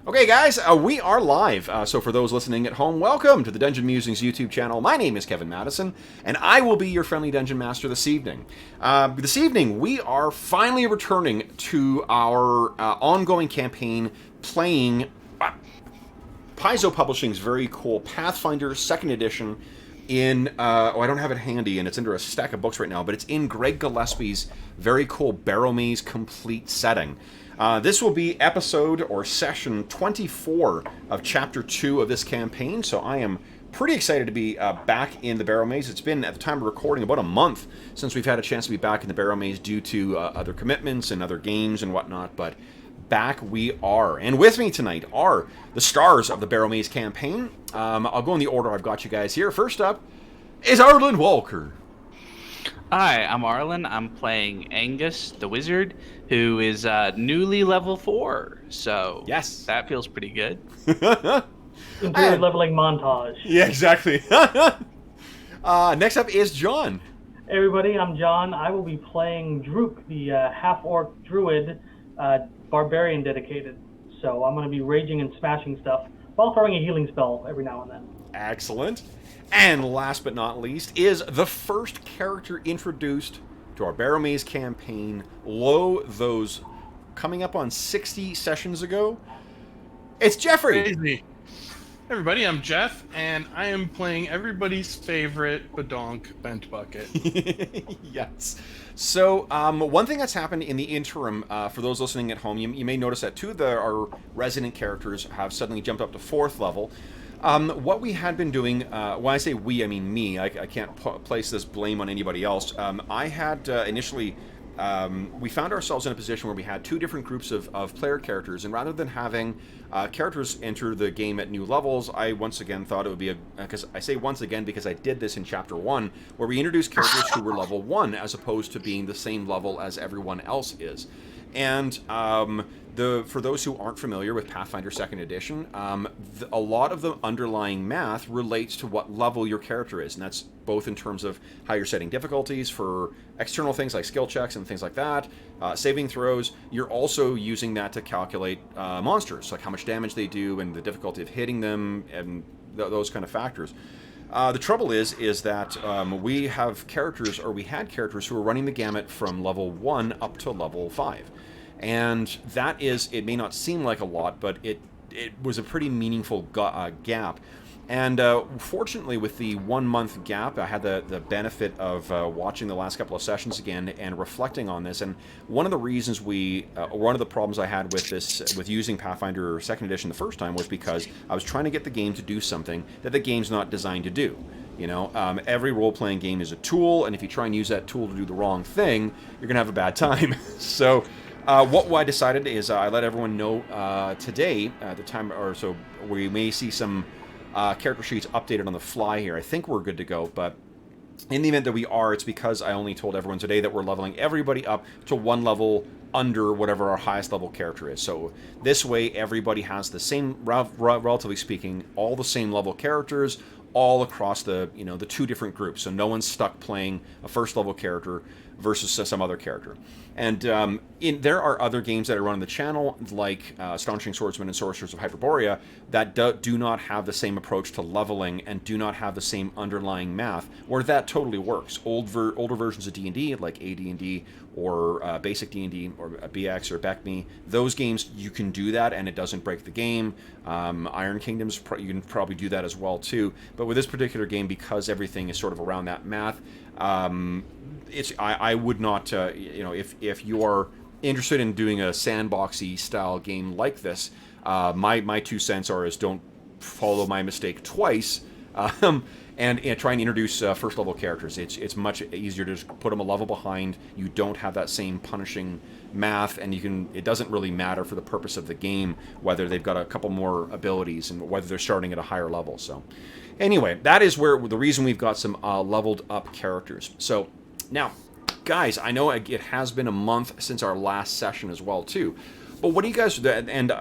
Okay, guys, we are live. So for those listening at home, welcome to the Dungeon Musings YouTube channel. My name is Kevin Madison, and I will be your friendly dungeon master this evening. This evening, we are finally returning to our ongoing campaign playing Paizo Publishing's very cool Pathfinder 2nd Edition in, I don't have it handy, and it's under a stack of books right now, but it's in Greg Gillespie's very cool Barrowmaze complete setting. This will be episode or session 24 of chapter 2 of this campaign, so I am pretty excited to be back in the Barrowmaze. It's been, at the time of recording, about a month since we've had a chance to be back in the Barrowmaze due to other commitments and other games and whatnot, but back we are. And with me tonight are the stars of the Barrowmaze campaign. I'll go in the order I've got you guys here. First up is Arlen Walker. Hi, I'm Arlen. I'm playing Angus, the wizard, who is newly level 4. So yes, that feels pretty good. Into leveling montage. Yeah, exactly. Next up is John. Hey everybody, I'm John. I will be playing Drook, the half-orc druid, barbarian dedicated. So I'm going to be raging and smashing stuff while throwing a healing spell every now and then. Excellent. And last but not least is the first character introduced to our Barrowmaze campaign, those coming up on 60 sessions ago. It's Jeffrey. Crazy. Everybody, I'm Jeff, and I am playing everybody's favorite badonk bent bucket. Yes. So, one thing that's happened in the interim, for those listening at home, you may notice that two of our resident characters have suddenly jumped up to 4th level. What we had been doing, when I say we, I mean me, I can't place this blame on anybody else. I had initially, we found ourselves in a position where we had two different groups of player characters, and rather than having characters enter the game at new levels, I once again thought it would be because I say once again because I did this in Chapter 1, where we introduced characters who were level 1 as opposed to being the same level as everyone else is. And for those who aren't familiar with Pathfinder 2nd Edition, a lot of the underlying math relates to what level your character is, and that's both in terms of how you're setting difficulties for external things like skill checks and things like that, saving throws. You're also using that to calculate monsters, like how much damage they do and the difficulty of hitting them and those kind of factors. The trouble is that we had characters who were running the gamut from level 1 up to level 5. And that is, it may not seem like a lot, but it was a pretty meaningful gap. And fortunately, with the 1 month gap, I had the benefit of watching the last couple of sessions again and reflecting on this. And one of the reasons one of the problems I had with using Pathfinder 2nd Edition the first time was because I was trying to get the game to do something that the game's not designed to do. You know, every role-playing game is a tool, and if you try and use that tool to do the wrong thing, you're going to have a bad time. So what I decided is I let everyone know today, at the time, or so we may see some character sheets updated on the fly here. I think we're good to go, but in the event that we are, it's because I only told everyone today that we're leveling everybody up to 1 level under whatever our highest level character is. So this way, everybody has the same, relatively speaking, all the same level characters, all across the the two different groups. So no one's stuck playing a 1st level character versus some other character. And there are other games that I run on the channel, like Astonishing Swordsmen and Sorcerers of Hyperborea, that do not have the same approach to leveling and do not have the same underlying math, where that totally works. Older versions of D&D, like AD&D or Basic D&D or BX or BECME, those games, you can do that and it doesn't break the game. Iron Kingdoms, you can probably do that as well too. But with this particular game, because everything is sort of around that math, I would not, if you are interested in doing a sandboxy style game like this, my 2 cents are don't follow my mistake twice, and try and introduce 1st level characters. It's much easier to just put them a level behind. You don't have that same punishing math, and it doesn't really matter for the purpose of the game whether they've got a couple more abilities and whether they're starting at a higher level. So anyway, that is where the reason we've got some leveled up characters. So now, guys, I know it has been a month since our last session as well, too. But what do you guys... And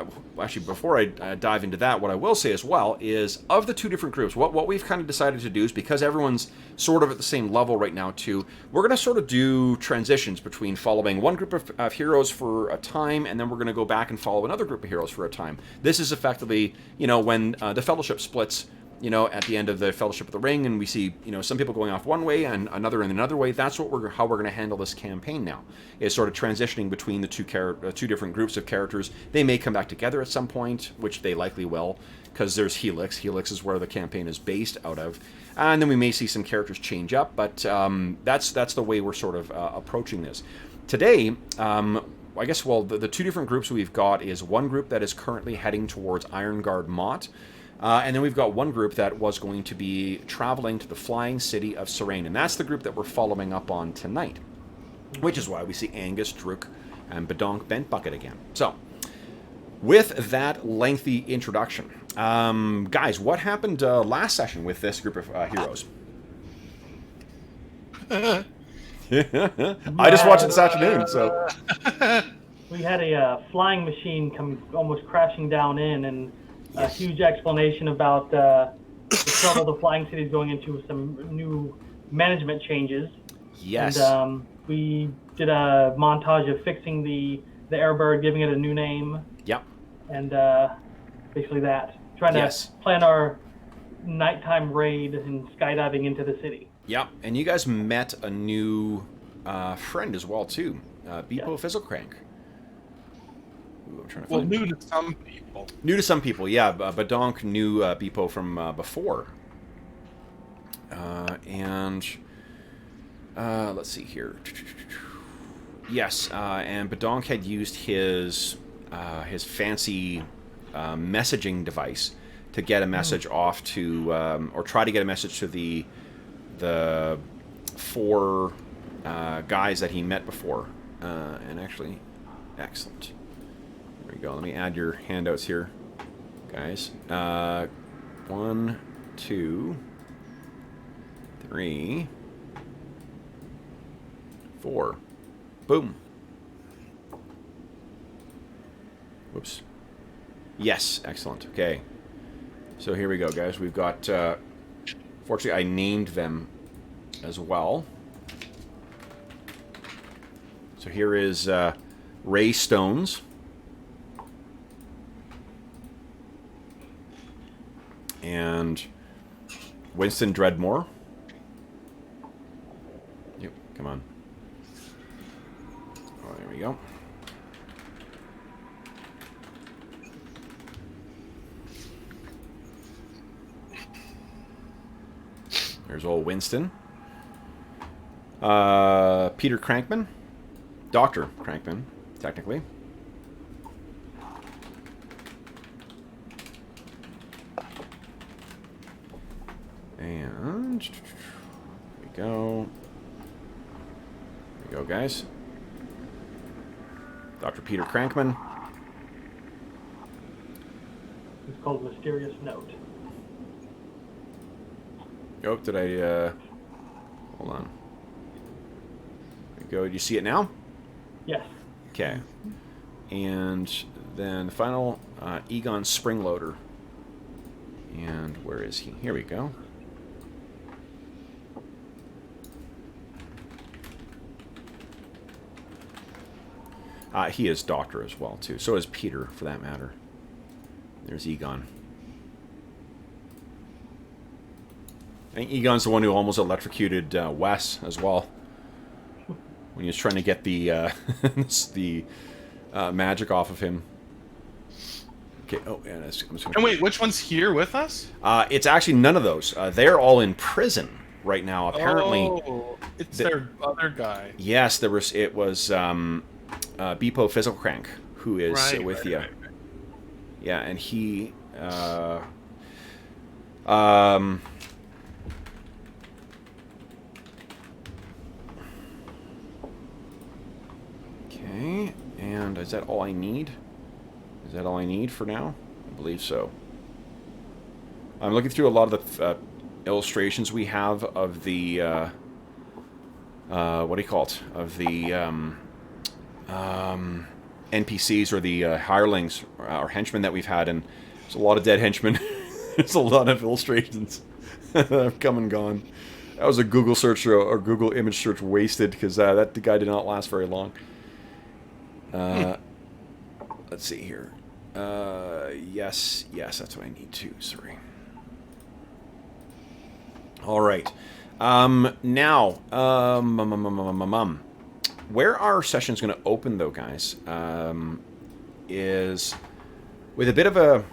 actually, before I dive into that, what I will say as well is, of the two different groups, what we've kind of decided to do is, because everyone's sort of at the same level right now too, we're going to sort of do transitions between following one group of heroes for a time, and then we're going to go back and follow another group of heroes for a time. This is effectively, when the Fellowship splits, at the end of the Fellowship of the Ring, and we see, some people going off one way and another in another way. That's what how we're going to handle this campaign now. Is sort of transitioning between the two different groups of characters. They may come back together at some point, which they likely will, because there's Helix. Helix is where the campaign is based out of, and then we may see some characters change up. But that's the way we're sort of approaching this today. I guess the two different groups we've got is one group that is currently heading towards Ironguard Mott. And then we've got one group that was going to be traveling to the flying city of Serene. And that's the group that we're following up on tonight. Which is why we see Angus, Druk, and Badonk Bentbucket again. So, with that lengthy introduction, guys, what happened last session with this group of heroes? I just watched it this afternoon, so... We had a flying machine come almost crashing down in, and a huge explanation about the trouble the flying city is going into with some new management changes. Yes. And we did a montage of fixing the airbird, giving it a new name. Yep. And basically that. Trying to plan our nighttime raid and skydiving into the city. Yep. And you guys met a new friend as well, too. Beepo Fizzlecrank. Ooh, I'm trying to find new to some people. New to some people, yeah. Badonk knew Beepo from before. And let's see here. Yes, and Badonk had used his fancy messaging device to get a message off to, or try to get a message to the four guys that he met before. And actually, excellent. There we go. Let me add your handouts here, guys. 1, 2, 3, 4. Boom. Whoops. Yes, excellent. Okay. So here we go, guys. We've got... fortunately, I named them as well. So here is Ray Stones. And Winston Dreadmore. Yep, come on. Oh, there we go. There's old Winston. Peter Crankman. Dr. Crankman, technically. And here we go. Here we go, guys. Dr. Peter Crankman. It's called Mysterious Note. Oh, did I, hold on. There we go. Do you see it now? Yes. Okay. And then the final, Egon Springloader. And where is he? Here we go. He is Doctor as well, too. So is Peter, for that matter. There's Egon. I think Egon's the one who almost electrocuted Wes as well. When he was trying to get the magic off of him. Okay, oh, yeah. And wait, which one's here with us? It's actually none of those. They're all in prison right now, apparently. Oh, it's their other guy. Yes, it was Beepo Fizzlecrank, who is with you. Right. Yeah, and he... Okay, and is that all I need? Is that all I need for now? I believe so. I'm looking through a lot of the illustrations we have of the... what do you call it? Of the... NPCs or the hirelings or henchmen that we've had, and there's a lot of dead henchmen. There's a lot of illustrations that have come and gone. That was a Google search or Google image search wasted because that the guy did not last very long. Let's see here. Yes, that's what I need too. Sorry. All right. Now, where our session's going to open, though, guys, is with a bit of a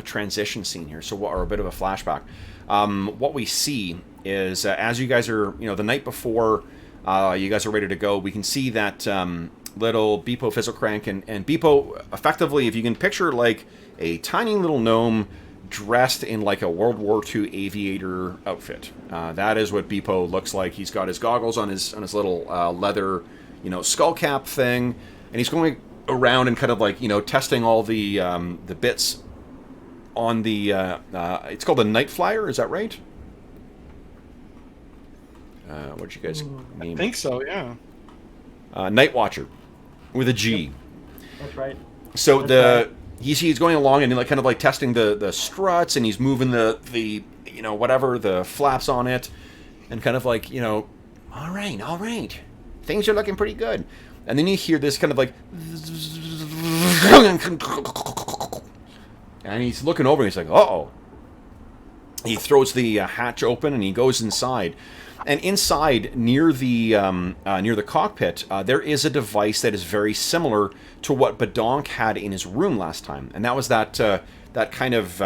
transition scene here, or a bit of a flashback. What we see is as you guys are, the night before you guys are ready to go, we can see that little Beepo Fizzlecrank and Beepo, effectively, if you can picture like a tiny little gnome dressed in like a World War II aviator outfit. That is what Beepo looks like. He's got his goggles on his little leather, skull cap thing, and he's going around and kind of like testing all the bits on the it's called the Night Flyer. Is that right? What did you guys name? I think so. Yeah. Night Watcher, with a G. Yep. That's right. So That's right. he's going along and like kind of like testing the struts, and he's moving the whatever the flaps on it, and kind of like all right, things are looking pretty good. And then you hear this kind of like, and he's looking over and he's like, uh-oh. He throws the hatch open and he goes inside. And inside, near the cockpit, there is a device that is very similar to what Badonk had in his room last time. And that was that kind of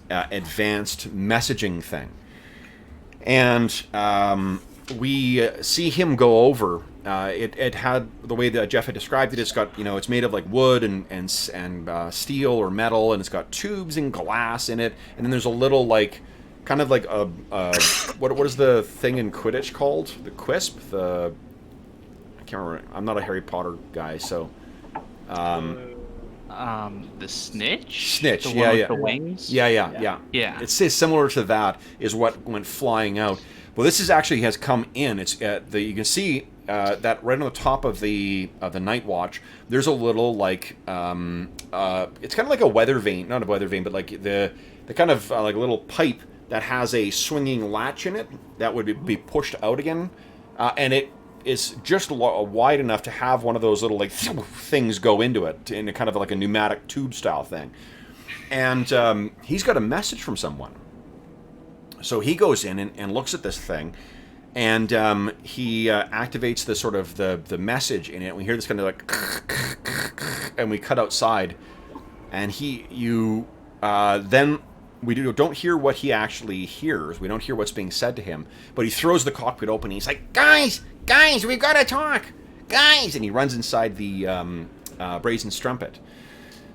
advanced messaging thing. And we see him go over. It had, the way that Jeff had described it, it's got, it's made of like wood and steel or metal, and it's got tubes and glass in it, and then there's a little like, kind of like a what is the thing in Quidditch called? The quisp? I can't remember. I'm not a Harry Potter guy, so. The snitch? Snitch, the yeah, one yeah. with the wings? Yeah. It's similar to that is what went flying out. Well, this has come in. It's you can see that right on the top of the Night Watch. There's a little like it's kind of like a weather vane, not a weather vane, but like the kind of like a little pipe that has a swinging latch in it that would be pushed out again, and it is just wide enough to have one of those little like things go into it in a kind of like a pneumatic tube style thing. And he's got a message from someone. So he goes in and looks at this thing, and he activates the sort of the message in it. We hear this kind of like, and we cut outside, and then we don't hear what he actually hears. We don't hear what's being said to him, but he throws the cockpit open. And he's like, guys, we've got to talk, guys, and he runs inside the brazen strumpet.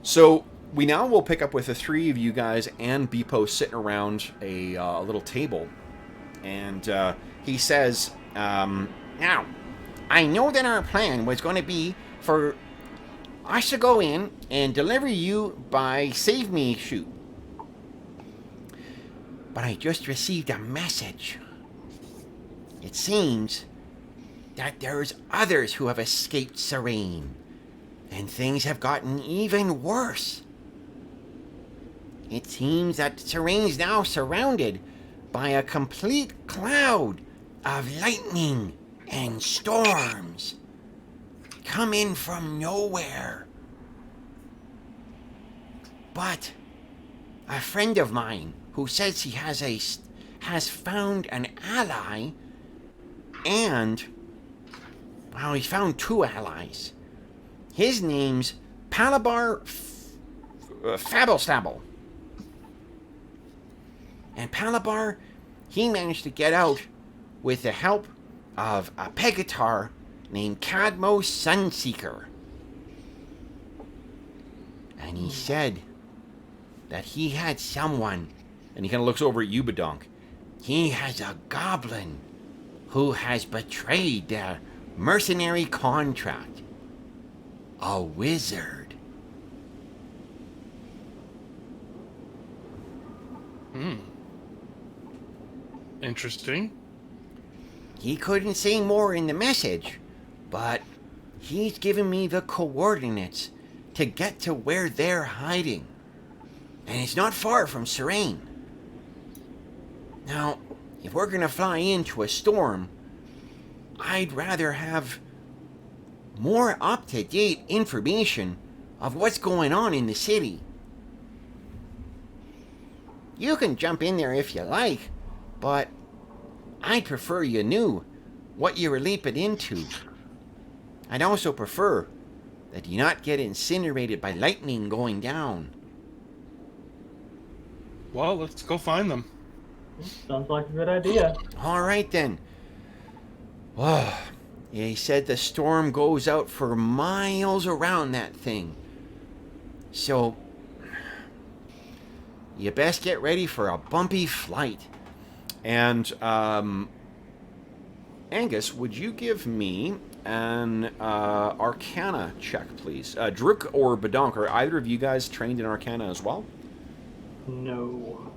So we now will pick up with the three of you guys and Beepo sitting around a little table, and he says, now, I know that our plan was going to be for us to go in and deliver you by Save Me Shoot. But I just received a message. It seems that there's others who have escaped Serene, and things have gotten even worse. It seems that Serene's now surrounded by a complete cloud of lightning and storms coming from nowhere. But a friend of mine who says he has found an ally, and well, he's found two allies. His name's Palabar Fabblestabble. And Palabar, he managed to get out with the help of a Pegatar named Cadmo Sunseeker. And he said that he had someone, and he kind of looks over at you, Badonk. He has a goblin who has betrayed their mercenary contract. A wizard. Interesting. He couldn't say more in the message, but he's given me the coordinates to get to where they're hiding. And it's not far from Serene. Now, if we're gonna fly into a storm, I'd rather have more up-to-date information of what's going on in the city. You can jump in there if you like, but I'd prefer you knew what you were leaping into. I'd also prefer that you not get incinerated by lightning going down. Well, let's go find them. Sounds like a good idea. All right then. Whoa. He said the storm goes out for miles around that thing. So, you best get ready for a bumpy flight. And Angus, would you give me an Arcana check, please? Druk or Badonk, are either of you guys trained in Arcana as well? No.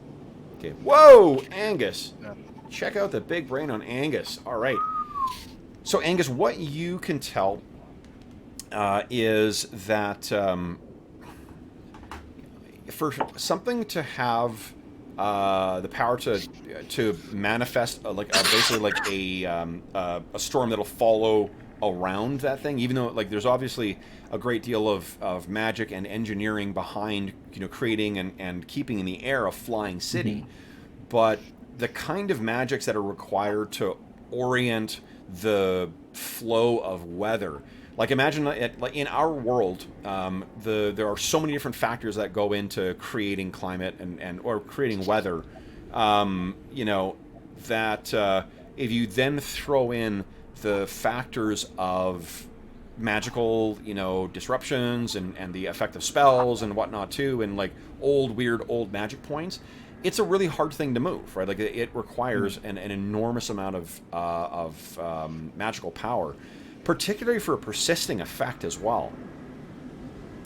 Okay. Whoa, Angus! No. Check out the big brain on Angus. All right. So, Angus, what you can tell is that for something to have the power to manifest basically like a storm that'll follow around that thing, even though like there's obviously a great deal of magic and engineering behind creating and keeping in the air a flying city, but the kind of magics that are required to orient the flow of weather. Like imagine like in our world, there are so many different factors that go into creating climate or creating weather. That if you then throw in the factors of magical, disruptions and the effect of spells and whatnot too, and like weird old magic points, it's a really hard thing to move, right? Like it requires an enormous amount of magical power, particularly for a persisting effect as well.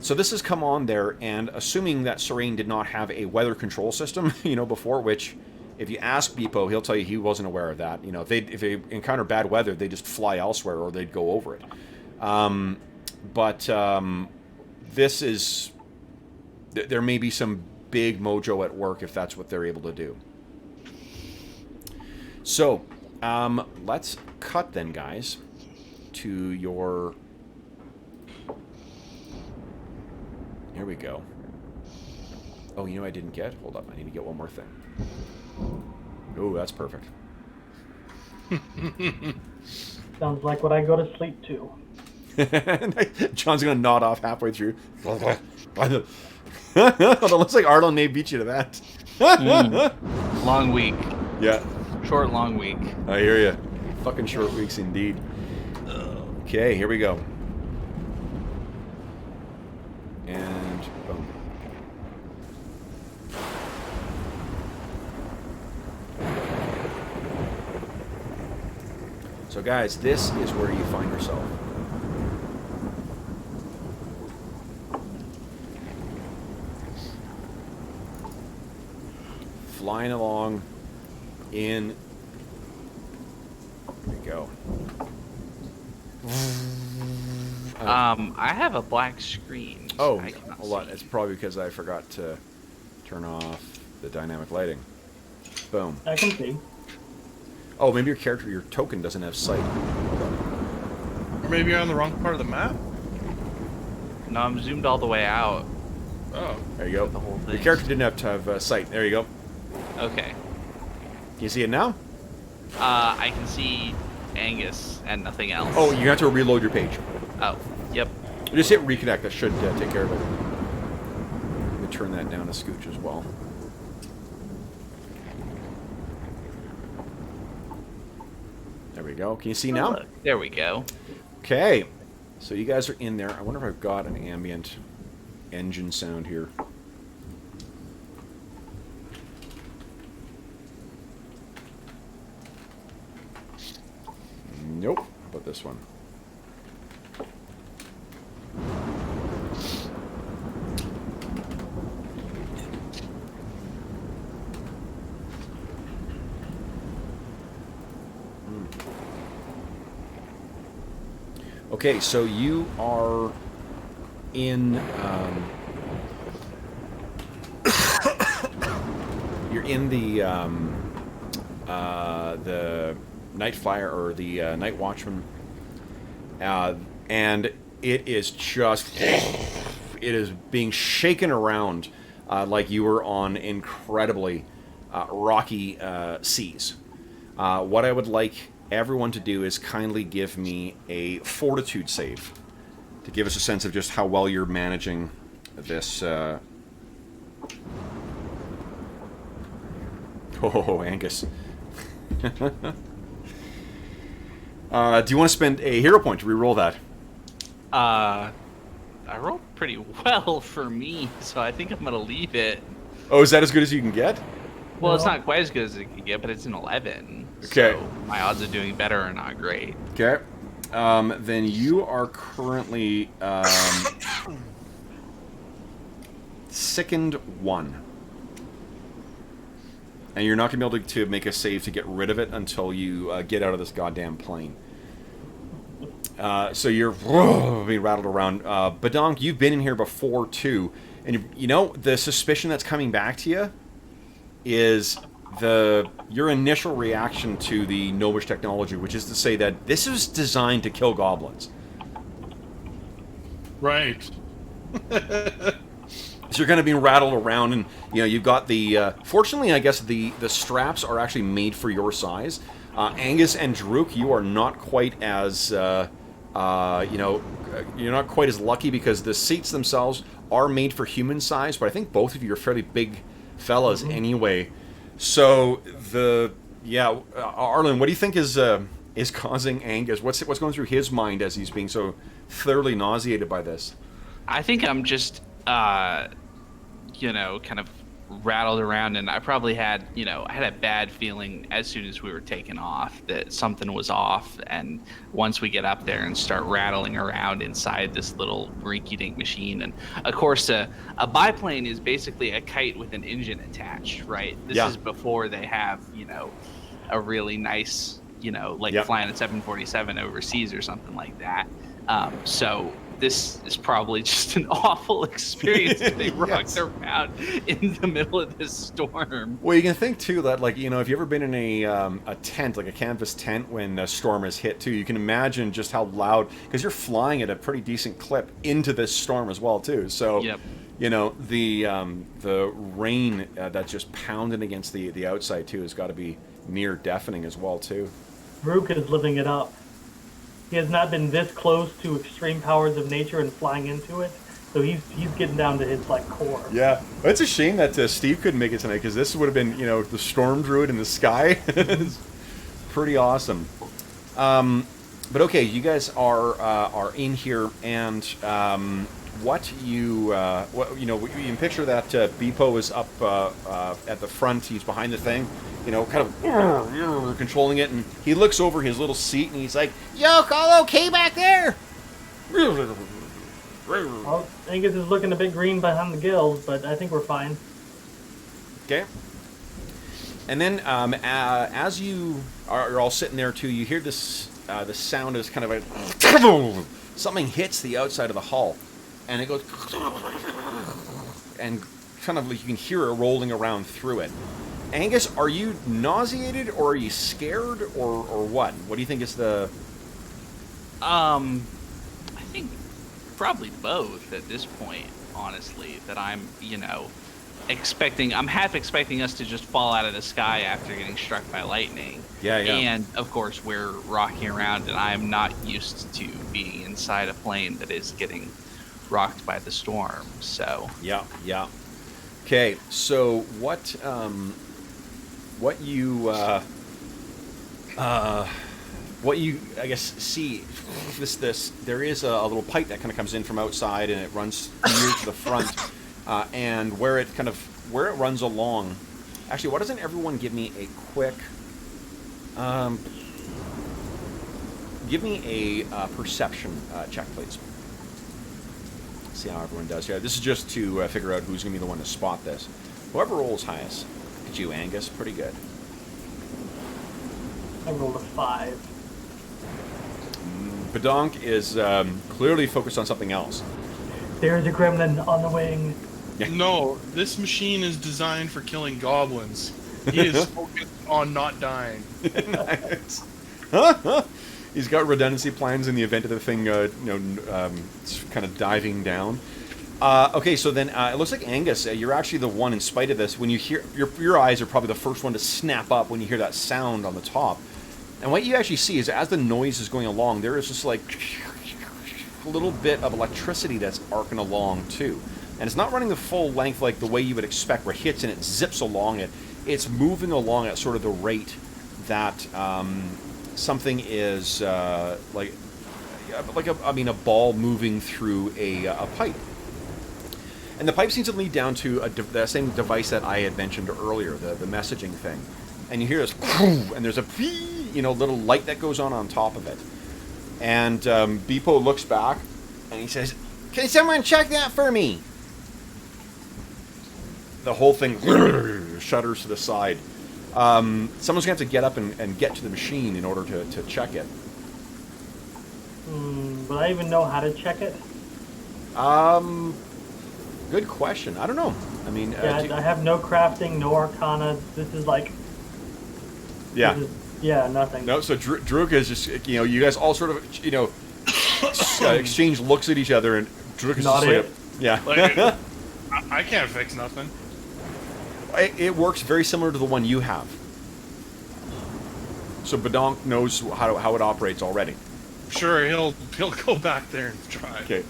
So this has come on there, and assuming that Serene did not have a weather control system, before, which if you ask Beepo, he'll tell you he wasn't aware of that. If they encounter bad weather, they just fly elsewhere or they'd go over it. This is... There may be some big mojo at work if that's what they're able to do. So, let's cut then, guys, to your... Here we go. Oh, I didn't get? Hold up, I need to get one more thing. Oh, that's perfect. Sounds like what I go to sleep to. John's gonna nod off halfway through. Although it looks like Arlen may beat you to that. Long week. Yeah. Short, long week. I hear you. Fucking short weeks indeed. Okay, here we go. And boom. So guys, this is where you find yourself. Flying along in... There we go. I have a black screen. Oh, I cannot hold on. see. It's probably because I forgot to turn off the dynamic lighting. Boom. I can see. Oh, maybe your token doesn't have sight. Or maybe you're on the wrong part of the map? No, I'm zoomed all the way out. Oh. There you go. The whole Your thing. character didn't have to have sight. There you go. Okay. Can you see it now? I can see Angus and nothing else. Oh, you have to reload your page. Oh, yep. Just hit reconnect. That should take care of it. Let me turn that down a scooch as well. There we go. Can you see now? Look, there we go. Okay. So you guys are in there. I wonder if I've got an ambient engine sound here. Nope. How about this one? Okay, so you are in. You're in the night flyer or the night watchman, and it is just it is being shaken around like you were on incredibly rocky seas. What I would like everyone to do is kindly give me a fortitude save to give us a sense of just how well you're managing this. Oh, Angus. Do you want to spend a hero point to reroll that? I rolled pretty well for me, so I think I'm gonna leave it. Oh, is that as good as you can get? Well, it's not quite as good as it can get, but it's an 11. Okay. So my odds of doing better are not great. Okay. Then you are currently sickened 1. And you're not going to be able to make a save to get rid of it until you get out of this goddamn plane. So you're being rattled around. Badonk, you've been in here before, too. And, you know, the suspicion that's coming back to you is your initial reaction to the Gnomish technology, which is to say that this is designed to kill goblins. Right. So you're kind of being rattled around, and you know you've got the. Fortunately, I guess the straps are actually made for your size. Angus and Druk, you are not quite as you're not quite as lucky because the seats themselves are made for human size, but I think both of you are fairly big fellas anyway. So Arlen, what do you think is causing Angus? What's going through his mind as he's being so thoroughly nauseated by this? I think I'm just, kind of rattled around, and I probably had, I had a bad feeling as soon as we were taking off that something was off. And once we get up there and start rattling around inside this little rinky-dink machine, and of course, a biplane is basically a kite with an engine attached, right? This is before they have, a really nice, flying a 747 overseas or something like that. So this is probably just an awful experience to be rocked around in the middle of this storm. Well, you can think too that, if you've ever been in a tent, like a canvas tent, when a storm has hit too, you can imagine just how loud, because you're flying at a pretty decent clip into this storm as well too. So, the rain that's just pounding against the outside too has got to be near deafening as well too. Rook is living it up. He has not been this close to extreme powers of nature and flying into it, so he's getting down to his core. Yeah, it's a shame that Steve couldn't make it tonight, because this would have been the storm druid in the sky. It's pretty awesome. But okay, you guys are in here, and you can picture that Beepo is up at the front. He's behind the thing, kind of controlling it, and he looks over his little seat and he's like, "Yo, all okay back there?" Well, Angus is looking a bit green behind the gills, but I think we're fine. Okay. And then as you are all sitting there too, you hear this. The sound is kind of a something hits the outside of the hull, and it goes, and kind of like you can hear it rolling around through it. Angus, are you nauseated, or are you scared, or what? What do you think is the... I think probably both at this point, honestly, that I'm, I'm half expecting us to just fall out of the sky after getting struck by lightning. Yeah. And, of course, we're rocking around, and I'm not used to being inside a plane that is getting rocked by the storm, so... Yeah. Okay, so what you I guess see this there is a little pipe that kind of comes in from outside, and it runs near to the front, and where it runs along. Actually, why doesn't everyone give me a quick perception check, please? See how everyone does. Yeah, this is just to figure out who's gonna be the one to spot this. Whoever rolls highest. Look at you, Angus. Pretty good. I rolled a 5. Badonk is clearly focused on something else. There's a gremlin on the wing. No, this machine is designed for killing goblins. He is focused on not dying. Nice. He's got redundancy plans in the event of the thing, kind of diving down. Okay, so then it looks like Angus, you're actually the one, in spite of this, when you hear, your eyes are probably the first one to snap up when you hear that sound on the top. And what you actually see is as the noise is going along, there is just like a little bit of electricity that's arcing along too. And it's not running the full length like the way you would expect, where it hits and it zips along it. It's moving along at sort of the rate that something is like a ball moving through a pipe. And the pipe seems to lead down to the same device that I had mentioned earlier, the messaging thing. And you hear this, and there's a little light that goes on top of it. And Beepo looks back, and he says, "Can someone check that for me?" The whole thing shudders to the side. Someone's going to have to get up and get to the machine in order to check it. Will I even know how to check it? Good question. I don't know. I mean... Yeah, I have no crafting, no arcana. This is like... Yeah. Nothing. No, so Druk is just, you guys all sort of, exchange looks at each other, and Druk is Not just it. yeah. Like, I can't fix nothing. It works very similar to the one you have. So Badonk knows how it operates already. Sure, he'll go back there and try. Okay.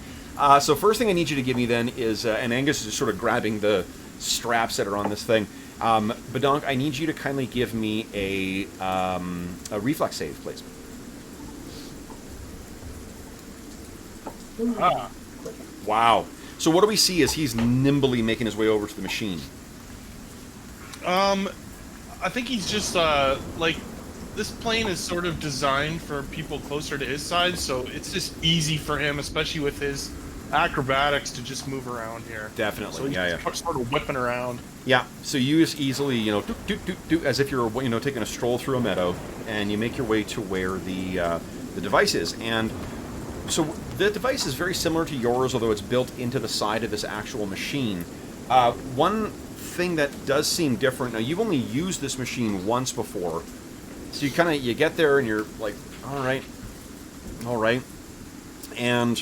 So first thing I need you to give me then is, and Angus is just sort of grabbing the straps that are on this thing. Badonk, I need you to kindly give me a reflex save, please. Ah. Wow. So what do we see as he's nimbly making his way over to the machine? I think he's just, this plane is sort of designed for people closer to his side, so it's just easy for him, especially with his acrobatics, to just move around here. Definitely, so he's yeah. sort of whipping around. Yeah, so you just easily, do as if you're, taking a stroll through a meadow, and you make your way to where the device is. And so the device is very similar to yours, although it's built into the side of this actual machine. One thing that does seem different, now you've only used this machine once before, so you get there and you're like, all right. And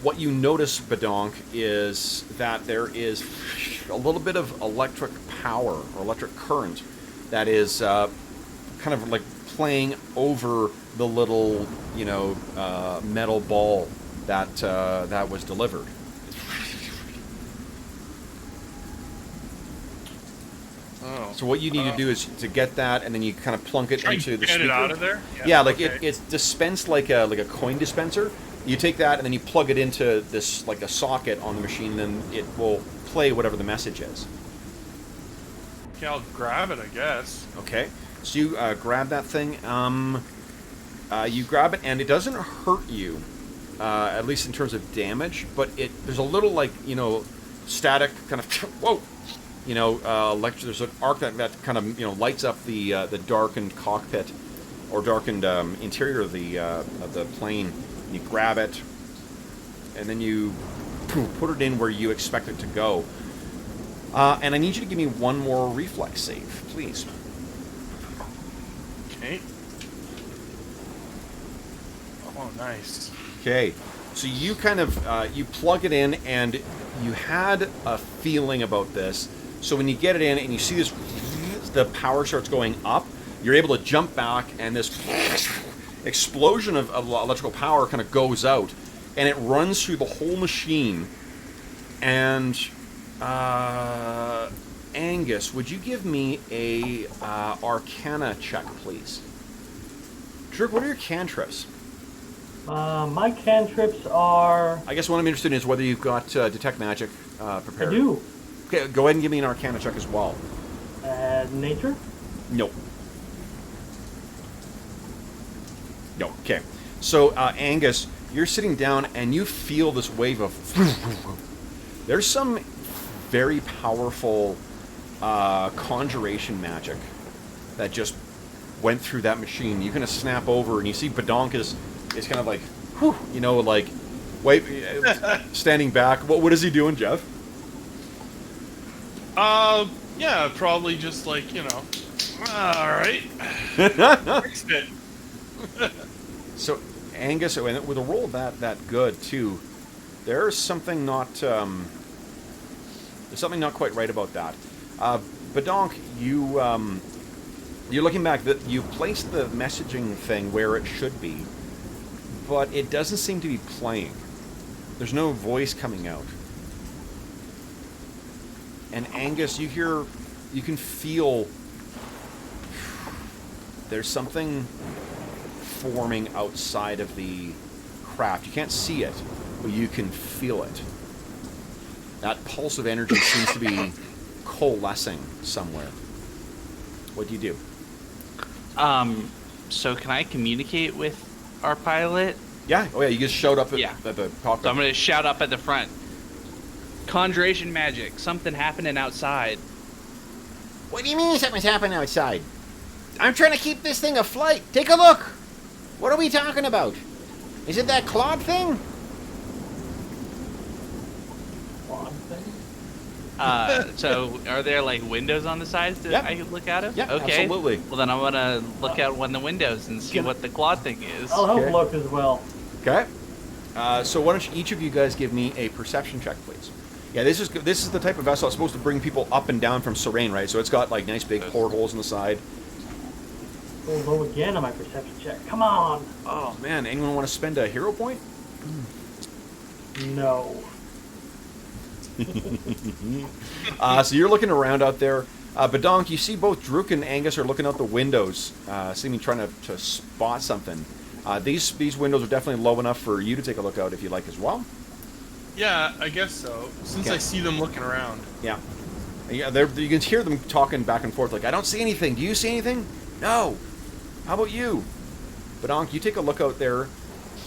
what you notice, Badonk, is that there is a little bit of electric power or electric current that is kind of like playing over the little, metal ball that was delivered. Oh. So what you need to do is to get that, and then you kind of plunk it into the get speaker. it out of there? Yeah, like okay. it's dispensed like a coin dispenser. You take that and then you plug it into this like a socket on the machine, and then it will play whatever the message is. Okay, I'll grab it, I guess. Okay, so you grab that thing. You grab it, and it doesn't hurt you, at least in terms of damage. But there's a little static kind of whoa. There's an arc that kind of lights up the darkened cockpit or darkened interior of the plane. You grab it, and then you put it in where you expect it to go. And I need you to give me one more reflex save, please. Okay. Oh, nice. Okay, so you kind of you plug it in, and you had a feeling about this. So when you get it in and you see this, the power starts going up, you're able to jump back, and this explosion of electrical power kind of goes out, and it runs through the whole machine. And Angus, would you give me a Arcana check, please? Druk, what are your cantrips? My cantrips are... I guess what I'm interested in is whether you've got Detect Magic prepared. I do. Okay, go ahead and give me an Arcana check as well. Nature? No. No, okay. So, Angus, you're sitting down and you feel this wave of... There's some very powerful conjuration magic that just went through that machine. You kind of snap over, and you see Badonk is kind of like, whew, you know, like, wait, standing back. What is he doing, Jeff? Yeah, probably just like, you know, all right. Fixed it. So, Angus, with a roll that good too, there's something not quite right about that. Badonk, you're looking back. That you placed the messaging thing where it should be, but it doesn't seem to be playing. There's no voice coming out. And Angus, you can feel there's something forming outside of the craft. You can't see it, but you can feel it. That pulse of energy seems to be coalescing somewhere. What do you do? So can I communicate with our pilot? Yeah. Oh yeah. You just showed up at the cockpit. So I'm gonna shout up at the front. Conjuration magic. Something happening outside. What do you mean something's happening outside? I'm trying to keep this thing afloat. Take a look. What are we talking about? Is it that Claude thing? So are there like windows on the sides that I could look out of? Yeah, okay. absolutely. Well, then I'm gonna look out one of the windows and see what the claw thing is. I'll help Okay. look as well. Okay. So why don't each of you guys give me a perception check, please? Yeah, this is the type of vessel that's supposed to bring people up and down from Serene, right? So it's got like nice big portholes on the side. Oh, low again on my perception check. Come on. Oh man, anyone want to spend a hero point? No. So you're looking around out there. Badonk, you see both Druk and Angus are looking out the windows, seeming trying to spot something. These windows are definitely low enough for you to take a look out if you like as well. Yeah, I guess so. Since Okay. I see them looking around. Yeah. Yeah, you can hear them talking back and forth like, I don't see anything. Do you see anything? No. How about you? Badonk, you take a look out there,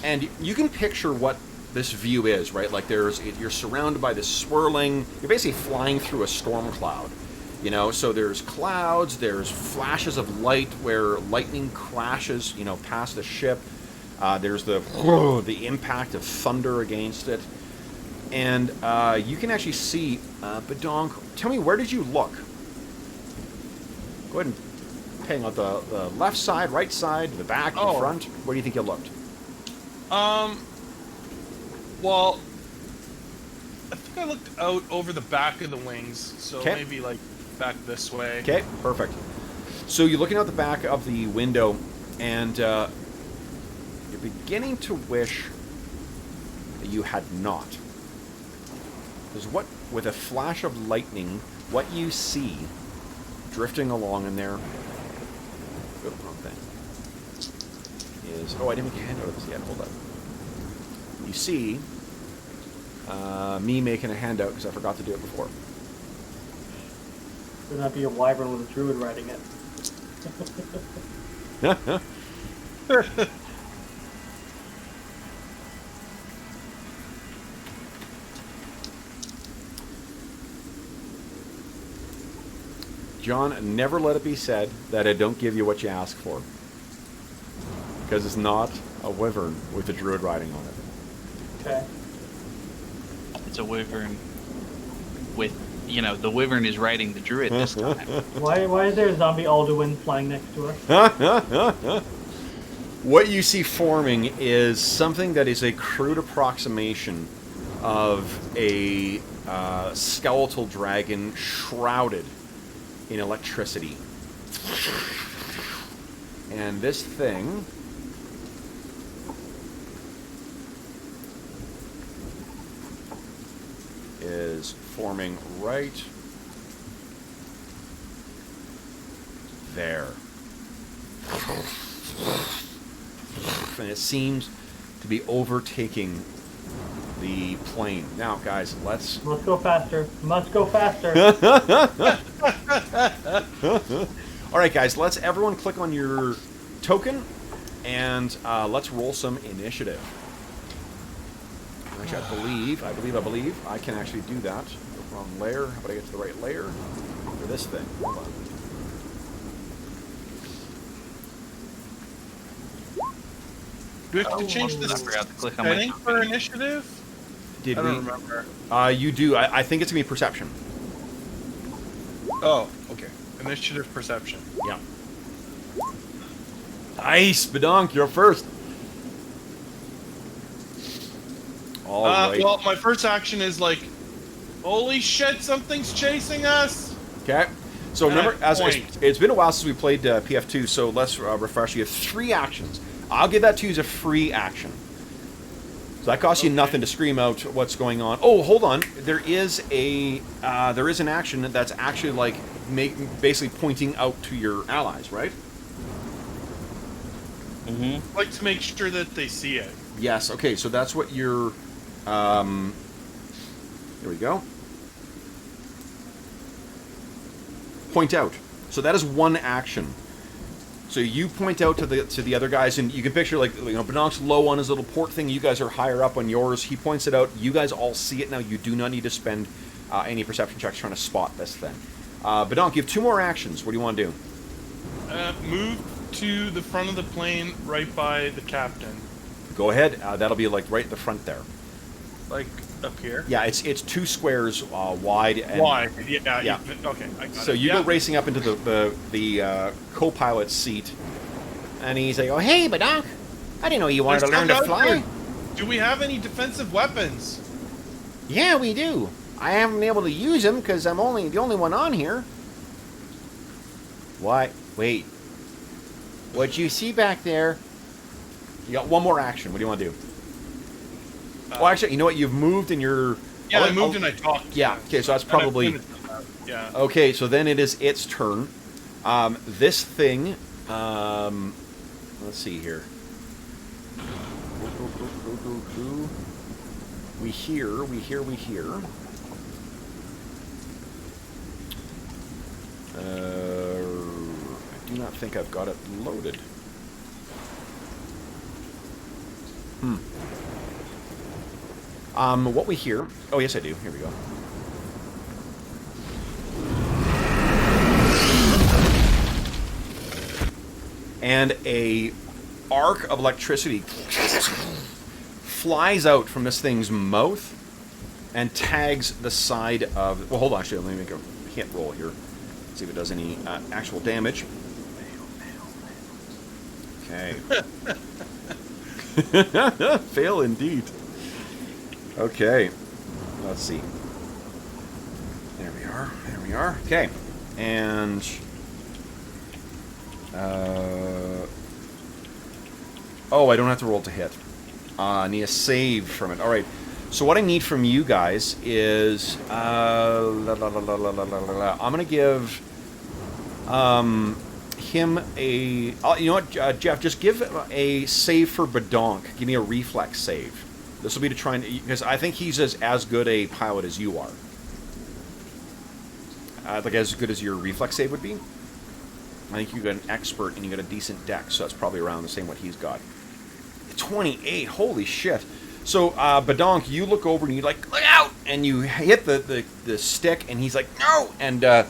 and you can picture what this view is, right? Like you're surrounded by this swirling, you're basically flying through a storm cloud. You know, so there's clouds, there's flashes of light where lightning crashes, you know, past the ship. There's the impact of thunder against it. And you can actually see, Badonk, tell me, where did you look? Go ahead and hang out the left side, right side, the back, the front. Where do you think you looked? Well, I think I looked out over the back of the wings, so maybe like back this way. Okay, perfect. So you're looking out the back of the window, and you're beginning to wish that you had not. Because with a flash of lightning, what you see drifting along in there, wrong thing, is, I didn't make a handout of this yet, hold up. You see me making a handout because I forgot to do it before. Could not be a wyvern with a druid riding it. John, never let it be said that I don't give you what you ask for. Because it's not a wyvern with a druid riding on it. Okay. It's a wyvern with, the wyvern is riding the druid this time. Why is there a zombie Alduin flying next to us? What you see forming is something that is a crude approximation of a skeletal dragon shrouded in electricity. And this thing is forming right there. And it seems to be overtaking the plane. Now, guys, let's go faster. Must go faster. All right, guys, let's everyone click on your token, and let's roll some initiative. Actually, I believe I can actually do that. Wrong layer. How about I get to the right layer for this thing? Hold on. Do we have to change I this forgot to click on my setting for initiative? Did I we? don't remember. You do. I think it's gonna be perception. Oh, okay. Initiative perception. Yeah. Nice, Badonk, you're first. All right. Well, my first action is like, holy shit, something's chasing us! Okay. So And remember, I as point. it's been a while since we played PF2, so let's refresh. You have 3 actions. I'll give that to you as a free action. So that costs you nothing to scream out what's going on. Oh, hold on. There is an action that's actually like basically pointing out to your allies, right? Mm-hmm. I like to make sure that they see it. Yes. Okay. So that's what you're. There we go. Point out. So that is one action. So you point out to the other guys, and you can picture like Bedonk's low on his little port thing. You guys are higher up on yours. He points it out. You guys all see it now. You do not need to spend any perception checks trying to spot this thing. Bedonk, you have 2 more actions. What do you want to do? Move to the front of the plane, right by the captain. Go ahead. That'll be like right at the front there. Like up here. Yeah, it's 2 squares wide. And, Why? Yeah. Yeah. Okay, I got So it. you Yeah. go racing up into the co-pilot's seat, and he's like, "Oh, hey, Badonk, I didn't know you wanted There's to learn to some out fly." there. Do we have any defensive weapons? Yeah, we do. I haven't been able to use them because I'm the only one on here. What? Wait. What you see back there? You got 1 more action. What do you want to do? Well, actually, you know what? You've moved and you're... Yeah, I'll- I moved I'll- and I talked. Yeah, okay, so that's And I probably... pointed them out. Yeah. Okay, so then it is its turn. This thing... let's see here. We hear. I do not think I've got it loaded. What we hear... Oh, yes, I do. Here we go. And a arc of electricity flies out from this thing's mouth and tags the side of... Well, hold on. Actually, let me make a hit roll here. See if it does any actual damage. Okay. Fail indeed. Okay. Let's see. There we are. Okay. And... oh, I don't have to roll to hit. I need a save from it. All right. So what I need from you guys is... I'm going to give him a... you know what, Jeff? Just give a save for Badonk. Give me a reflex save. This will be to try and... Because I think he's as good a pilot as you are. Like as good as your reflex save would be. I think you got an expert and you got a decent deck, so that's probably around the same what he's got. 28, holy shit. So, Badonk, you look over and you like, look out! And you hit the stick and he's like, no! And the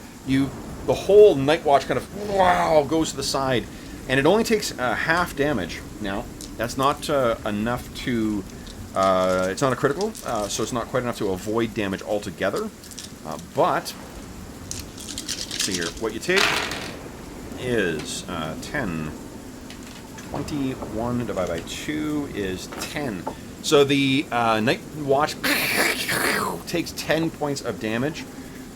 whole Night Watch kind of, wow, goes to the side. And it only takes half damage. Now, that's not enough to, it's not a critical, so it's not quite enough to avoid damage altogether. But, let's see here, what you take is 10. 21 divided by 2 is 10. So the Night Watch takes 10 points of damage.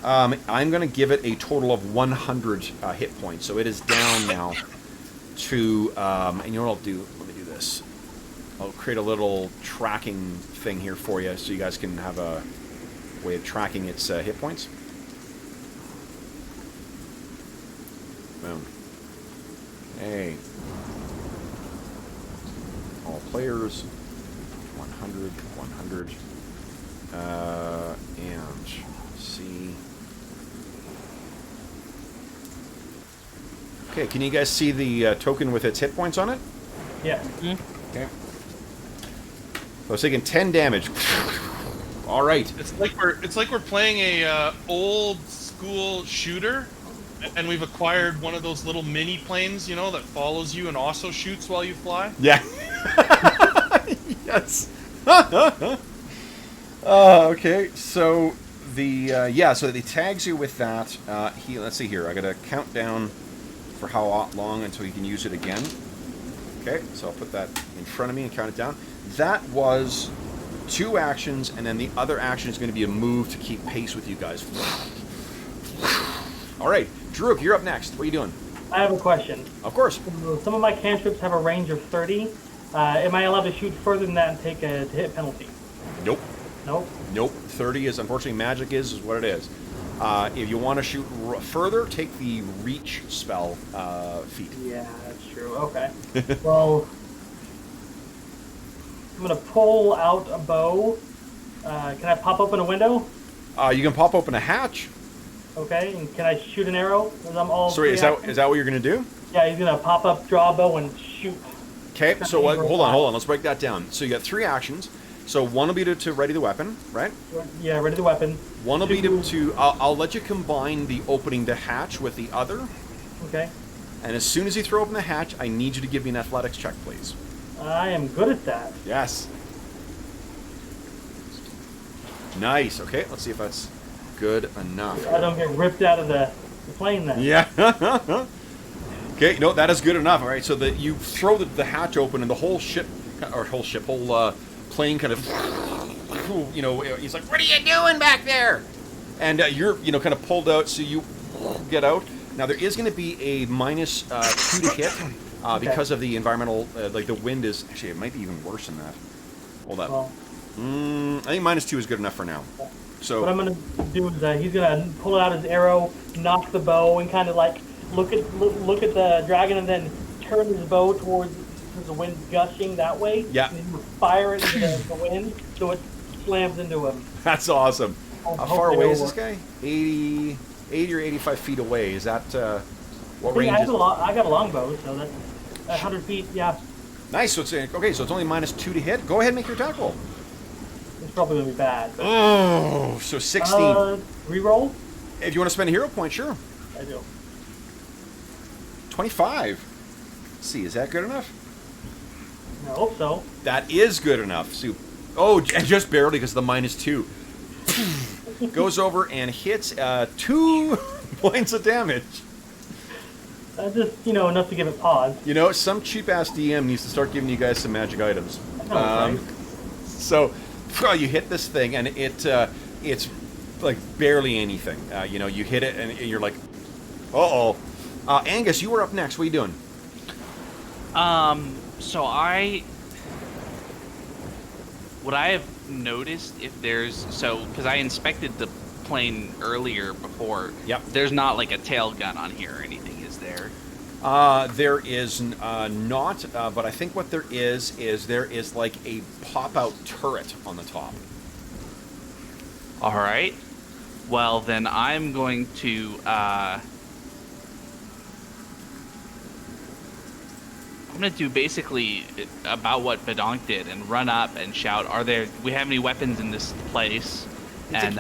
I'm going to give it a total of 100 hit points. So it is down now to... and you know what I'll do? Let me do this. I'll create a little tracking thing here for you so you guys can have a way of tracking its hit points. Boom. Hey. All players, 100, 100, and C. Okay, can you guys see the token with its hit points on it? Yeah. Okay. So it's taking 10 damage. All right. It's like we're playing a old school shooter, and we've acquired one of those little mini planes, you know, that follows you and also shoots while you fly. Yeah. Yes. Okay, so so he tags you with that. Let's see here. I got to count down for how long until you can use it again. Okay, so I'll put that in front of me and count it down. That was 2 actions, and then the other action is going to be a move to keep pace with you guys. All right, Druk, you're up next. What are you doing? I have a question. Of course. Some of my cantrips have a range of 30. Am I allowed to shoot further than that and take a hit penalty? Nope. Nope. Nope. 30 is, unfortunately, magic is what it is. If you want to shoot further, take the reach spell feat. Yeah, that's true. Okay. Well, I'm going to pull out a bow. Can I pop open a window? You can pop open a hatch. Okay. And can I shoot an arrow? As I'm all Sorry, is that what you're going to do? Yeah, he's going to pop up, draw a bow, and shoot. Okay, so hold on. Let's break that down. So you got 3 actions. So one will be to ready the weapon, right? Yeah, ready the weapon. One will be to I'll let you combine the opening the hatch with the other. Okay. And as soon as you throw open the hatch, I need you to give me an athletics check, please. I am good at that. Yes. Nice. Okay, let's see if that's good enough. I don't get ripped out of the plane then. Yeah. Okay, no, that is good enough. All right, so that you throw the hatch open and the whole plane kind of, he's like, "What are you doing back there?" And you're, kind of pulled out, so you get out. Now there is going to be a minus 2 to hit because of the environmental, like the wind is actually it might be even worse than that. Hold up. Well, I think minus 2 is good enough for now. So what I'm going to do is he's going to pull out his arrow, knock the bow, and kind of like look at the dragon, and then turn his bow towards the wind gushing that way. Yeah. And then fire it into the wind so it slams into him. That's awesome. How far away is this guy? guy? 80 or 85 feet away. Is that what Yeah, range? I got a longbow, so that's 100 feet. Yeah, Nice. So it's okay. So it's only minus 2 to hit. Go ahead and make your attack roll. it's probably gonna be bad. But, Oh, so 16. reroll. If you want to spend a hero point, sure. I do. 25. Let's see, is that good enough? I hope so. That is good enough. So, and just barely because of the minus 2. Goes over and hits 2 points of damage. That's just enough to give it pause. Some cheap ass DM needs to start giving you guys some magic items. Right? So, you hit this thing and it's like barely anything. You hit it and you're like, uh-oh. Angus, you were up next. What are you doing? So what I have noticed because I inspected the plane earlier before. Yep. There's not like a tail gun on here or anything, is there? There is not, but I think what there is like a pop-out turret on the top. All right. Well, then I'm going to I'm gonna do basically about what Badonk did and run up and shout, we have any weapons in this place? And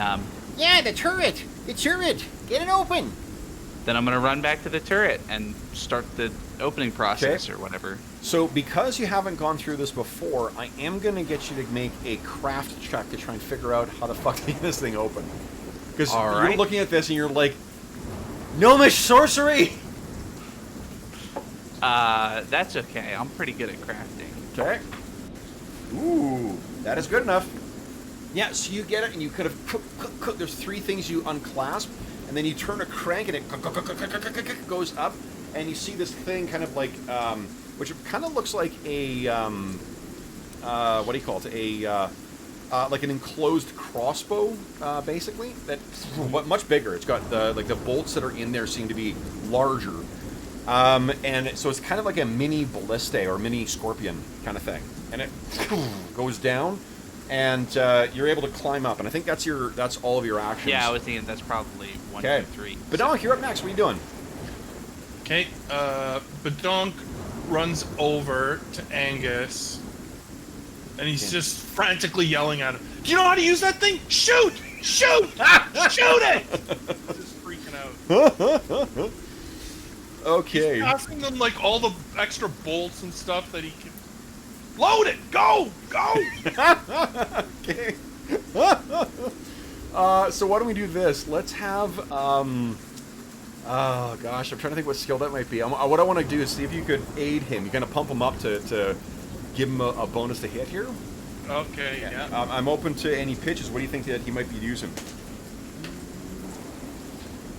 Yeah, the turret! The turret! Get it open! then I'm gonna run back to the turret and start the opening process Okay. or whatever. So because you haven't gone through this before, I am going to get you to make a craft check to try and figure out how the fuck to get this thing open. Because All you're right. looking at this and you're like, gnomish sorcery! That's okay. I'm pretty good at crafting. Okay. Ooh, that is good enough. Yeah, so you get it and you kind of, there's 3 things you unclasp, and then you turn a crank and it goes up, and you see this thing kind of like, which kind of looks like a, what do you call it? Like an enclosed crossbow, basically. That's much bigger. It's got the bolts that are in there seem to be larger. And so it's kind of like a mini ballista or mini scorpion kind of thing. And it goes down, and you're able to climb up. And I think that's all of your actions. Yeah, I was thinking that's probably 1, Okay. 2, 3. Badonk, you're up next. What are you doing? Okay, Badonk runs over to Angus, and he's just frantically yelling at him. Do you know how to use that thing? Shoot! Shoot! Shoot it! Just freaking out. Okay. He's passing them like all the extra bolts and stuff that he can. Load it! Go! Go! Okay. So why don't we do this? Let's have, oh gosh, I'm trying to think what skill that might be. What I want to do is see if you could aid him. You're going to pump him up to give him a bonus to hit here. Okay, yeah. I'm open to any pitches. What do you think that he might be using?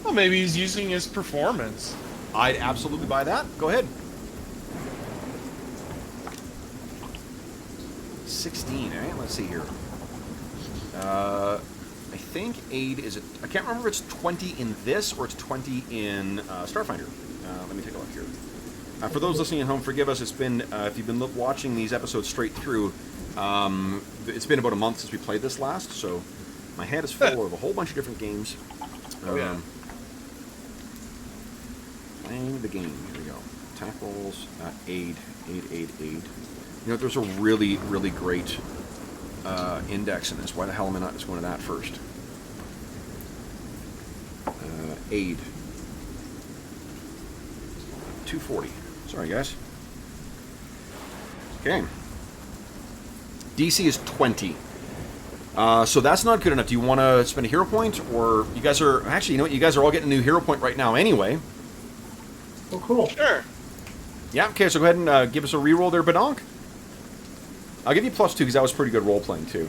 Well, maybe he's using his performance. I'd absolutely buy that. Go ahead. 16, eh? Let's see here. I think aid is... I can't remember if it's 20 in this or it's 20 in Starfinder. Let me take a look here. For those listening at home, forgive us. It's been, if you've been watching these episodes straight through, it's been about a month since we played this last, so my head is full of a whole bunch of different games. Yeah. Playing the game. Here we go. Attack rolls, aid. You know, there's a really, really great index in this. Why the hell am I not just going to that first? Aid. 240. Sorry, guys. Okay. DC is 20. So that's not good enough. Do you want to spend a hero point? Or you guys are... Actually, you know what? You guys are all getting a new hero point right now anyway. Oh, cool. Sure. Yeah, okay, so go ahead and give us a reroll there, Badonk. I'll give you +2 because that was pretty good role-playing, too.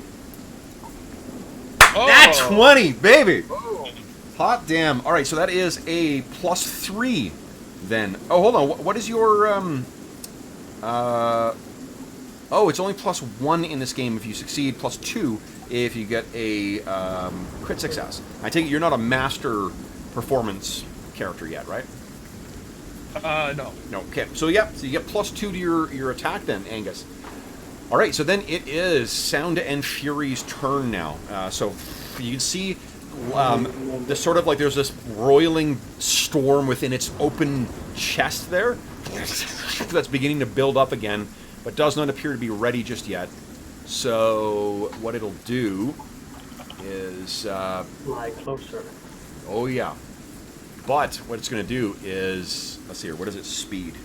Oh. That's 20, baby! Oh. Hot damn. All right, so that is a +3 then. Oh, hold on. What is your... Oh, it's only +1 in this game if you succeed, +2 if you get a crit success. I take it you're not a master performance character yet, right? No. No. Okay. So yeah, so you get +2 to your attack then, Angus. All right. So then it is Sound and Fury's turn now. So you can see this sort of like there's this roiling storm within its open chest there that's beginning to build up again, but does not appear to be ready just yet. So what it'll do is Fly closer. oh yeah. But what it's going to do is, let's see here, what is its speed?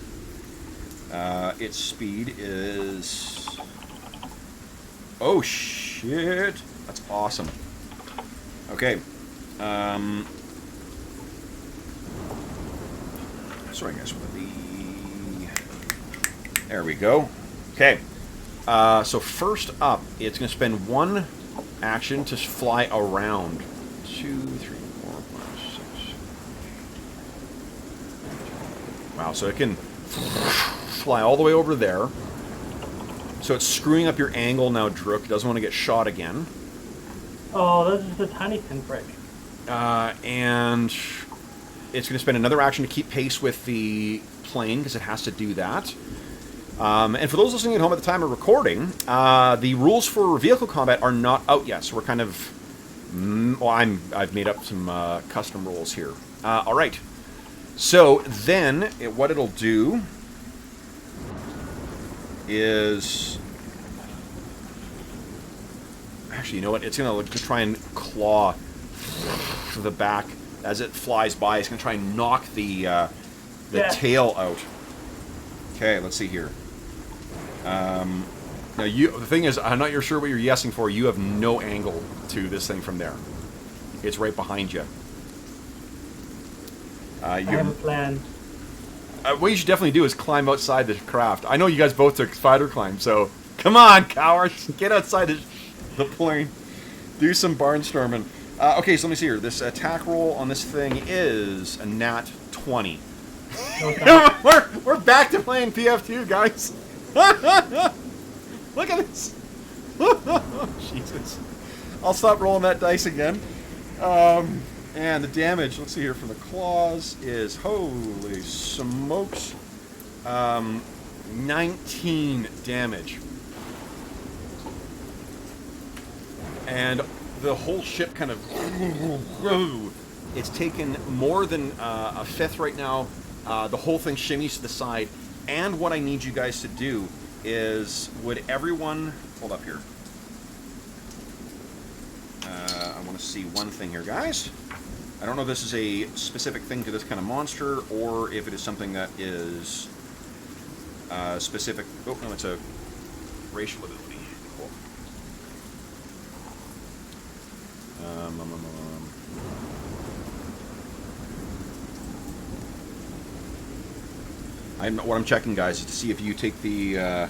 Its speed is... Oh, shit. That's awesome. Okay. Sorry, guys. There we go. Okay. So first up, it's going to spend one action to fly around. 2, 3, 4, 5, 6... Wow, so it can fly all the way over there. So it's screwing up your angle now, Drook. Doesn't want to get shot again. Oh, this is a tiny pinprick. And it's going to spend another action to keep pace with the plane, because it has to do that. And for those listening at home at the time of recording, the rules for vehicle combat are not out yet. So we're kind of... Well, I've made up some custom rules here. All right. So then, what it'll do is... Actually, you know what? It's going to try and claw to the back as it flies by. It's going to try and knock the tail out. Okay, let's see here. Now, the thing is, I'm not sure what you're yesing for. You have no angle to this thing from there. It's right behind you. I have a plan. What you should definitely do is climb outside the craft. I know you guys both took spider climb, so come on, cowards, get outside the plane. Do some barnstorming. Okay, so let me see here. This attack roll on this thing is a nat 20. No, we're back to playing PF2, guys. Look at this. Jesus. I'll stop rolling that dice again. And the damage, let's see here, from the claws is, holy smokes, 19 damage. And the whole ship kind of, it's taken more than a fifth right now. The whole thing shimmies to the side. And what I need you guys to do is, would everyone, hold up here. I want to see one thing here, guys. I don't know if this is a specific thing to this kind of monster, or if it is something that is specific. Oh, no, it's a racial ability. Cool. What I'm checking, guys, is to see if you take the.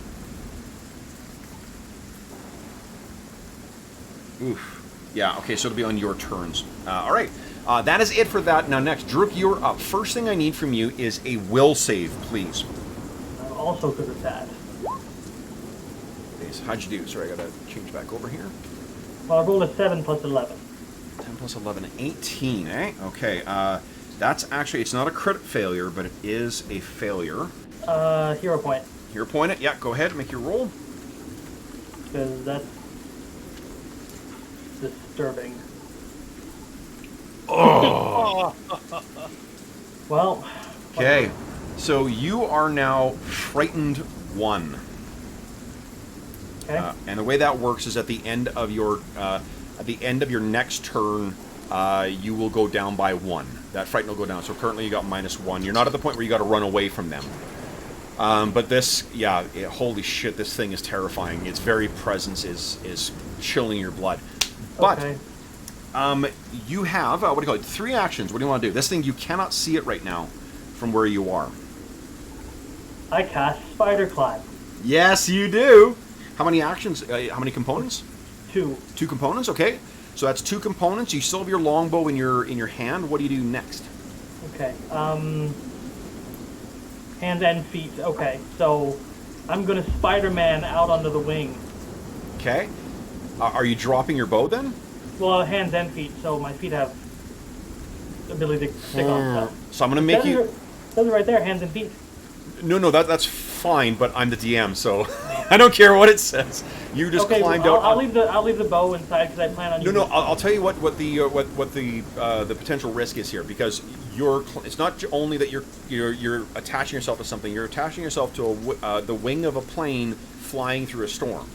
Oof. Yeah. Okay. So it'll be on your turns. All right. That is it for that. Now, next, Drook, you're up. First thing I need from you is a will save, please. Also good at that. Okay, so how'd you do? Sorry, I gotta change back over here. Well, I rolled a 7 plus 11. 10 plus 11, 18, eh? Okay, that's actually, it's not a crit failure, but it is a failure. Hero point. Hero point it? Yeah, go ahead, make your roll. Because that's disturbing. Oh! Well. Okay, so you are now frightened 1. Okay. And the way that works is at the end of your next turn, you will go down by 1. That frighten will go down. So currently you got -1. You're not at the point where you got to run away from them. But this, yeah, holy shit, this thing is terrifying. Its very presence is chilling your blood. But okay. you have what do you call it? 3 actions. What do you want to do? This thing, you cannot see it right now from where you are. I cast Spider Climb. Yes, you do. How many actions? How many components? 2. 2 components. Okay, so that's 2 components. You still have your longbow in your hand. What do you do next? Okay. Hands and feet. Okay, so I'm gonna Spider-Man out onto the wing. Okay. Are you dropping your bow then? Well, hands and feet, so my feet have the ability to stick on stuff. So I'm gonna make you. Says it right there, hands and feet. No, that's fine. But I'm the DM, so I don't care what it says. You just climbed out. I'll leave the bow inside because I plan on. No. I'll tell you what the potential risk is here, because it's not only that you're attaching yourself to something. You're attaching yourself to the wing of a plane flying through a storm.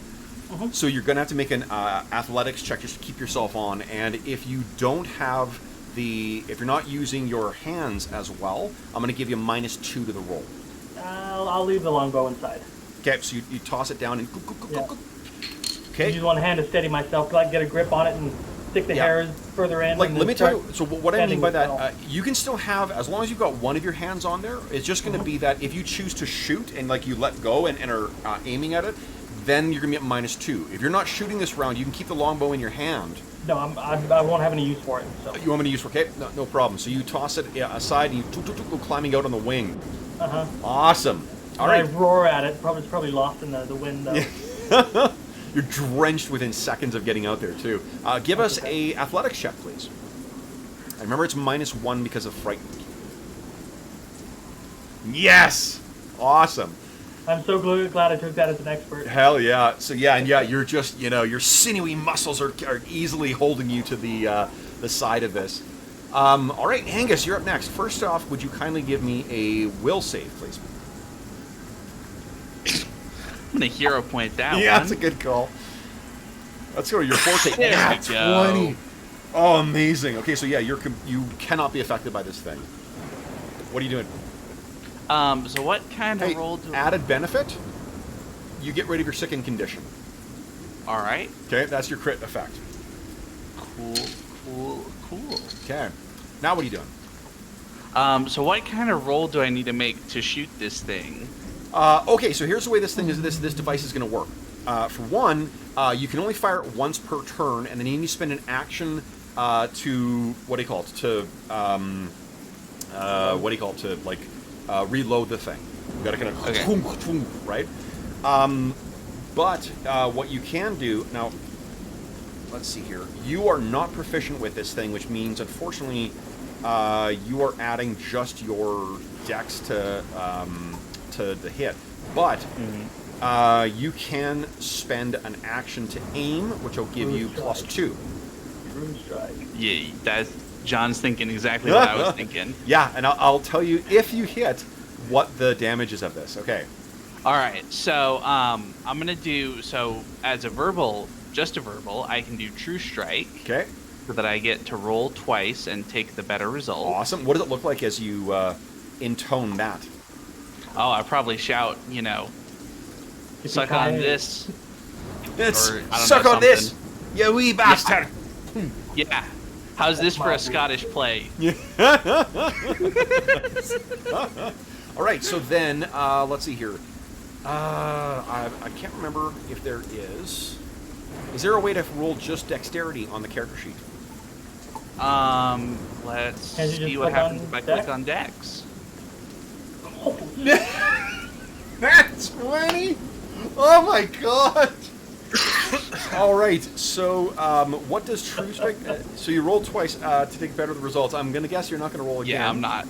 Mm-hmm. So you're gonna have to make an athletics check just to keep yourself on. And if you don't have if you're not using your hands as well, I'm gonna give you -2 to the roll. I'll leave the longbow inside. Okay, so you toss it down and Yeah. Okay. Use one hand to steady myself, like get a grip on it and stick the hairs further in. Like, and let me then tell you. So what I mean by that, well. you can still have, as long as you've got one of your hands on there. It's just going to be that if you choose to shoot and like you let go and are aiming at it, then you're going to be at -2. If you're not shooting this round, you can keep the longbow in your hand. No, I won't have any use for it. So. You want me to use for? Okay, no problem. So you toss it aside and you go climbing out on the wing. Awesome. All right. I roar at it. It's probably lost in the wind though. You're drenched within seconds of getting out there too. Give us a athletics check, please. And remember, it's -1 because of frightened. Yes, awesome. I'm so glad I took that as an expert. Hell yeah. So you're just your sinewy muscles are easily holding you to the side of this. All right, Angus, you're up next. First off, would you kindly give me a will save, please? I'm gonna hero point that one. Yeah, that's a good call. Let's go to your forte. There Yeah, we go. 20. Oh, amazing. Okay, so yeah, you cannot be affected by this thing. What are you doing? So what kind of roll do added benefit? You get rid of your sickened condition. All right. Okay, that's your crit effect. Cool. Okay. Now what are you doing? So what kind of roll do I need to make to shoot this thing? Okay, so here's the way this device is going to work. For one, you can only fire it once per turn, and then you need to spend an action to reload the thing. You got to kind of right. But what you can do now. Let's see here. You are not proficient with this thing, which means, unfortunately, you are adding just your dex to the hit. But you can spend an action to aim, which will give you +2. True strike. Yeah, John's thinking exactly what I was thinking. Yeah, and I'll tell you if you hit what the damage is of this. Okay. All right, so I'm gonna do as a verbal. Just a verbal, I can do True Strike. Okay. So that I get to roll twice and take the better result. Awesome. What does it look like as you intone that? Oh, I probably shout, Give Suck on this. It's Or, I don't suck know, on this, something. you wee bastard. Yeah. How's this for a Scottish play? All right, so then let's see here. I can't remember if there is. Is there a way to roll just dexterity on the character sheet? Let's Can you just see what click happens on if I Dex? click on Dex. That's 20. Oh my god. All right, so what does true strike? So you roll twice to take better the results. I'm gonna guess you're not gonna roll again. Yeah, I'm not.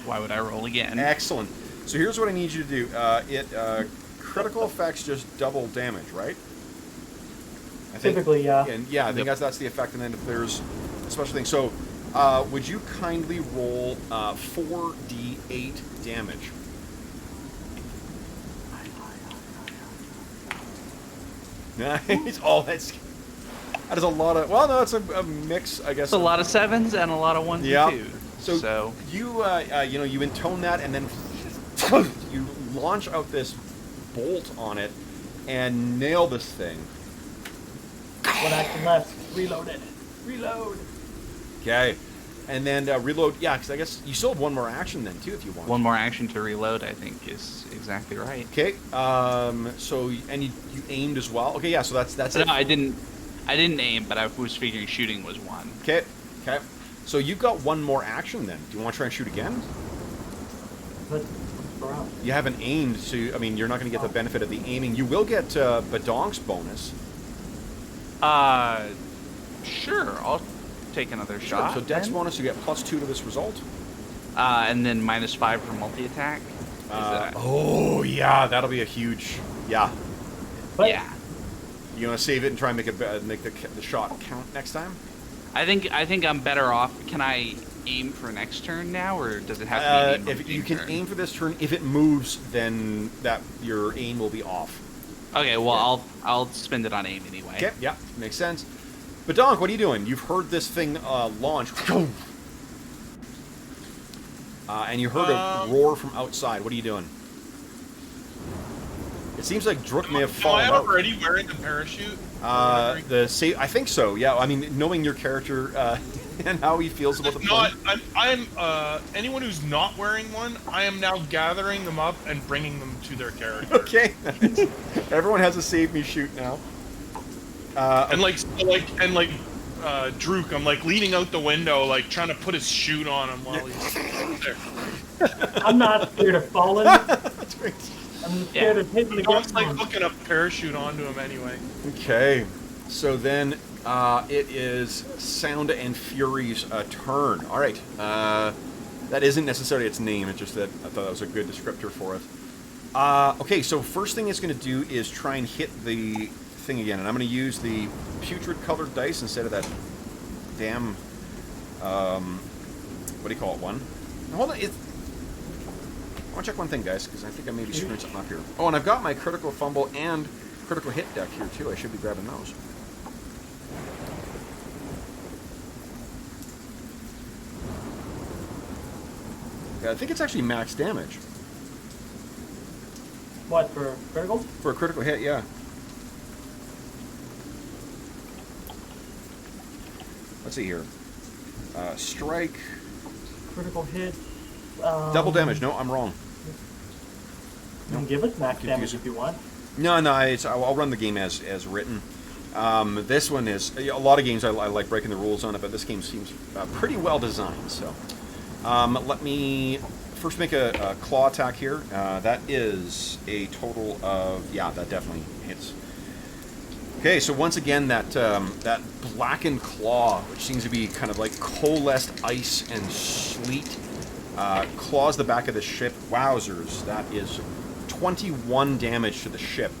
Why would I roll again? Excellent. So here's what I need you to do. Critical effects just double damage, right? I think, Typically, yeah. And yeah, I think Yep. that's the effect. And then if there's a special thing, so would you kindly roll 4d8 damage? Nice. Oh, that is a lot of. Well, no, it's a mix, I guess. It's a lot of 7s and a lot of 1s Yeah. and 2s. So you you intone that and then you launch out this bolt on it and nail this thing. One action left. Reload it. Reload. Okay, and then reload. Yeah, because I guess you still have one more action then too if you want. one more action to reload, I think, is exactly right. Okay. So and you aimed as well. Okay. Yeah. So that's No, it. I didn't aim, but I was figuring shooting was 1. Okay. Okay. So you've got one more action then. Do you want to try and shoot again? Let's go around. You haven't aimed, so I mean you're not going to get the benefit of the aiming. You will get Badonk's bonus. Sure, I'll take another Sure. shot. So Dex then. bonus, you get +2 to this result. And then -5 for multi-attack. Oh yeah, that'll be a huge. Yeah. But Yeah. You want to save it and try and make the shot count next time? I think I'm better off. Can I aim for next turn now, or does it have to be aimed If on the you can turn? aim for this turn, if it moves, then your aim will be off. Okay, well I'll spend it on aim anyway. Okay, yeah, makes sense. But Donk, what are you doing? You've heard this thing launch, and you heard a roar from outside. What are you doing? It seems like Drook may have Am fallen I out. already wearing a parachute? I think so. Yeah, I mean, knowing your character and how he feels about the If not, plane. I'm anyone who's not wearing one, I am now gathering them up and bringing them to their character. Okay. Everyone has a save me shoot now. And Drook, I'm like leaning out the window, like trying to put his chute on him while he's there. I'm not scared of falling. That's great. I'm scared of hitting the Donk's like ground. hooking a parachute onto him anyway. Okay. So then it is Sound and Fury's turn. All right. That isn't necessarily its name. It's just that I thought that was a good descriptor for it. Okay, so first thing it's going to do is try and hit the thing again. And I'm going to use the putrid colored dice instead of that damn, what do you call it, one? Hold on. I want to check one thing, guys, because I think I may be screwing something up here. Oh, and I've got my critical fumble and critical hit deck here, too. I should be grabbing those. Yeah, I think it's actually max damage. What, for critical? For a critical hit, yeah. Let's see here. Strike. Critical hit. Double damage. No, I'm wrong. You can give us max damage Confusing. if you want. No, I'll run the game as written. This one is a lot of games I like breaking the rules on it, but this game seems pretty well designed. So let me first make a claw attack here. That is a total of that definitely hits. Okay, so once again that blackened claw, which seems to be kind of like coalesced ice and sleet, claws the back of the ship. Wowzers! That is 21 damage to the ship.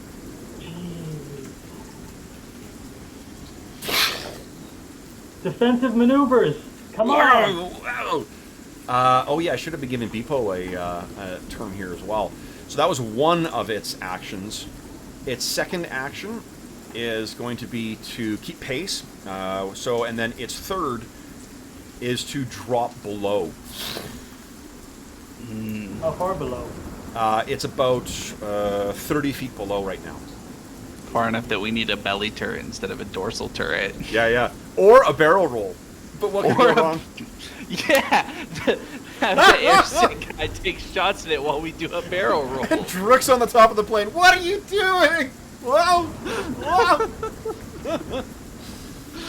Defensive maneuvers. Come on. Wow. Oh yeah, I should have been giving Beepo a turn here as well. So that was one of its actions. Its second action is going to be to keep pace. And then its third is to drop below. How far below? It's about 30 feet below right now. Far enough that we need a belly turret instead of a dorsal turret. Yeah, yeah. Or a barrel roll. But what could go wrong? Yeah! The airsick guy takes shots at it while we do a barrel roll. And Drook's on the top of the plane. What are you doing? Whoa! Whoa!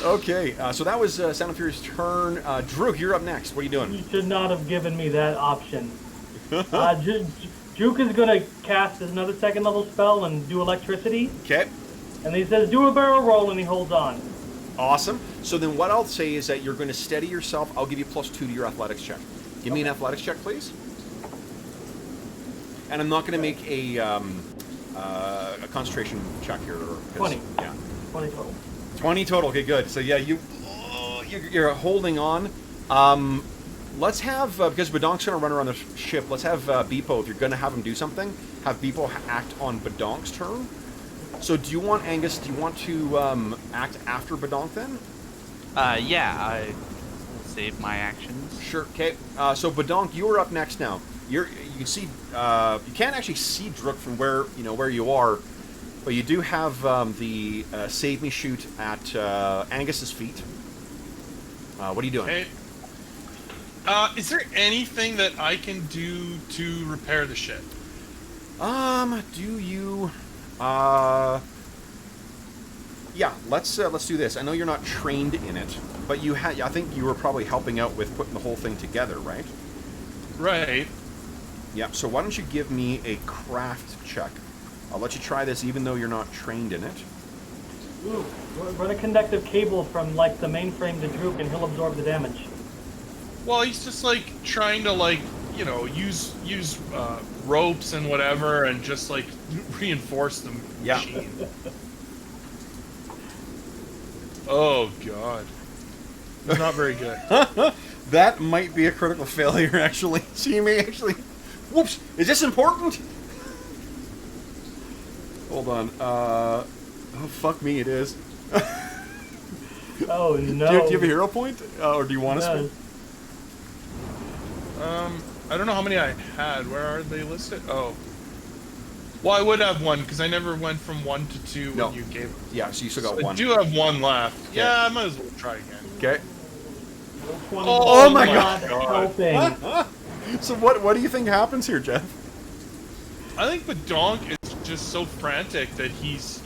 Okay, so that was Sound and Fury's turn. Drook, you're up next. What are you doing? You should not have given me that option. Juke is going to cast another second level spell and do electricity. Okay. And he says, do a barrel roll, and he holds on. Awesome. So then what I'll say is that you're going to steady yourself. I'll give you +2 to your athletics check. Give me an athletics check, please. And I'm not going to make a concentration check here. 20. Yeah. 20 total. 20 total. Okay, good. So yeah, you're holding on. Let's have, because Badonk's going to run around the ship, let's have Beepo, if you're going to have him do something, have Beepo act on Badonk's turn. So do you want, Angus, do you want to act after Badonk then? Yeah, I will save my actions. Sure, okay. So Badonk, you are up next now. You can see, you can't actually see Drook from where you are, but you do have the Save Me shoot at Angus's feet. What are you doing? Okay. Is there anything that I can do to repair the ship? Do you? Yeah, let's do this. I know you're not trained in it, but I think you were probably helping out with putting the whole thing together, right? Right. Yeah. So why don't you give me a craft check? I'll let you try this, even though you're not trained in it. Ooh, run a conductive cable from like the mainframe to Drook, and he'll absorb the damage. Well, he's just like trying to use ropes and whatever, and just like reinforce the machine. Oh god, it's not very good. That might be a critical failure, actually. So you may actually. Whoops! Is this important? Hold on. Oh fuck me! It is. Oh no! Do you have a hero point, or do you want to spend? I don't know how many I had. Where are they listed? Oh. Well, I would have one, because I never went from 1 to 2 when you gave... Yeah, so you still got one. I do have one left. Okay. Yeah, I might as well try again. Okay. Oh my god. Helping. So what do you think happens here, Jeff? I think Badonk is just so frantic that he's,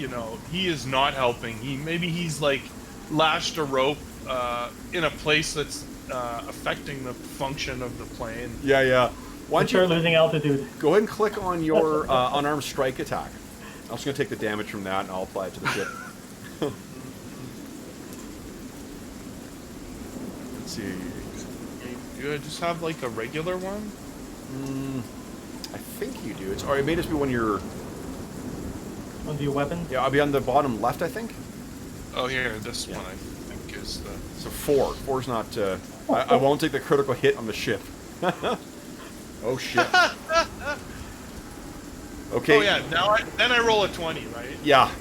he is not helping. Maybe he's, like, lashed a rope in a place that's affecting the function of the plane. Yeah, yeah. Why don't you start losing altitude? Go ahead and click on your unarmed strike attack. I'm just going to take the damage from that and I'll apply it to the ship. Let's see. Do I just have like a regular one? I think you do. It may just be when you're... Onto your weapon? Yeah, I'll be on the bottom left, I think. Oh, here, this one I think is the... So 4. 4's not... I won't take the critical hit on the ship. Oh shit. Okay. Oh yeah, then I roll a 20, right? Yeah.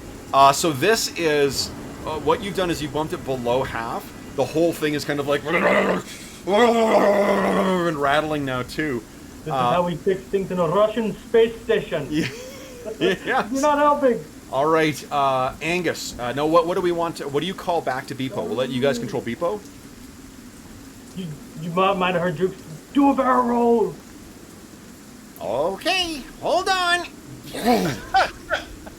So this is... what you've done is you bumped it below half. The whole thing is kind of like... and rattling now, too. This is how we fix things in a Russian space station. Yeah. Yes. You're not helping. All right, Angus. No, what do we want to... What do you call back to Beepo? We'll let you guys control Beepo. You might have heard Juke do a barrel roll. Okay, hold on.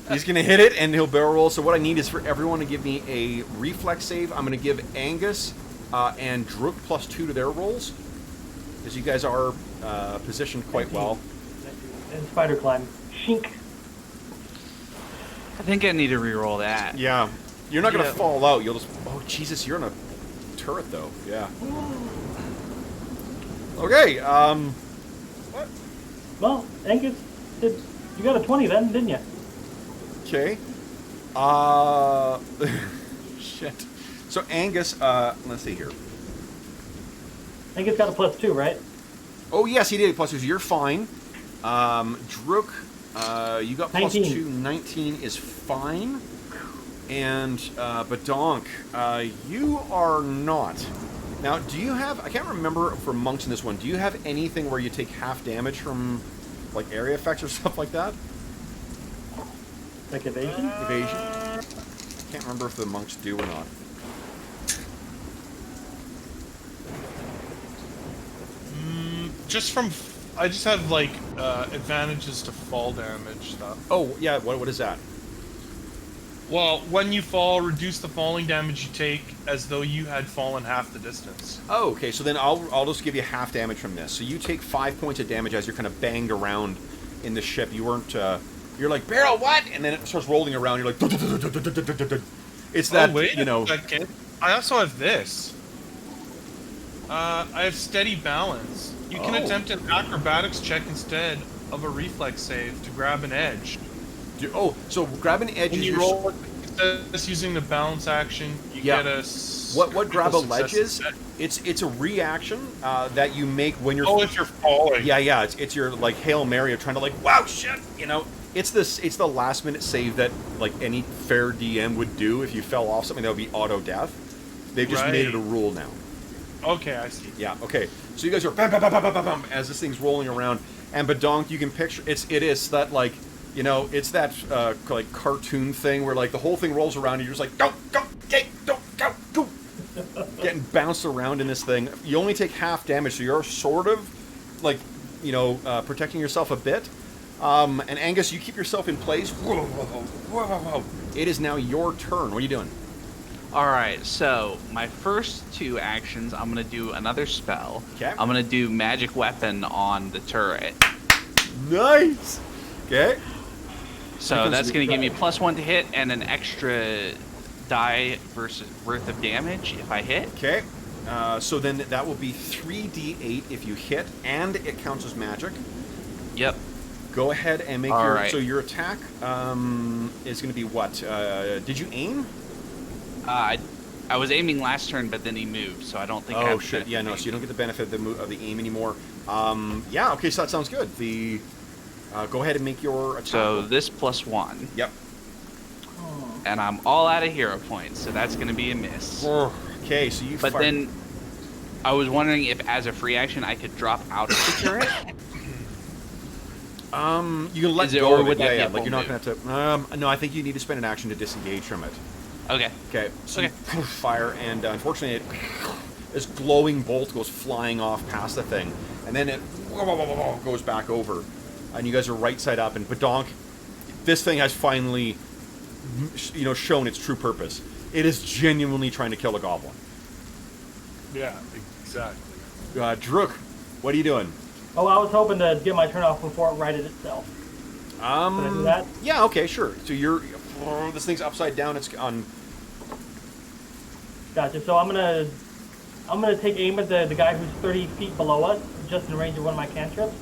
He's going to hit it, and he'll barrel roll. So what I need is for everyone to give me a reflex save. I'm going to give Angus and Drook +2 to their rolls, because you guys are positioned quite well. And spider climb. Shink. I think I need to re-roll that. Yeah. You're not going to fall out. You'll just... Oh, Jesus, you're in a turret, though. Yeah. Okay, What? Well, Angus, you got a 20 then, didn't you? Okay. Shit. So Angus, let's see here. Angus got a +2, right? Oh yes, he did +2. So you're fine. Drook, you got 19. +2. 19 is fine. And Badonk, you are not. Now, do you have? I can't remember for monks in this one. Do you have anything where you take half damage from like area effects or stuff like that. Like evasion? Evasion. Can't remember if the monks do or not. I just have like advantages to fall damage stuff. Oh yeah, what is that? Well, when you fall, reduce the falling damage you take as though you had fallen half the distance. Oh, okay. So then I'll just give you half damage from this. So you take 5 points of damage as you're kind of banged around in the ship. You weren't. You're like, Barrel, what? And then it starts rolling around. You're like, it's that. Oh, wait you know. a second. I also have this. I have steady balance. You can attempt an acrobatics check instead of a reflex save to grab an edge. So grab an edge. When you roll it, instead of using the balance action, you get a. What grab a ledge is? It's a reaction that you make when you're. Oh, if you're falling. Yeah. It's your like Hail Mary of trying to like, wow, shit, you know. It's the last minute save that like any fair DM would do if you fell off something that would be auto death. They've just made it a rule now. Okay, I see. Yeah. Okay. So you guys are bam, bam, bam, bam, bam, bam, bam, as this thing's rolling around, and Badonk, you can picture it is that like. You know, it's that like cartoon thing where like the whole thing rolls around and you're just like go, getting bounced around in this thing. You only take half damage, so you're sort of like, you know, protecting yourself a bit. And Angus, you keep yourself in place. Whoa. It is now your turn. What are you doing? All right, so my first 2 actions, I'm gonna do another spell. Okay. I'm gonna do magic weapon on the turret. Nice. Okay. So that's going to give me +1 to hit and an extra die worth of damage if I hit. Okay. So then that will be 3d8 if you hit, and it counts as magic. Yep. Go ahead and make so your attack is going to be what? Did you aim? I was aiming last turn, but then he moved, so I don't think. I have shit! Yeah, no. So you don't get the benefit of the aim anymore. Yeah. Okay. So that sounds good. Go ahead and make your attack. So this +1. Yep. And I'm all out of hero points, so that's going to be a miss. Okay, so you. But then, I was wondering if, as a free action, I could drop out of the turret. You can let go of it. Yeah. Like you're not going to have to. No, I think you need to spend an action to disengage from it. Okay. Okay. So you fire, and unfortunately, this glowing bolt goes flying off past the thing, and then it goes back over. And you guys are right side up, and Badonk, this thing has finally, you know, shown its true purpose. It is genuinely trying to kill a goblin. Yeah, exactly. Drook, what are you doing? Oh, I was hoping to get my turn off before it righted itself. Can I do that? Yeah, okay, sure. So this thing's upside down. It's on. Gotcha. So I'm gonna take aim at the guy who's 30 feet below us, just in range of one of my cantrips.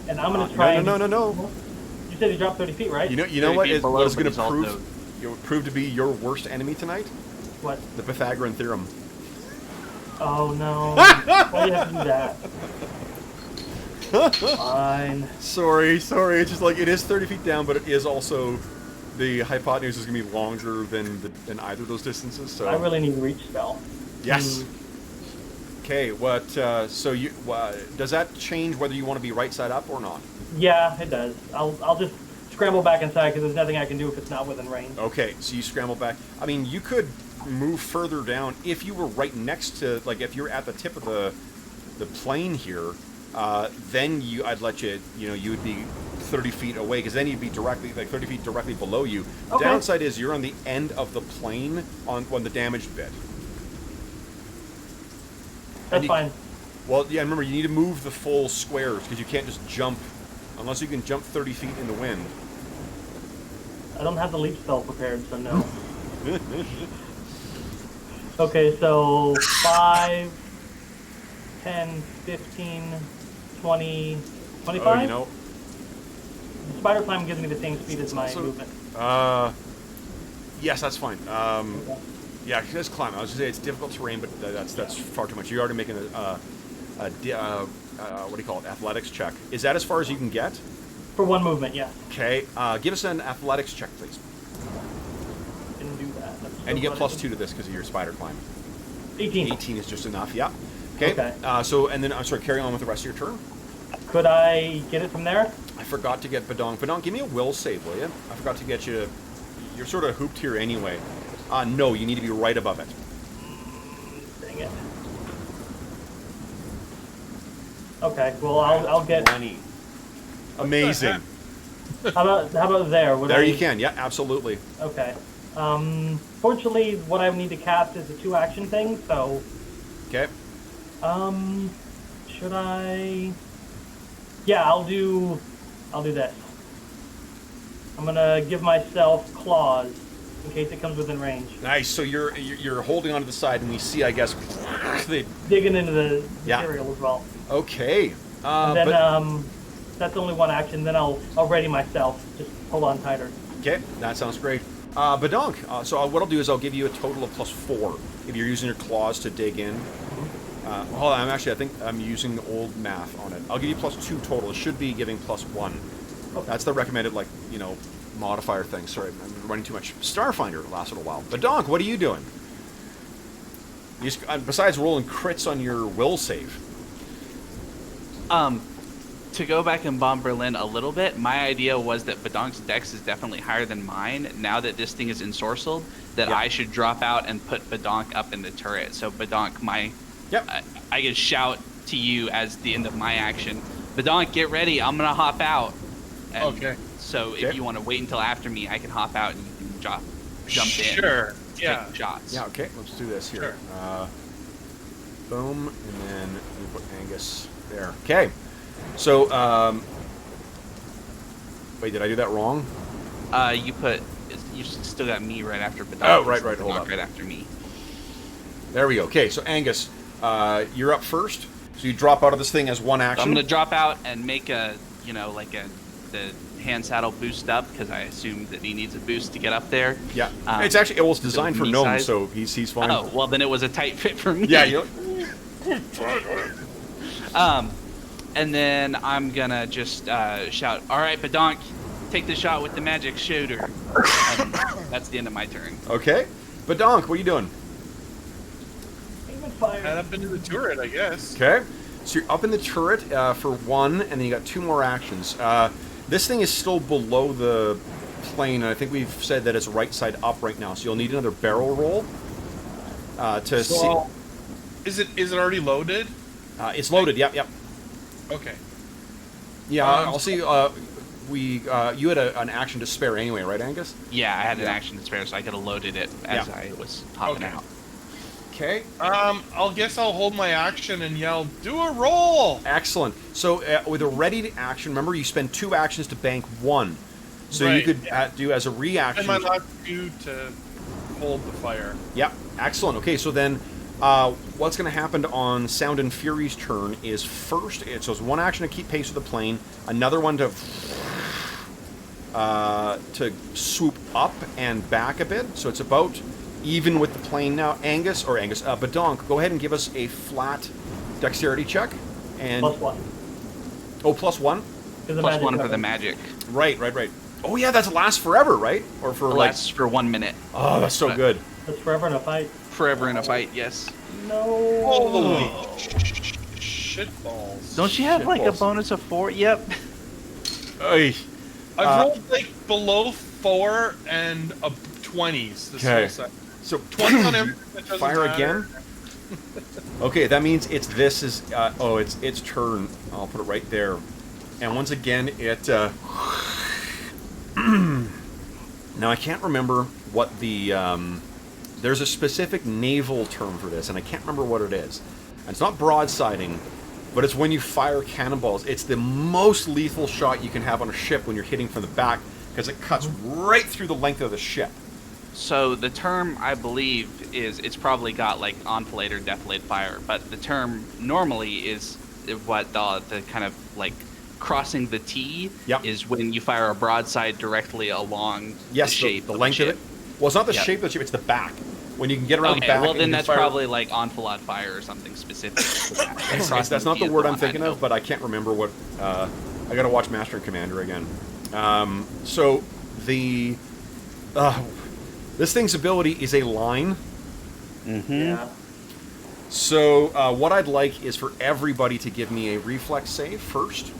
And I'm going to try No. You said he dropped 30 feet, right? You know what is going to also... prove to be your worst enemy tonight? What? The Pythagorean theorem. Oh, no. Why do you have to do that? Fine. Sorry. It's just like, it is 30 feet down, but it is also... The hypotenuse is going to be longer than either of those distances, so... I really need a reach spell. Yes. Okay, so you does that change whether you want to be right side up or not? Yeah, it does. I'll just scramble back inside because there's nothing I can do if it's not within range. Okay, so you scramble back. I mean, you could move further down if you were right next to, like, if you're at the tip of the plane here. Then I'd let you. You know, you would be 30 feet away because then you'd be directly 30 feet directly below you. Okay. Downside is you're on the end of the plane on the damaged bit. That's fine. Well, yeah, remember, you need to move the full squares, because you can't just jump, unless you can jump 30 feet in the wind. I don't have the leap spell prepared, so no. Okay, so 5, 10, 15, 20, 25? Oh, you know... Spider climb gives me the same speed as my movement. Yes, that's fine. Yeah, just climb. I was going to say it's difficult terrain, but that's far too much. You're already making what do you call it? Athletics check. Is that as far as you can get? For one movement, yes. Okay. Give us an athletics check, please. Didn't do that. And you get +2 to this because of your spider climb. 18. 18 is just enough. Yeah. Okay. So and then I'm sorry. Carry on with the rest of your turn. Could I get it from there? I forgot to get Badong. Badong, give me a will save, will you? I forgot to get you to... You're sort of hooped here anyway. No, you need to be right above it. Dang it. Okay, well, I'll get... 20. Amazing. How about there? There you can. Yeah, absolutely. Okay. Fortunately, what I need to cast is a 2-action thing, so... Okay. Should I... Yeah, I'll do this. I'm gonna give myself claws in case it comes within range. Nice. So you're holding onto the side, and we see, I guess, they... Digging into the material as well. Okay. And then that's only 1 action. Then I'll ready myself. Just hold on tighter. Okay, that sounds great. Badonk, so what I'll do is I'll give you a total of +4 if you're using your claws to dig in. Hold on, I think I'm using old math on it. I'll give you +2 total. It should be giving +1. Okay. That's the recommended, modifier thing. Sorry, I'm running too much. Starfinder lasted a while. Badonk, what are you doing? Besides rolling crits on your will save. To go back and bomb Berlin a little bit, my idea was that Badonk's dex is definitely higher than mine. Now that this thing is ensorcelled, that I should drop out and put Badonk up in the turret. So Badonk, I can shout to you as the end of my action. Badonk, get ready. I'm gonna hop out. And Okay. So if you want to wait until after me, I can hop out and you can jump in. Sure. Take the shots. Yeah, okay, let's do this here. Sure. Boom, and then we put Angus there. Okay, so, wait, did I do that wrong? You still got me right after Badonk. Oh, right, hold Badonk up. right after me. There we go. Okay, so Angus, you're up first. So you drop out of this thing as 1 action. So I'm gonna drop out and make the hand saddle boost up because I assume that he needs a boost to get up there. Yeah, it was designed for knee gnomes, size. so he's fine. Oh, well then it was a tight fit for me. Yeah, and then I'm gonna just shout, "All right, Badonk, take the shot with the magic shooter." And that's the end of my turn. Okay, Badonk, what are you doing? Even fire. Head up into the turret, I guess. Okay, so you're up in the turret for 1, and then you got 2 more actions. This thing is still below the plane, and I think we've said that it's right side up right now, so you'll need another barrel roll to see. Is it already loaded? It's loaded, yep. Okay. Yeah, I'll see. You had an action to spare anyway, right, Angus? Yeah, I had an action to spare, so I could have loaded it as I was hopping out. Okay. I'll hold my action and yell, "Do a roll!" Excellent. So with a ready action, remember you spend 2 actions to bank 1. So you Right, could do as a reaction. And my last 2 to hold the fire. Yep. Excellent. Okay, so then what's going to happen on Sound and Fury's turn is first, so it's 1 action to keep pace with the plane, another one to swoop up and back a bit. So it's about even with the plane now. Badonk, go ahead and give us a flat dexterity check. And +1. Oh, +1? +1 for the magic. Right. Oh yeah, that's lasts forever, right? Or for It lasts for 1 minute. Oh, that's so good. That's forever in a fight. Forever in a fight, yes. No. Holy shitballs. Don't you have like a Shitballs. bonus of 4? Yep. Oy. I've rolled below 4 and 20s. This Okay. whole set. So 20 on everything that doesn't fire matter. again. Okay, that means it's its turn. I'll put it right there. And once again, it. Now I can't remember what the. There's a specific naval term for this, and I can't remember what it is. And it's not broadsiding, but it's when you fire cannonballs. It's the most lethal shot you can have on a ship when you're hitting from the back, because it cuts right through the length of the ship. So the term, I believe, is it's probably got like enfilade or defilade fire, but the term normally is what the kind of like crossing the T is when you fire a broadside directly along the shape the of length the of ship. it. Well, it's not the shape of the ship; it's the back. When you can get around the Okay, back. well and then you that's fire, probably like enfilade fire or something specific. to that. That's not the word I'm thinking of, but I can't remember what. I got to watch Master and Commander again. So the this thing's ability is a line. Mm-hmm. Yeah. So what I'd like is for everybody to give me a reflex save first.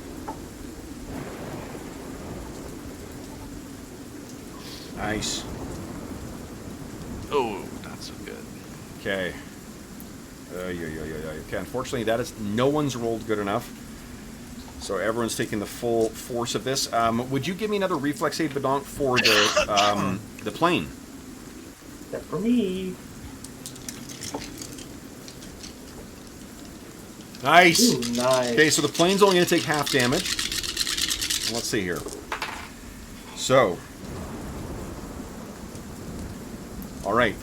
Nice. Oh, not so good. Okay. Okay, unfortunately, no one's rolled good enough. So everyone's taking the full force of this. Would you give me another reflex save, Badonk, for the plane? Except for me. Nice. Ooh, nice. Okay, so the plane's only going to take half damage. Let's see here. So. All right.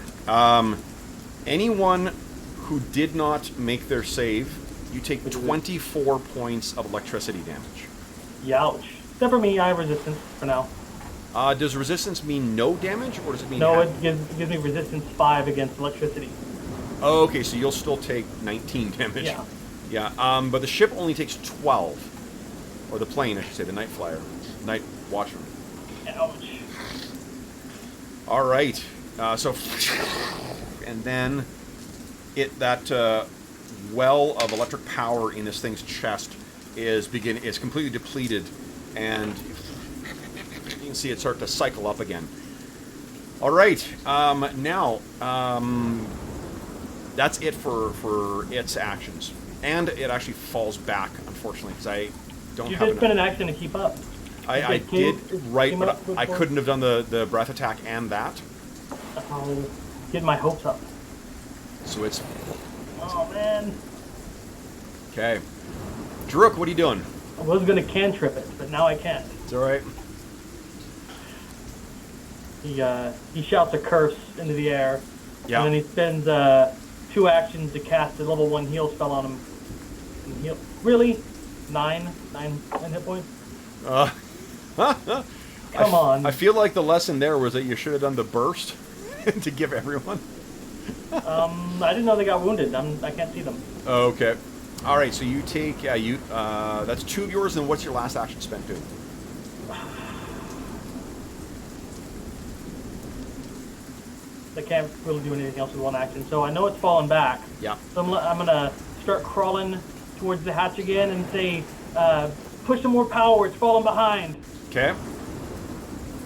Anyone who did not make their save, you take 24 points of electricity damage. Youch. Except for me, I have resistance for now. Does resistance mean no damage, or does it mean No, half? it gives me resistance 5 against electricity. Oh, okay, so you'll still take 19 damage. Yeah. Yeah, but the ship only takes 12. Or the plane, I should say, the night flyer. Night watchman. Ouch. All right. And then that well of electric power in this thing's chest is completely depleted, and you can see it start to cycle up again. All right. Now, that's it for its actions, and it actually falls back, unfortunately, because I don't You have did spend an action to keep up. I did, right, but I before? couldn't have done the breath attack and that. I'll get my hopes up. So it's... Oh, man. Okay. Druk, what are you doing? I was going to cantrip it, but now I can't. It's alright. He shouts a curse into the air, Yeah. and then he spends 2 actions to cast a level 1 heal spell on him. And heal. Really? 9 hit points? Come on. I feel like the lesson there was that you should have done the burst to give everyone. I didn't know they got wounded. I can't see them. Okay. All right. So you take that's 2 of yours. And what's your last action spent to? They can't really do anything else with 1 action, so I know it's fallen back. Yeah. So I'm gonna start crawling towards the hatch again and say, push some more power. It's falling behind. Okay.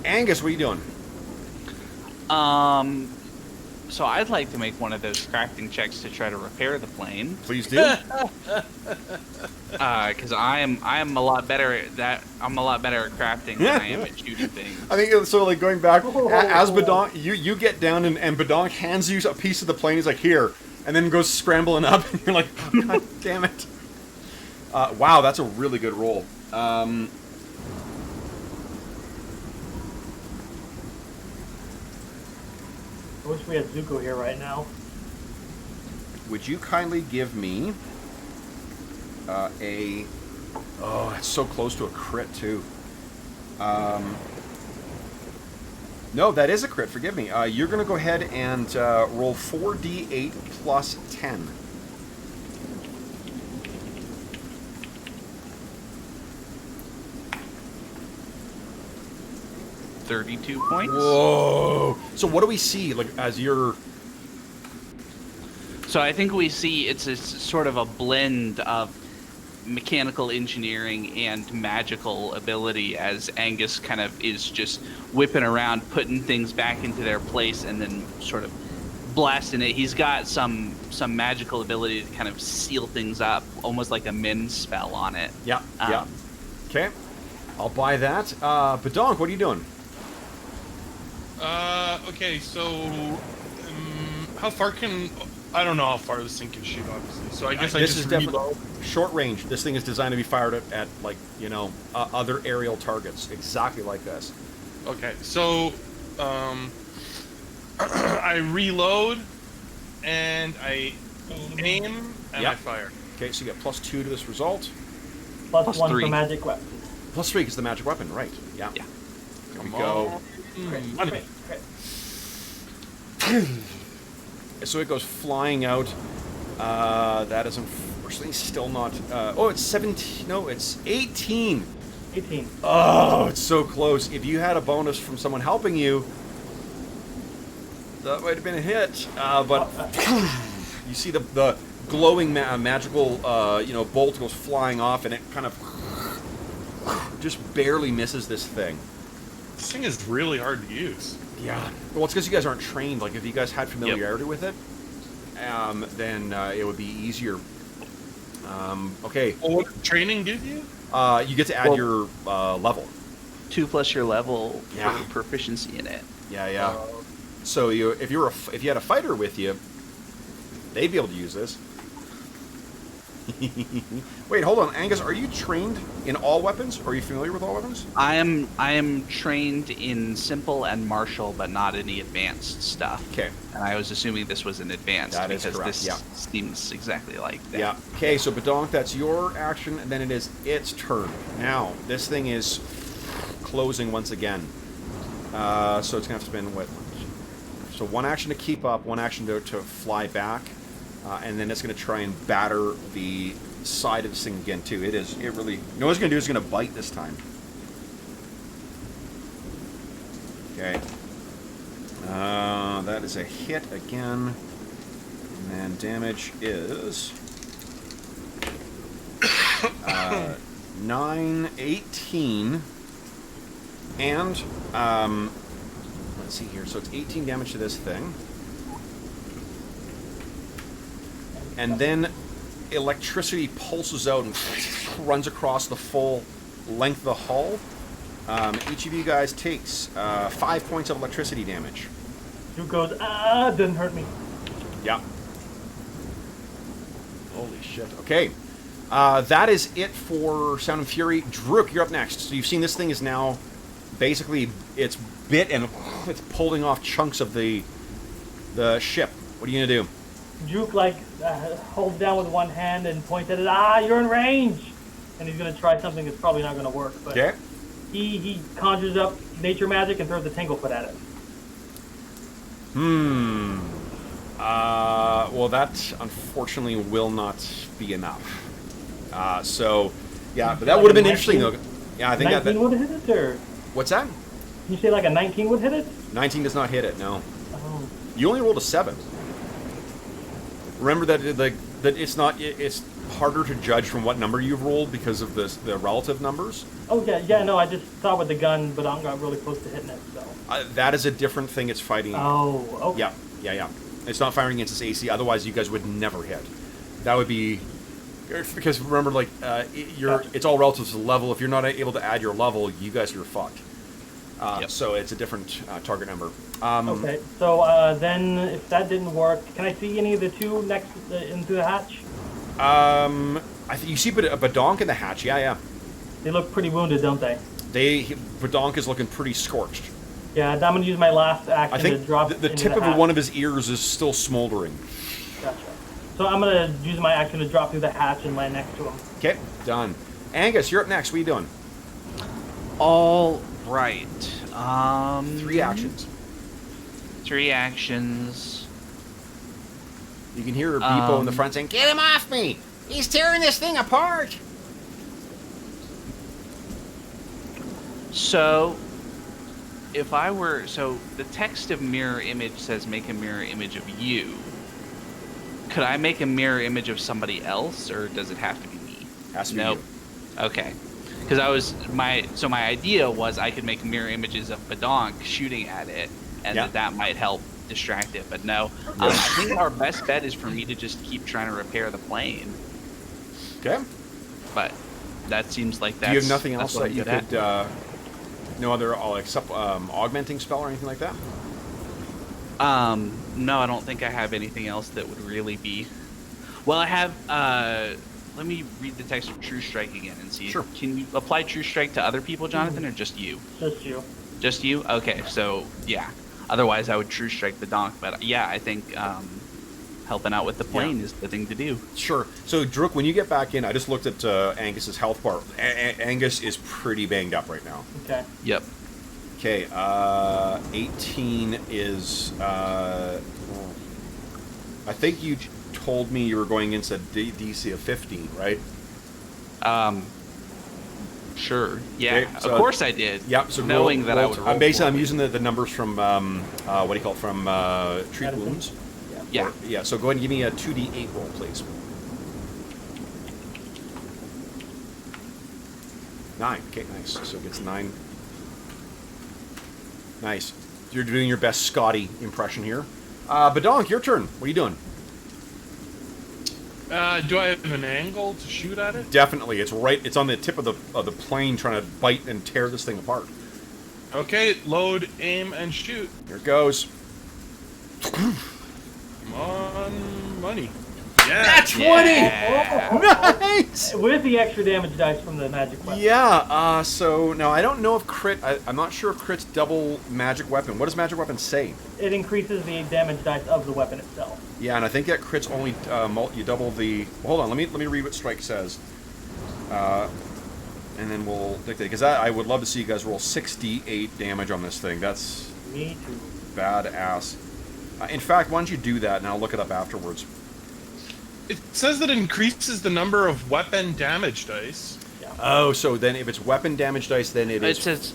Angus, what are you doing? So I'd like to make one of those crafting checks to try to repair the plane. Please do. Because I am a lot better at that. I'm a lot better at crafting than I am at shooting things. I think it's sort of like going back as Badonk. You get down and Badonk hands you a piece of the plane. He's like, here, and then goes scrambling up. And you're like, oh, God damn it! Wow, that's a really good roll. I wish we had Zuko here right now. Would you kindly give me a... Oh, it's so close to a crit, too. No, that is a crit. Forgive me. You're going to go ahead and roll 4d8 plus 10. $32 points. Whoa! So what do we see, like, as you're... So I think we see it's a sort of a blend of mechanical engineering and magical ability as Angus kind of is just whipping around, putting things back into their place, and then sort of blasting it. He's got some magical ability to kind of seal things up, almost like a min spell on it. Yeah, yeah. Okay. I'll buy that. Badonk, what are you doing? Okay, so how far can... I don't know how far this thing can shoot, obviously. So I guess I This just is definitely reload. short range. This thing is designed to be fired at like, other aerial targets. Exactly like this. Okay, so I reload and I aim and I Yep. fire. Okay, so you get +2 to this result. Plus 1 3. for magic weapon. +3 because the magic weapon, right? Yeah. Yeah. Here we Come go. on. Crit. So it goes flying out. That is unfortunately still not... oh, it's 17. No, it's 18. 18. Oh, it's so close. If you had a bonus from someone helping you, that might have been a hit. But you see the glowing magical bolt goes flying off, and it kind of just barely misses this thing. This thing is really hard to use. Yeah. Well, it's because you guys aren't trained. Like, if you guys had familiarity with it, then it would be easier. Okay. Well, what did training give you? You get to add your level. 2 plus your level Yeah. for proficiency in it. Yeah. So if you had a fighter with you, they'd be able to use this. Wait, hold on, Angus. Are you trained in all weapons? Are you familiar with all weapons? I am trained in simple and martial, but not any advanced stuff. Okay. And I was assuming this was an advanced That is because correct, this yeah. seems exactly like that. Yeah. Okay, so Badonk, that's your action, and then it is its turn. Now, this thing is closing once again. So it's going to have to spend, what? So one action to keep up, one action to fly back, and then it's going to try and batter the side of this thing again, too. You know what it's going to do is going to bite this time. Okay. That is a hit again. And then damage is 9, 18, and let's see here. So it's 18 damage to this thing, and then electricity pulses out and runs across the full length of the hull. Each of you guys takes 5 points of electricity damage. Duke goes, didn't hurt me. Yeah. Holy shit. Okay. That is it for Sound and Fury. Drook, you're up next. So you've seen this thing is now basically it's bit and it's pulling off chunks of the ship. What are you going to do? Duke holds down with one hand and points at it. You're in range, and he's gonna try something that's probably not gonna work. But Okay. he conjures up nature magic and throws a Tanglefoot at it. Well, that unfortunately will not be enough. So, yeah, but that would have been interesting though. Yeah, I think 19 would hit it, or What's that? can you say like a 19 would hit it? 19 does not hit it. No. Oh. You only rolled a 7. Remember that it's harder to judge from what number you've rolled because of the relative numbers. Oh yeah, no, I just saw with the gun, but I got really close to hitting it, so. That is a different thing it's fighting. Oh, okay. Yeah. It's not firing against its AC. Otherwise, you guys would never hit. That would be because remember, it's all relative to the level. If you're not able to add your level, you guys are fucked. So it's a different target number. Okay, so then if that didn't work, can I see any of the two next into the hatch? I think you see Badonk in the hatch. Yeah. They look pretty wounded, don't they? Badonk is looking pretty scorched. Yeah, I'm going to use my last action I think to drop the into tip the of hatch. one of his ears is still smoldering. Gotcha. So I'm going to use my action to drop through the hatch and land next to him. Okay, done. Angus, you're up next. What are you doing? All right. 3 actions. 3 actions. You can hear Beepo in the front saying, "Get him off me! He's tearing this thing apart!" So, the text of mirror image says make a mirror image of you. Could I make a mirror image of somebody else, or does it have to be me? Has to be Nope. you. Okay. Because my idea was I could make mirror images of Badonk shooting at it, and that might help distract it. But no, I think our best bet is for me to just keep trying to repair the plane. Okay. But that seems like that's. Do you have nothing else what that I'm you good could? at. No other except augmenting spell or anything like that? No, I don't think I have anything else that would really be. Well, I have. Let me read the text of True Strike again and see. Sure. Can you apply True Strike to other people, Jonathan, or just you? Just you. Just you? Okay, so yeah. Otherwise, I would True Strike the donk. But yeah, I think helping out with the plane is the thing to do. Sure. So, Drook, when you get back in, I just looked at Angus's health bar. Angus is pretty banged up right now. Okay. Yep. Okay, 18 is... I think you told me you were going into DC of 15, right? Sure. Yeah. Okay, so- of course I did. Yep. So knowing that I would roll. I'm using the numbers from what do you call it? From treat Medicine? wounds. Yeah. Yeah. So go ahead and give me a 2d8 roll, please. 9. Okay, nice. So it gets 9. Nice. You're doing your best Scotty impression here. Badonk, your turn. What are you doing? Do I have an angle to shoot at it? Definitely. It's right. It's on the tip of the plane, trying to bite and tear this thing apart. Okay, load, aim, and shoot. Here it goes. Come on, money. Yeah. That's 20! Yeah. Nice! With the extra damage dice from the magic weapon. Yeah, so now I don't know if crit. I'm not sure if crit's double magic weapon. What does magic weapon say? It increases the damage dice of the weapon itself. Yeah, and I think that crit's only you double the. Hold on, let me read what strike says, and then we'll dictate because I would love to see you guys roll 6d8 damage on this thing. That's Me too. badass. In fact, why don't you do that and I'll look it up afterwards. It says that it increases the number of weapon damage dice. Yeah. Oh, so then if it's weapon damage dice, then it It is. says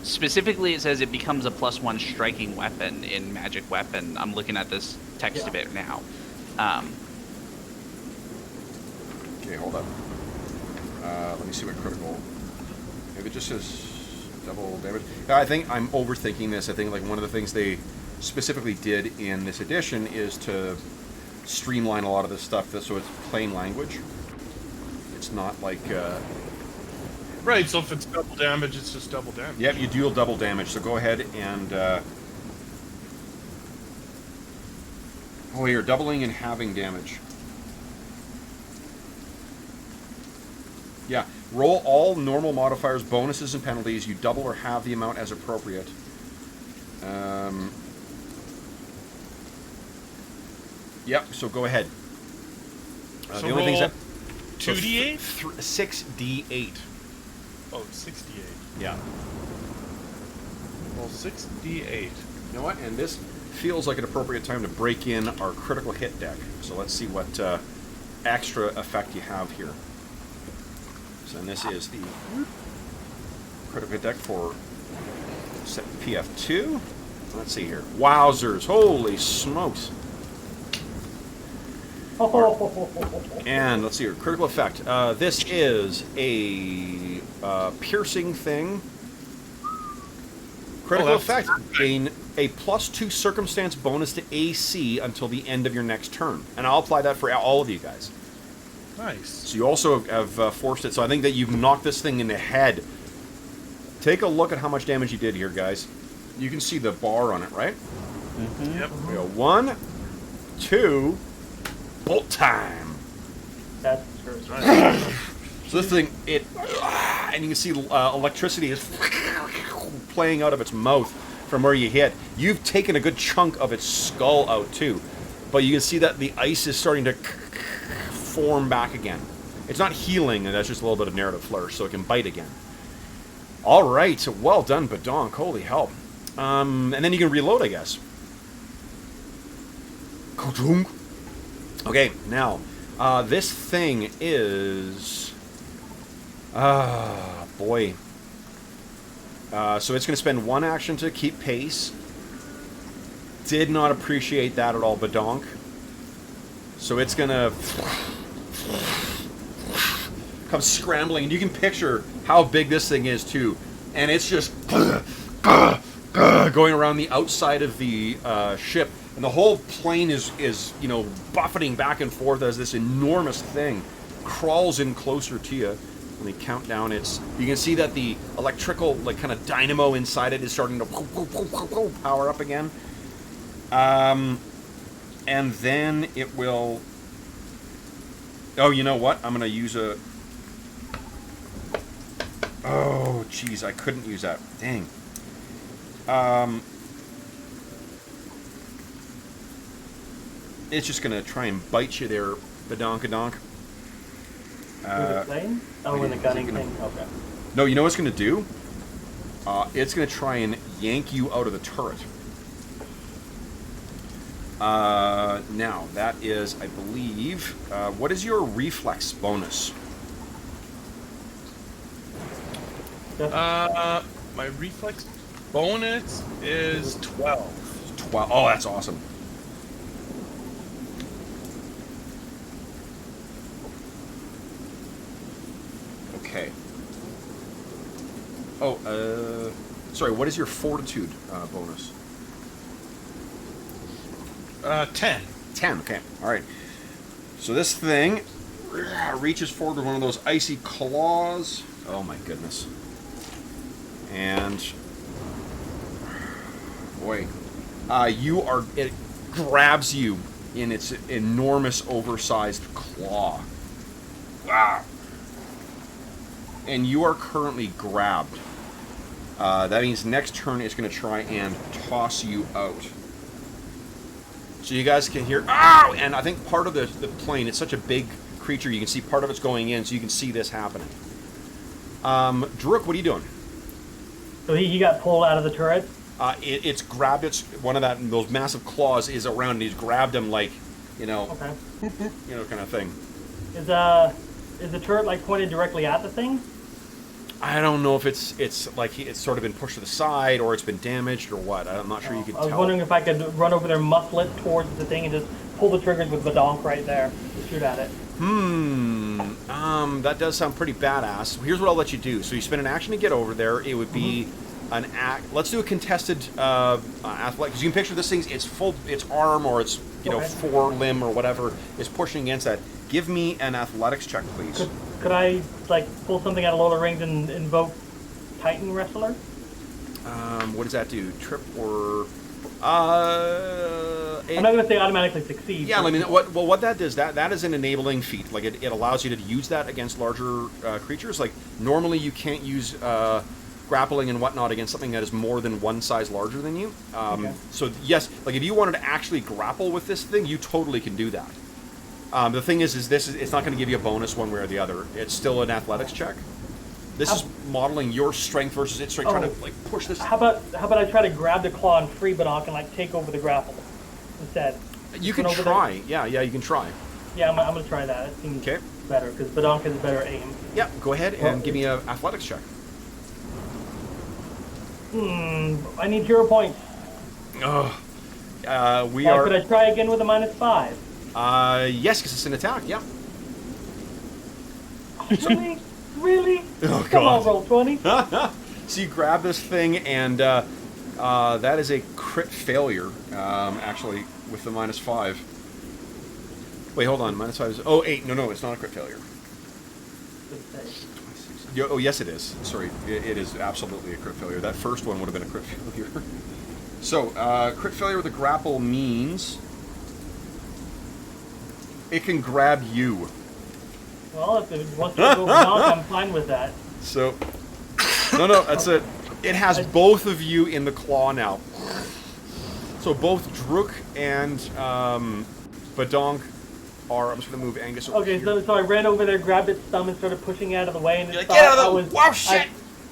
specifically, it says it becomes a +1 striking weapon in magic weapon. I'm looking at this text of it now. Okay, hold up. Let me see what critical. If it just says double damage. I think I'm overthinking this. I think like one of the things they specifically did in this edition is to streamline a lot of this stuff so it's plain language. It's not like. Right, so if it's double damage, it's just double damage. Yep, you deal double damage. So go ahead and. Oh, you're doubling and halving damage. Yeah, roll all normal modifiers, bonuses, and penalties. You double or halve the amount as appropriate. Yep, so go ahead. So the only things that. 2d8? 6d8. Oh, 6d8. Yeah. Well, 6d8. You know what? And this feels like an appropriate time to break in our critical hit deck. So let's see what extra effect you have here. So and this is the critical hit deck for PF2. Let's see here. Wowzers. Holy smokes. And let's see here. Critical effect. This is a piercing thing. Critical effect. Gain a +2 circumstance bonus to AC until the end of your next turn. And I'll apply that for all of you guys. Nice. So you also have forced it. So I think that you've knocked this thing in the head. Take a look at how much damage you did here, guys. You can see the bar on it, right? Mm-hmm. Yep. We go 1, 2, bolt time. That's true. Nice. So this thing, and you can see electricity is playing out of its mouth from where you hit. You've taken a good chunk of its skull out too, but you can see that the ice is starting to form back again. It's not healing, and that's just a little bit of narrative flourish, so it can bite again. All right, so well done, Badonk. Holy hell! And then you can reload, I guess. Okay, now this thing is. Boy. So it's going to spend one action to keep pace. Did not appreciate that at all, Badonk. So it's going to come scrambling, and you can picture how big this thing is too. And it's just going around the outside of the ship, and the whole plane is buffeting back and forth as this enormous thing crawls in closer to you. Let me count down. You can see that the electrical, kind of dynamo inside it is starting to power up again. And then it will. Oh, you know what? I'm going to use a. Oh, jeez, I couldn't use that. Dang. It's just going to try and bite you there, Badonkadonk. the plane? Oh, in the gunning thing? Okay. No, you know what it's going to do? It's going to try and yank you out of the turret. Now, that is, I believe, what is your reflex bonus? My reflex bonus is 12. 12. Oh, that's awesome. Okay. Oh, Sorry, what is your fortitude bonus? 10. 10, okay. Alright. So this thing reaches forward with one of those icy claws. Oh my goodness. And... boy. It grabs you in its enormous, oversized claw. Wow. And you are currently grabbed. That means next turn it's going to try and toss you out. So you guys can hear, ow! And I think part of the plane, it's such a big creature, you can see part of it's going in, so you can see this happening. Druk, what are you doing? So he got pulled out of the turret? It's grabbed one of those massive claws is around, and he's grabbed him like, Okay. Kind of thing. Is the turret like pointed directly at the thing? I don't know if it's like it's sort of been pushed to the side or it's been damaged or what. I'm not sure you can tell. I was wondering if I could run over there, muscle it towards the thing, and just pull the triggers with Badonk right there to shoot at it. That does sound pretty badass. Here's what I'll let you do. So you spend an action to get over there. It would be an act. Let's do a contested athletic. Because you can picture this thing. Its arm or its forelimb or whatever is pushing against that. Give me an athletics check, please. Could I like pull something out of Lord of the Rings and invoke Titan Wrestler? What does that do? Trip or? I'm not going to say automatically succeed. Yeah, I mean, what that does, that is an enabling feat. Like, it allows you to use that against larger creatures. Like, normally you can't use grappling and whatnot against something that is more than one size larger than you. So, yes, like, if you wanted to actually grapple with this thing, you totally can do that. The thing is it's not going to give you a bonus one way or the other. It's still an athletics check. This is modeling your strength versus its strength, trying to, like, push this. How about I try to grab the claw and free Badonk and, like, take over the grapple instead? You can try. Yeah, you can try. Yeah, I'm going to try that. It seems better, because Badonk has better aim. Yeah, go ahead and give me an athletics check. I need 0 points. We are... Could I try again with a -5? Yes, because it's an attack, yeah. Really? Oh, Come on, God. roll 20. So you grab this thing, and that is a crit failure, actually, with the -5. Wait, hold on. -5 is... Oh, 8. No, it's not a crit failure. Oh, yes, it is. Sorry, it is absolutely a crit failure. That first one would have been a crit failure. So, crit failure with a grapple means... it can grab you. Well, if it wants to go Badonk, I'm fine with that. So... No, that's it. It has both of you in the claw now. So both Druk and Badonk are... I'm just going to move Angus over here. So I ran over there, grabbed its thumb, and started pushing it out of the way. And You're like, get out of the... Wow, shit!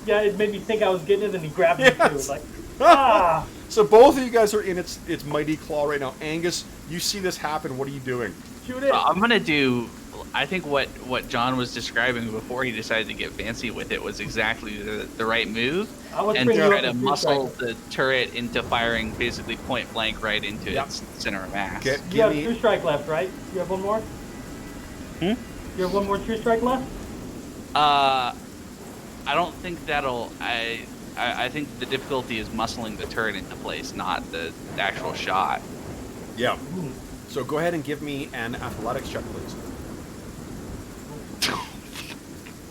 Yeah, it made me think I was getting it, and he grabbed me too. Like, ah! So both of you guys are in its mighty claw right now. Angus, you see this happen. What are you doing? Shoot it! I'm going to do... I think what John was describing before he decided to get fancy with it was exactly the right move. And try to muscle the turret into firing basically point blank right into its center of mass. Okay, you have True Strike left, right? You have one more? You have one more True Strike left? I don't think that'll... I think the difficulty is muscling the turret into place, not the actual shot. Yeah. So go ahead and give me an athletics check, please.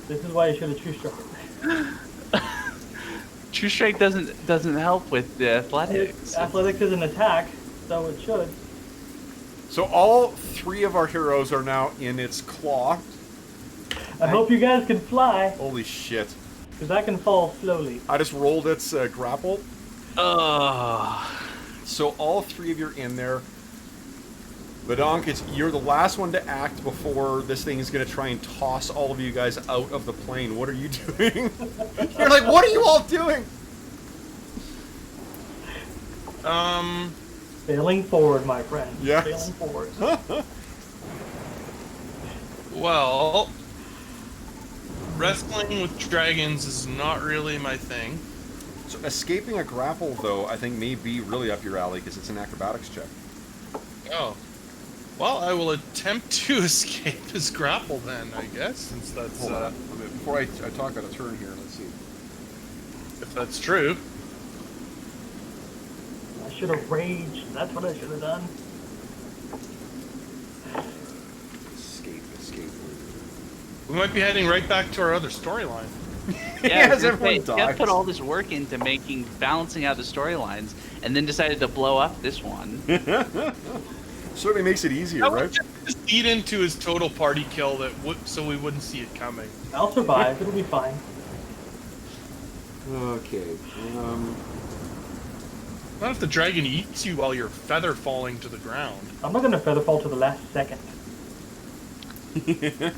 This is why you should have True Strike. True Strike doesn't help with the athletics. Athletics is an attack, so it should. So all three of our heroes are now in its claw. I hope you guys can fly. Holy shit. Because I can fall slowly. I just rolled its grapple. So all three of you are in there. Badonk, you're the last one to act before this thing is going to try and toss all of you guys out of the plane. What are you doing? You're like, what are you all doing? Failing forward, my friend. Yes. Failing forward. Well, wrestling with dragons is not really my thing. So escaping a grapple, though, I think may be really up your alley because it's an acrobatics check. Oh. Well, I will attempt to escape his grapple then, I guess, since that's... Hold on. Before I talk out of turn here, let's see. If that's true. should have raged. That's what I should have done. Escape. We might be heading right back to our other storyline. Yeah, As everyone Jeff dies. put all this work into balancing out the storylines, and then decided to blow up this one. Certainly makes it easier, That right? would just lead into his total party kill so we wouldn't see it coming. I'll survive. It'll be fine. Okay. Not if the dragon eats you while you're feather falling to the ground. I'm not gonna feather fall to the last second.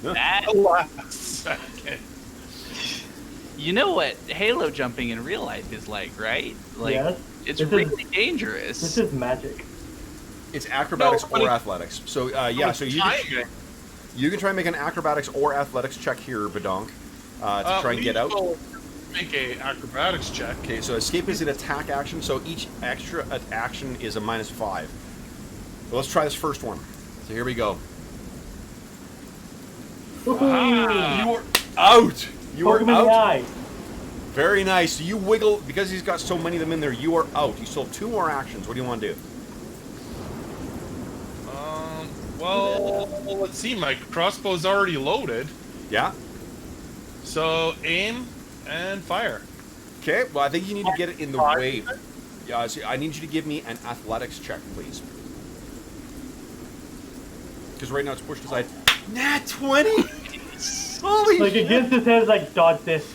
That, Last second. you know what Halo jumping in real life is like, right? Like, Yes. it's This really is- dangerous. This is magic. It's acrobatics No, but or it- athletics. So yeah, so you can try and make an acrobatics or athletics check here, Badonk, to try and get out. We'll make a acrobatics check. Okay, so escape is an attack action, so each extra action is a -5. Well, let's try this first one. So here we go. Ah. You are out. You Poke are him in the out. eye. Very nice. So you wiggle because he's got so many of them in there. You are out. You still have 2 more actions. What do you want to do? Well, let's see. My crossbow's already loaded, Yeah. so aim and fire. Okay. Well, I think you need to get it in the Fire. way. Yeah. So I need you to give me an athletics check, please. Because right now it's pushed aside. Nat 20. Holy Like shit. against his head, like dodge this.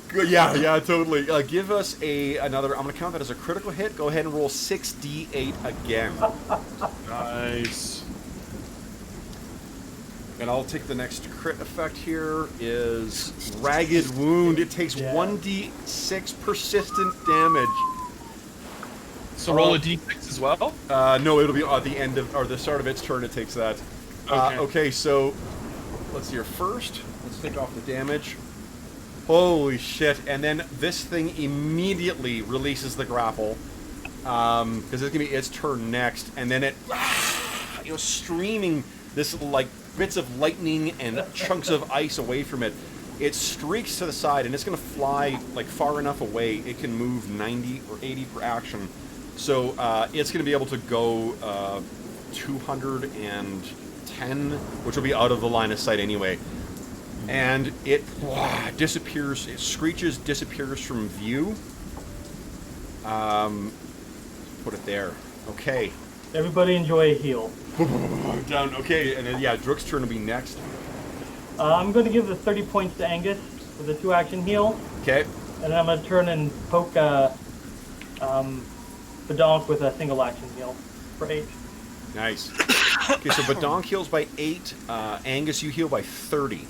Good, yeah, totally. Give us another. I'm gonna count that as a critical hit. Go ahead and roll 6d8 again, Nice. and I'll take the next crit effect. Here is ragged wound. It takes Yeah. 1d6 persistent damage. So roll a d6 as well. No, it'll be at the end of or the start of its turn. It takes that. Okay, so let's see here first. Let's take off the damage. Holy shit! And then this thing immediately releases the grapple because it's gonna be its turn next, and then it, streaming this like bits of lightning and chunks of ice away from it. It streaks to the side, and it's gonna fly like far enough away it can move 90 or 80 per action. So it's gonna be able to go 210, which will be out of the line of sight anyway. And it disappears. It screeches, disappears from view. Put it there. Okay. Everybody enjoy a heal. Down. Okay, and then Drook's turn will be next. I'm going to give the 30 points to Angus with a 2-action heal, Okay. and then I'm going to turn and poke Badonk with a single-action heal for 8. Nice. Okay, so Badonk heals by 8. Angus, you heal by 30.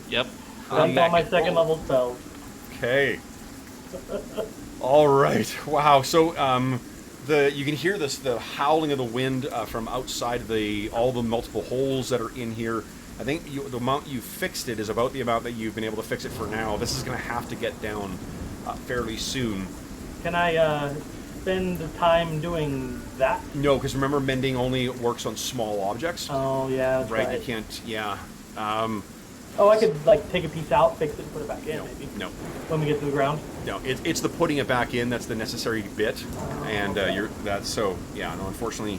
Yep. That's all my second level spells. Okay. All right. Wow. So you can hear the howling of the wind from outside all the multiple holes that are in here. I think the amount you fixed it is about the amount that you've been able to fix it for now. This is going to have to get down fairly soon. Can I spend the time doing that? No, because remember, mending only works on small objects. Oh, yeah, that's right. You can't. Yeah. Oh, I could, take a piece out, fix it, and put it back in, maybe. No. When we get to the ground. No, it's the putting it back in that's the necessary bit, and unfortunately,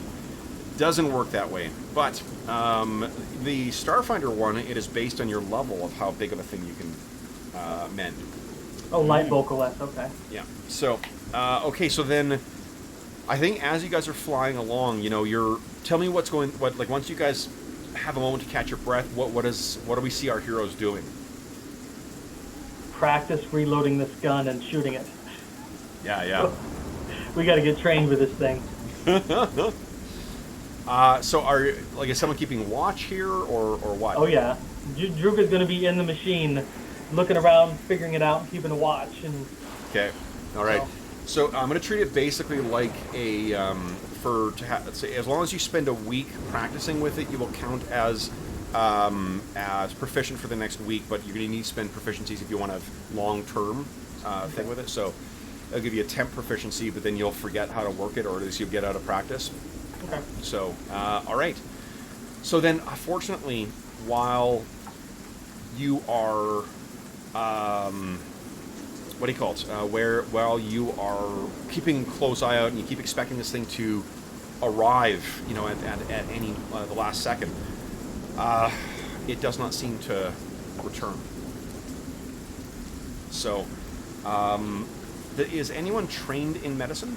doesn't work that way. But the Starfinder one, it is based on your level of how big of a thing you can mend. Oh, light vocalist, okay. Yeah. So, okay. So then, I think as you guys are flying along, tell me once you guys have a moment to catch your breath, what do we see our heroes doing? Practice reloading this gun and shooting it. Yeah. We got to get trained with this thing. So is someone keeping watch here or what? Oh yeah, Drook is going to be in the machine, looking around, figuring it out, and keeping a watch. And Okay. All right. So I'm going to treat it basically like let's say, as long as you spend a week practicing with it, you will count as proficient for the next week. But you're going to need to spend proficiencies if you want to have long-term thing with it. So it'll give you a temp proficiency, but then you'll forget how to work it, or at least you'll get out of practice. okay. So, all right. So then, fortunately, while you are what do you call it? Where while you are keeping a close eye out and you keep expecting this thing to arrive, you know, at any the last second, it does not seem to return. So, is anyone trained in medicine?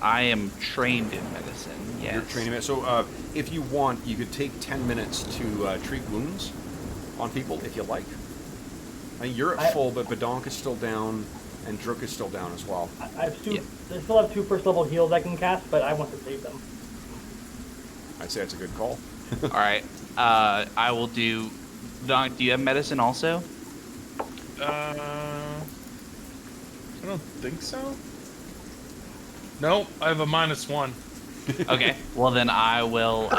I am trained in medicine, yes. You're trained in medicine. So, if you want, you could take 10 minutes to treat wounds on people, if you like. I mean, you're at full, but Badonk is still down, and Druk is still down as well. I still have 2 first level heals I can cast, but I want to save them. I'd say that's a good call. All right. I will do... Badonk, do you have medicine also? I don't think so. No, I have a -1. Okay. Well, then I will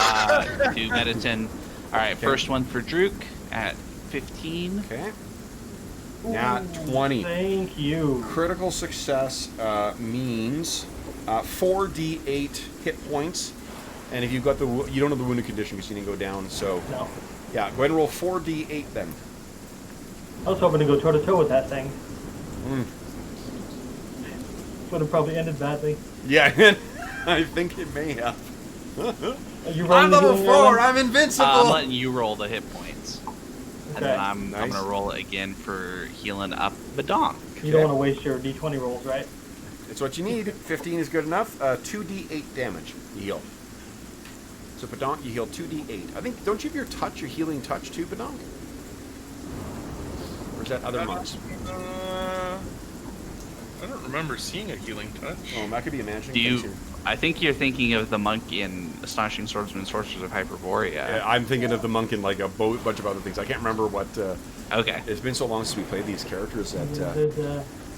do medicine. All right. Okay. First one for Druk at 15. Okay. Nat 20. Thank you. Critical success means 4d8 hit points, and if you've got you don't have the wounded condition because you didn't go down. So No. yeah, go ahead and roll 4d8 then. I was hoping to go toe to toe with that thing. Mm. Would have probably ended badly. Yeah, I think it may have. Are you rolling the healing, Erlen? I'm invincible. I'm letting you roll the hit points, and Okay. then I'm Nice. gonna roll it again for healing up Badonk. You don't want to waste your d20 rolls, right? It's what you need. 15 is good enough. 2d8 damage. You heal. So Badonk, you heal 2d8. I think, don't you have your healing touch too, Badonk? Or is that other monks? I don't remember seeing a healing touch. Oh, that could be imagining Do you? things here. I think you're thinking of the monk in Astonishing Swordsman, Sorcerers of Hyperborea. I'm thinking of the monk in like a bunch of other things. I can't remember what. Okay. It's been so long since we played these characters that.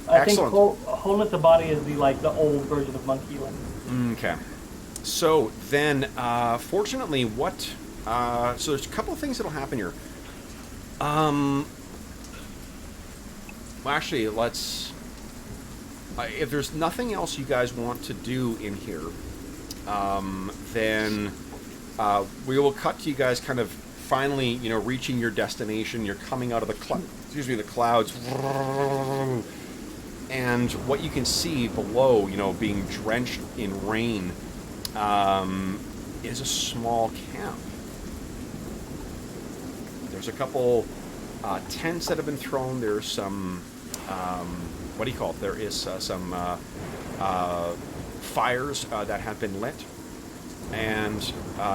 I think excellent. wholeness of body is the old version of monk healing. Okay. So then, fortunately, so there's a couple of things that'll happen here. Well, actually, let's. If there's nothing else you guys want to do in here, then we will cut to you guys kind of finally, you know, reaching your destination. You're coming out of the clouds, and what you can see below, you know, being drenched in rain, is a small camp. There's a couple tents that have been thrown. There's some. What do you call it? There is some fires that have been lit, and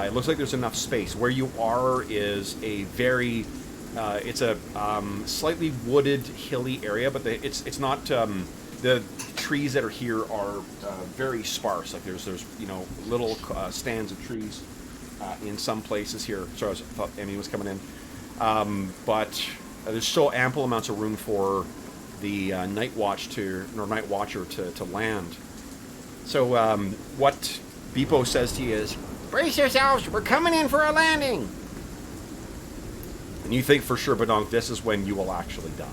it looks like there's enough space. Where you are is a very, it's a slightly wooded, hilly area, but it's not. The trees that are here are very sparse. Like there's you know little stands of trees in some places here. Sorry, I thought Emmy was coming in, but there's still ample amounts of room for the night watcher to land. So what Beepo says to you is, Brace yourselves, we're coming in for a landing. and you think for sure, Badonk, this is when you will actually die.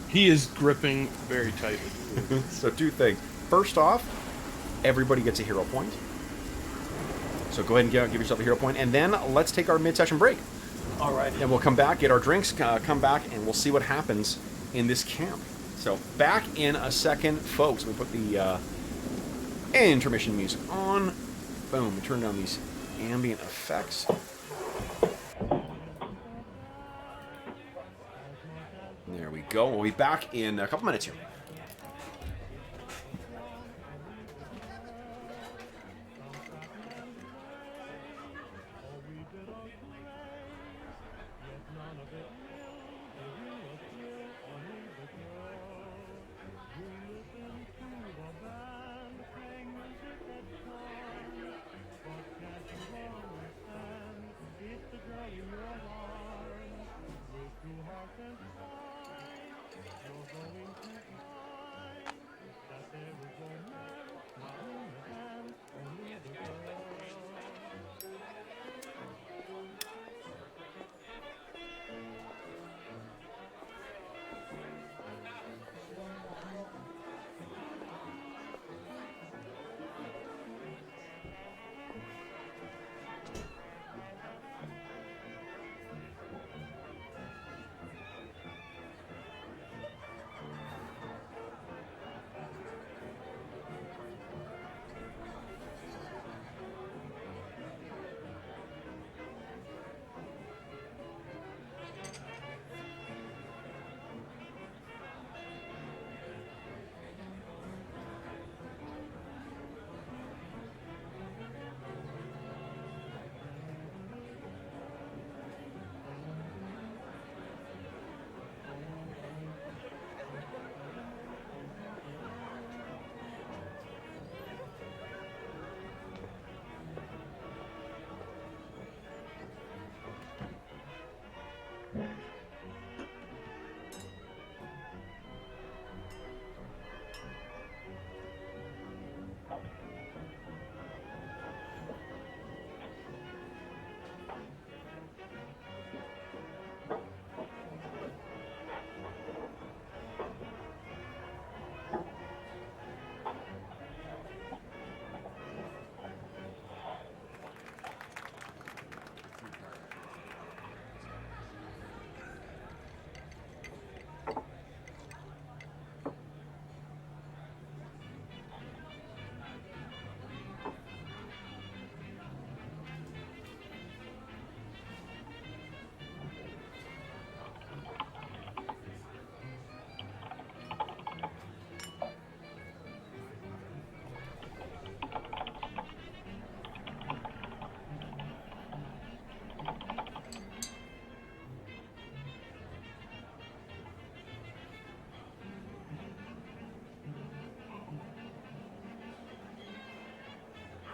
He is gripping very tightly. So 2 things. First off, everybody gets a hero point. So go ahead and give yourself a hero point, and then let's take our mid-session break. All right. And we'll come back, get our drinks, come back, and we'll see what happens in this camp. So back in a second, folks. We put the intermission music on. Boom. We turn down these ambient effects. There we go. We'll be back in a couple minutes here.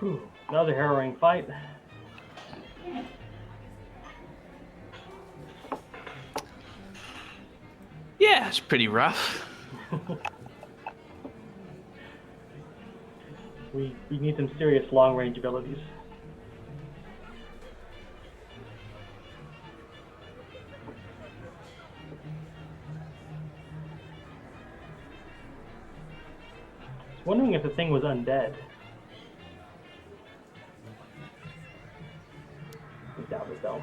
Whew, another harrowing fight. Yeah, it's pretty rough. We need some serious long range abilities. I was wondering if the thing was undead. I doubt it though.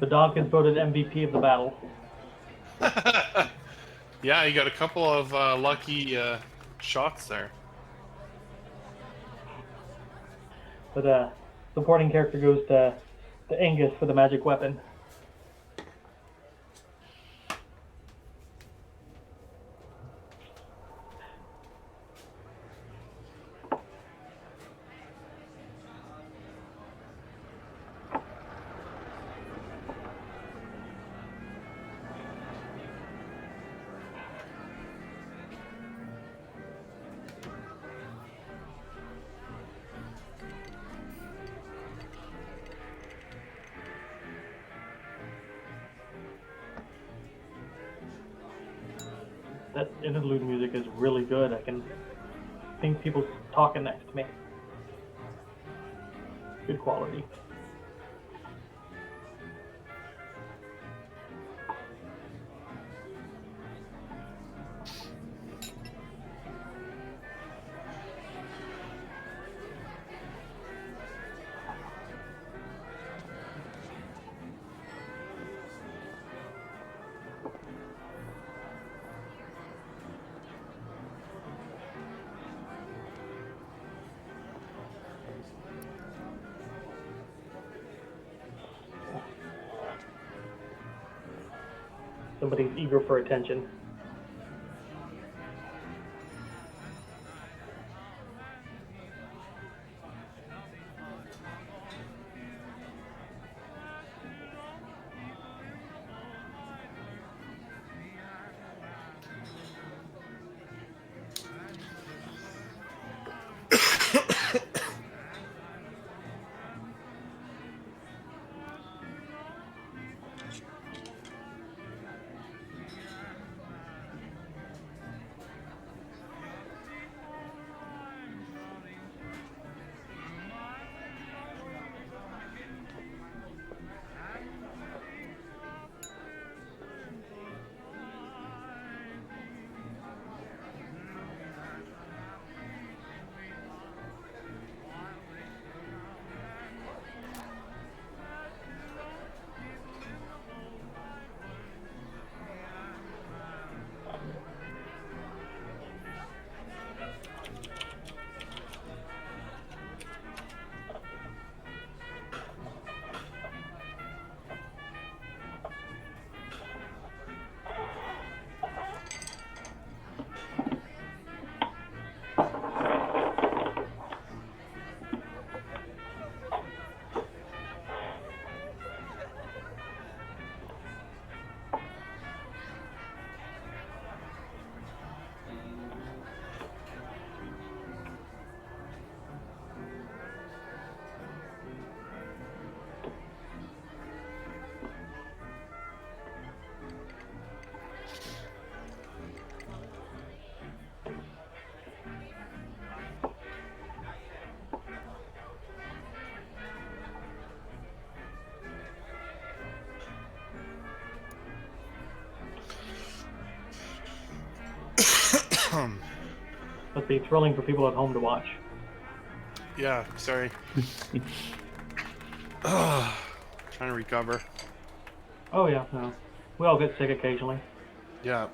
The dog is voted MVP of the battle. Yeah, you got a couple of lucky shots there. But supporting character goes to Angus for the magic weapon. That interlude music is really good. I can think people's talking next to me. Good quality. Somebody's eager for attention. Must be thrilling for people at home to watch. Yeah, sorry. Trying to recover. Oh yeah, no. We all get sick occasionally. Yeah.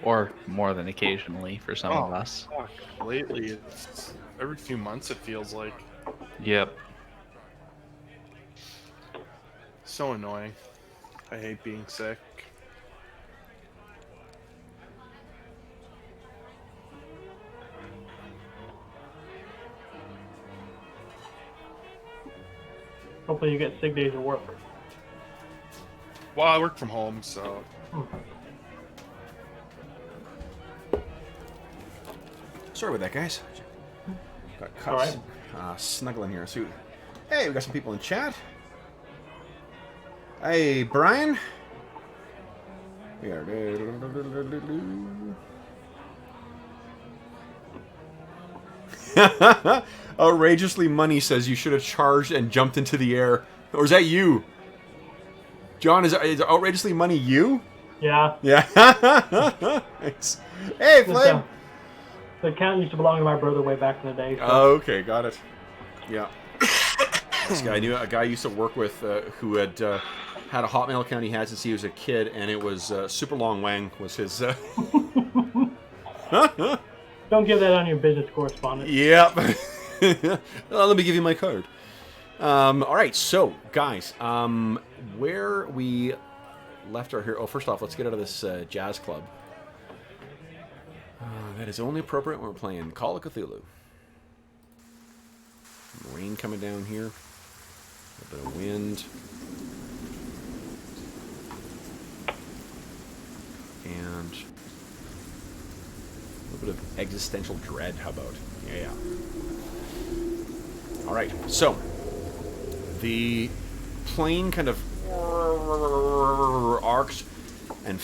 Or more than occasionally for some of us. Fuck. Lately, it's every few months it feels like. Yep. So annoying. I hate being sick. Hopefully you get sick days at work. Well, I work from home, so Sorry about that, guys. Got All right. snuggling here. So, hey, we got some people in chat. Hey, Brian. We are. Outrageously Money says you should have charged and jumped into the air. Or is that you? John, is Outrageously Money you? Yeah. Yeah. Thanks. Hey, Flame. The account used to belong to my brother way back in the day. So. Oh, okay, got it. Yeah. This guy, I knew a guy I used to work with who had had a Hotmail account he had since he was a kid, and it was Super Long Wang was his. Don't give that on your business correspondent. Yep. Let me give you my card. All right, so guys, where we left our hero. Oh, first off, let's get out of this jazz club. That is only appropriate when we're playing Call of Cthulhu. Rain coming down here. A bit of wind. And a little bit of existential dread, how about? Yeah. Alright, so the plane kind of arcs and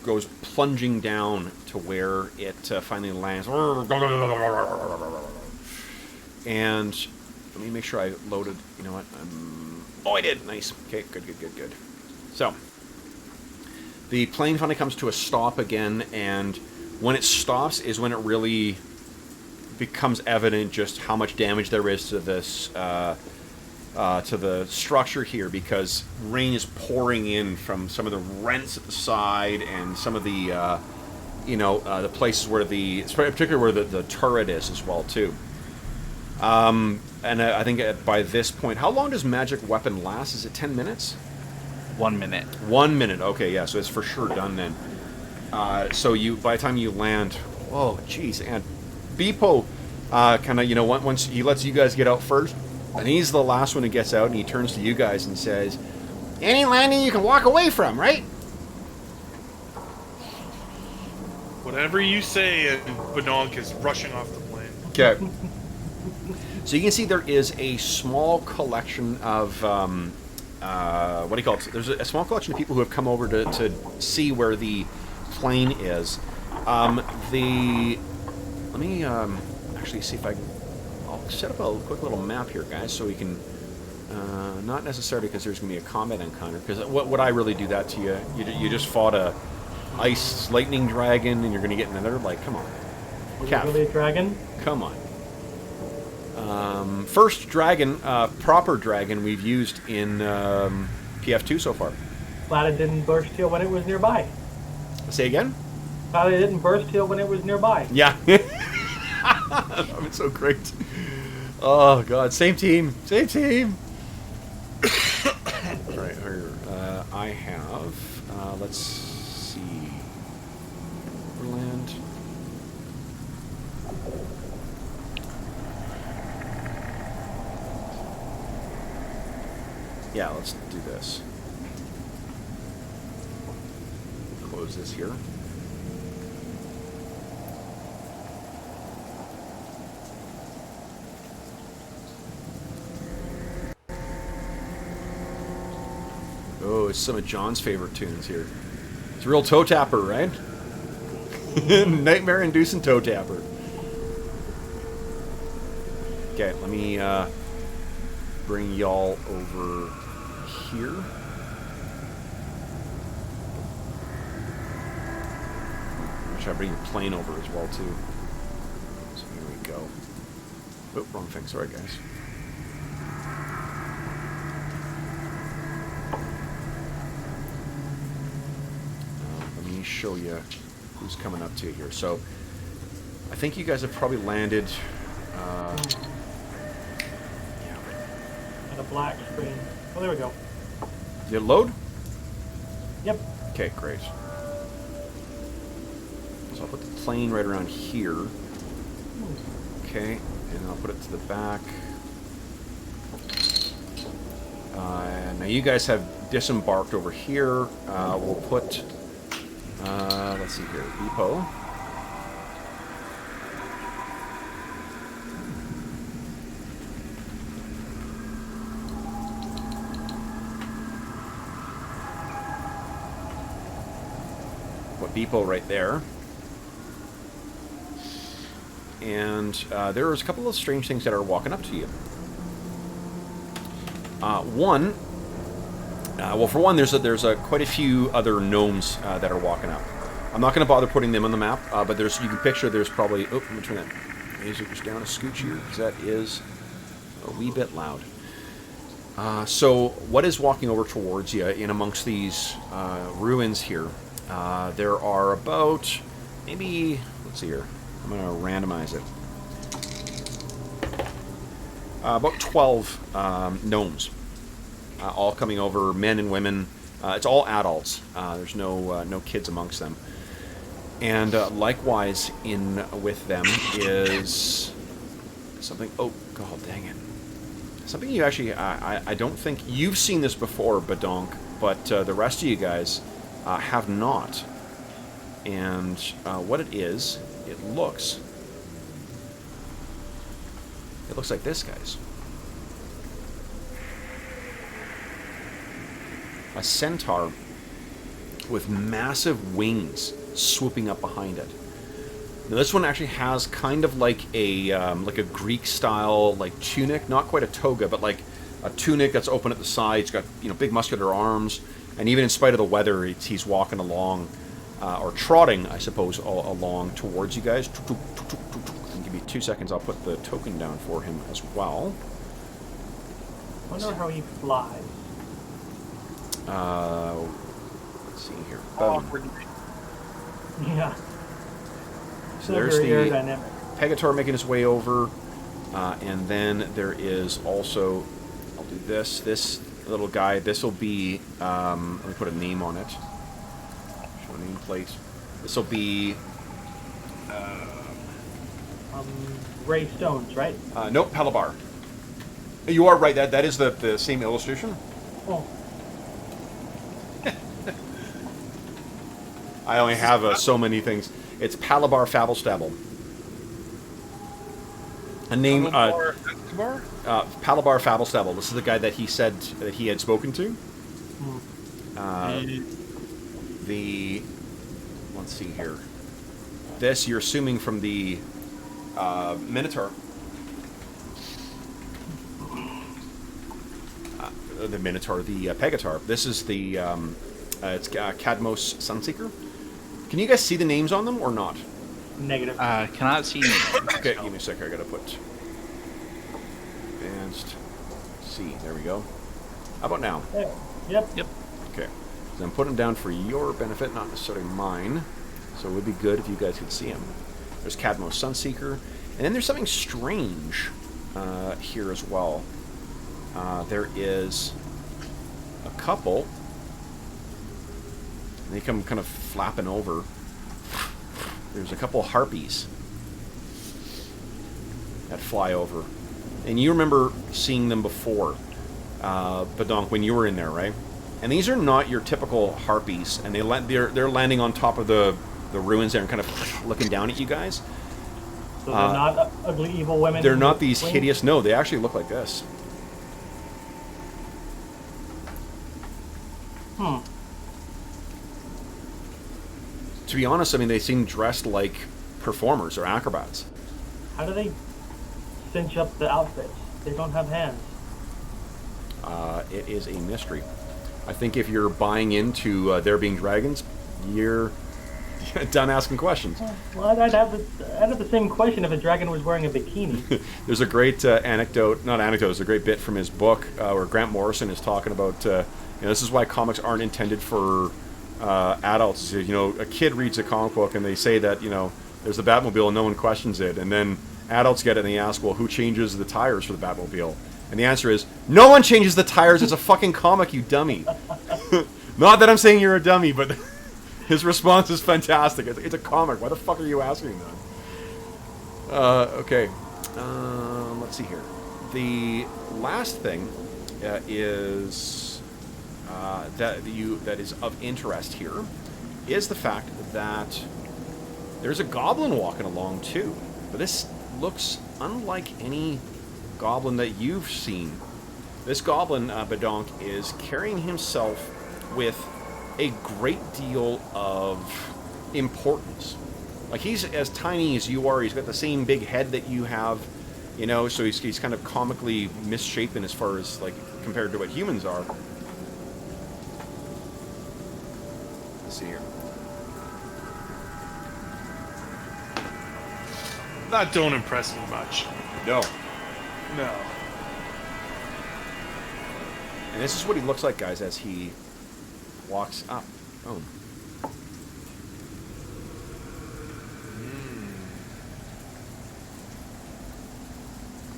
goes plunging down to where it finally lands. And let me make sure I loaded. You know what? Oh, I did. Nice. Okay, good. So the plane finally comes to a stop again, and when it stops is when it really becomes evident just how much damage there is to this to the structure here, because rain is pouring in from some of the rents at the side and some of the the places where particularly where the turret is as well too. And I think by this point, how long does magic weapon last? Is it 10 minutes? 1 minute. 1 minute. Okay, yeah. So it's for sure done then. So by the time you land, oh geez, and Beepo kind of once he lets you guys get out first, and he's the last one who gets out, and he turns to you guys and says, "Any landing you can walk away from, right?" whatever you say, and Badonk is rushing off the plane. Okay. So you can see there is a small collection of what do you call it? There's a small collection of people who have come over to see where the plane is. Let me actually see if I'll set up a quick little map here, guys, so we can not necessarily because there's going to be a combat encounter. Because what would I really do that to you? You just fought a ice lightning dragon, and you're going to get another. Like, come on, Was it really a dragon? Come on. First dragon, proper dragon we've used in PF2 so far. Glad it didn't burst here when it was nearby. Say again? Glad it didn't burst here when it was nearby. Yeah. It's so great. Oh god, same team. All right, here. I have. Let's see. Overland. Yeah, let's do this. Close this here. Oh, it's some of John's favorite tunes here. It's a real toe tapper, right? Nightmare-inducing toe tapper. Okay, let me bring y'all over here. Actually, I bring your plane over as well too. So here we go. Oh, wrong thing. Sorry, guys. Let me show you who's coming up to you here. So, I think you guys have probably landed. And a black screen. Oh, there we go. Did it load? Yep. Okay, great. So I'll put the plane right around here. Okay, and I'll put it to the back. Now you guys have disembarked over here. We'll put, let's see here, depot. Put depot right there. And there's a couple of strange things that are walking up to you. One, well, for one, there's quite a few other gnomes that are walking up. I'm not going to bother putting them on the map, but you can picture there's probably. Oh, let me turn that laser just down a scooch here because that is a wee bit loud. So, what is walking over towards you in amongst these ruins here? There are about maybe, let's see here. I'm going to randomize it. About 12 gnomes, all coming over, men and women. It's all adults. There's no kids amongst them. And likewise, in with them is something. Oh, god dang it! Something you actually. I don't think you've seen this before, Badonk, but the rest of you guys have not. And what it is, it looks like this, guys. A centaur with massive wings swooping up behind it. Now this one actually has kind of like a Greek style like tunic, not quite a toga, but like a tunic that's open at the sides. Got big muscular arms, and even in spite of the weather, he's walking along or trotting, I suppose, along towards you guys. And give me 2 seconds. I'll put the token down for him as well. I wonder how he flies. Let's see here. Boom. Yeah. So there's very the aerodynamic. Pegator making his way over, and then there is also, I'll do this little guy. This will be, let me put a name on it. Show a nameplate. This will be, Gray stones, right? nope, Palabar. You are right. That is the same illustration. Oh. I only have so many things. It's Palabar Fabblestabble. A name. Palabar Fabblestabble. This is the guy that he said that he had spoken to. Let's see here. This you're assuming from the Minotaur. The Minotaur, the Pegator. This is the it's Cadmos Sunseeker. Can you guys see the names on them or not? Negative. Cannot see names. Okay, give me a sec. I gotta put advanced C. There we go. How about now? There. Yep. Okay. So I'm putting them down for your benefit, not necessarily mine. So it would be good if you guys could see them. There's Cadmos Sunseeker, and then there's something strange here as well. There is a couple. They come kind of flapping over. There's a couple harpies that fly over. And you remember seeing them before, Badonk, when you were in there, right? And these are not your typical harpies, and they're landing on top of the ruins there and kind of looking down at you guys. So they're not ugly, evil women. They're not these wings? hideous. No, they actually look like this. To be honest, I mean, they seem dressed like performers or acrobats. How do they cinch up the outfits? They don't have hands. It is a mystery. I think if you're buying into there being dragons, you're Done asking questions. Well, I'd have the same question if a dragon was wearing a bikini. There's a great anecdote, not anecdote, it's a great bit from his book where Grant Morrison is talking about, this is why comics aren't intended for adults. A kid reads a comic book and they say that, there's the Batmobile and no one questions it. And then adults get it and they ask, well, who changes the tires for the Batmobile? And the answer is, no one changes the tires. It's a fucking comic, you dummy. Not that I'm saying you're a dummy, but his response is fantastic. It's a comic. Why the fuck are you asking that? Okay. Let's see here. The last thing is that is of interest here is the fact that there's a goblin walking along too. But this looks unlike any goblin that you've seen. This goblin, Badonk, is carrying himself with a great deal of importance. Like, he's as tiny as you are. He's got the same big head that you have, so he's kind of comically misshapen as far as, like, compared to what humans are. Let's see here. That don't impress me much. No. No. And this is what he looks like, guys, as he walks up. Oh.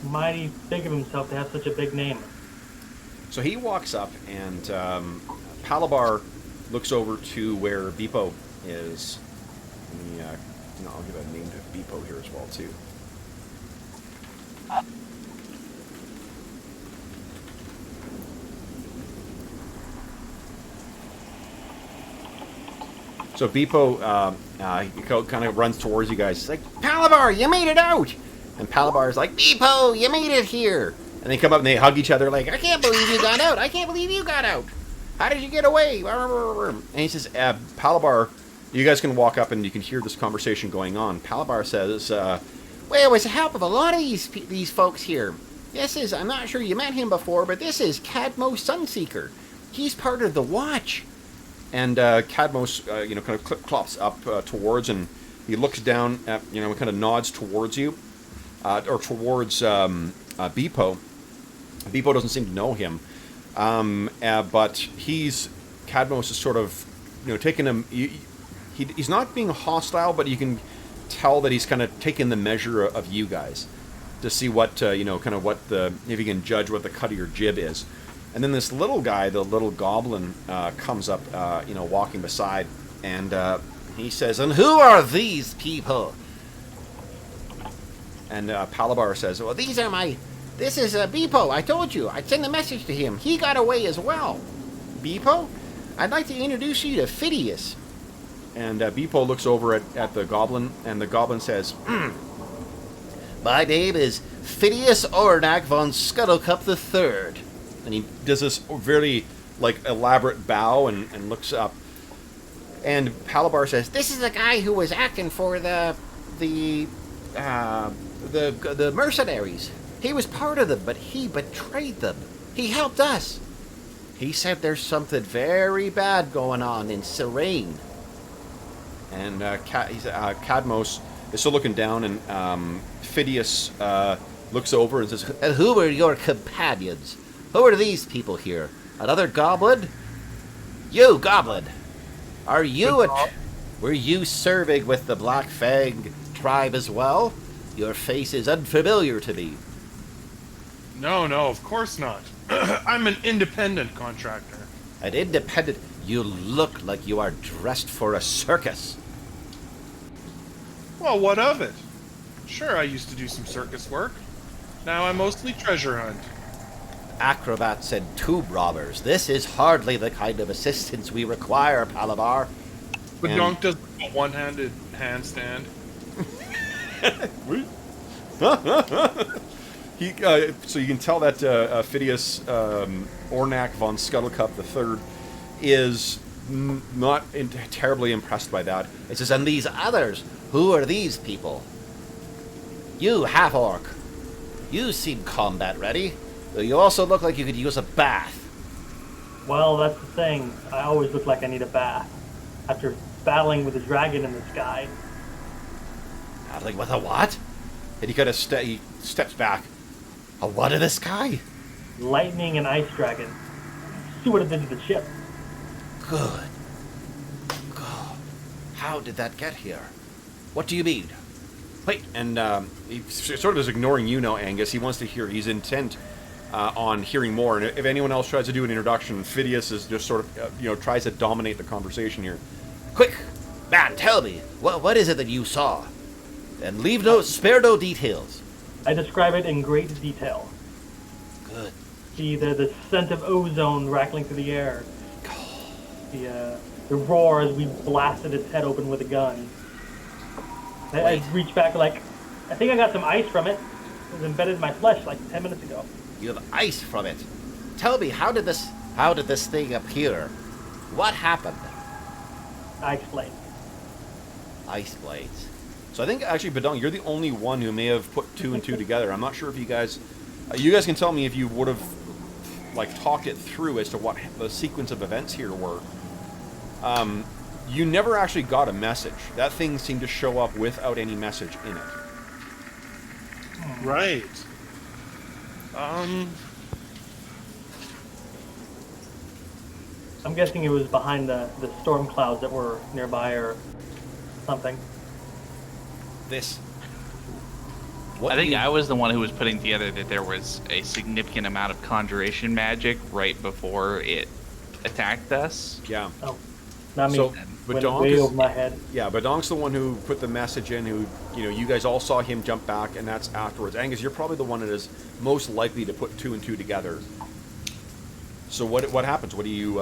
Mighty big of himself to have such a big name. So he walks up, and Palabar looks over to where Beepo is. I'll give a name to Beepo here as well, too. So Beepo kind of runs towards you guys. He's like, Palabar, you made it out! And Palabar's like, Beepo, you made it here! And they come up and they hug each other like, I can't believe you got out! I can't believe you got out! How did you get away? And he says, Palabar, you guys can walk up and you can hear this conversation going on. Palabar says, well, with the help of a lot of these folks here. I'm not sure you met him before, but this is Cadmo Sunseeker. He's part of the Watch. And Cadmos, kind of clip-clops up towards, and he looks down at, kind of nods towards you, or towards Beepo. Beepo doesn't seem to know him, but Cadmos is sort of, taking him. He's not being hostile, but you can tell that he's kind of taking the measure of you guys to see what, if you can judge what the cut of your jib is. And then this little guy, the little goblin, comes up, walking beside, and he says, and who are these people? And Palabar says, well, this is Beepo. I told you. I sent a message to him. He got away as well. Beepo? I'd like to introduce you to Phidias. And Beepo looks over at the goblin, and the goblin says, my name is Phidias Ornak von Scuttlecup III. And he does this very, elaborate bow and looks up. And Palabar says, this is the guy who was acting for the mercenaries. He was part of them, but he betrayed them. He helped us. He said there's something very bad going on in Serene. And Cadmos is still looking down, and Phidias looks over and says, and who are your companions? Who are these people here? Another goblin? You, goblin! Were you serving with the Black Fang tribe as well? Your face is unfamiliar to me. No, of course not. I'm an independent contractor. An independent? You look like you are dressed for a circus. Well, what of it? Sure, I used to do some circus work. Now I mostly treasure hunt. Acrobats and tomb robbers. This is hardly the kind of assistance we require, Palabar. But Donk does a one-handed handstand. So you can tell that Phidias Ornak von Scuttlecup III is not terribly impressed by that. It says, and these others, who are these people? You, half-orc. You seem combat ready. You also look like you could use a bath. Well, that's the thing. I always look like I need a bath after battling with a dragon in the sky. Battling with a what? And he kind of he steps back. A what in the sky? Lightning and ice dragon. See what it did to the ship. Good. God. How did that get here? What do you mean? Wait, and he sort of is ignoring you now, Angus. He wants to hear. He's intent on hearing more. And if anyone else tries to do an introduction, Phidias is just sort of, tries to dominate the conversation here. Quick, man, tell me, what is it that you saw? And spare no details. I describe it in great detail. Good. See the scent of ozone rattling through the air. The roar as we blasted its head open with a gun. I reached back I think I got some ice from it. It was embedded in my flesh like 10 minutes ago. You have ice from it. Tell me, how did this thing appear? What happened? I explained. Ice blades. So I think actually, Badong, you're the only one who may have put two and two together. I'm not sure if you guys can tell me if you would have talked it through as to what the sequence of events here were. You never actually got a message. That thing seemed to show up without any message in it. Right. I'm guessing it was behind the storm clouds that were nearby or something. I think I was the one who was putting together that there was a significant amount of conjuration magic right before it attacked us. Yeah. Oh, not me. So, Went Badonk way is, over my head. yeah, Badonk's the one who put the message in, who, you guys all saw him jump back, and that's afterwards. Angus, you're probably the one that is most likely to put two and two together. So what happens? What do you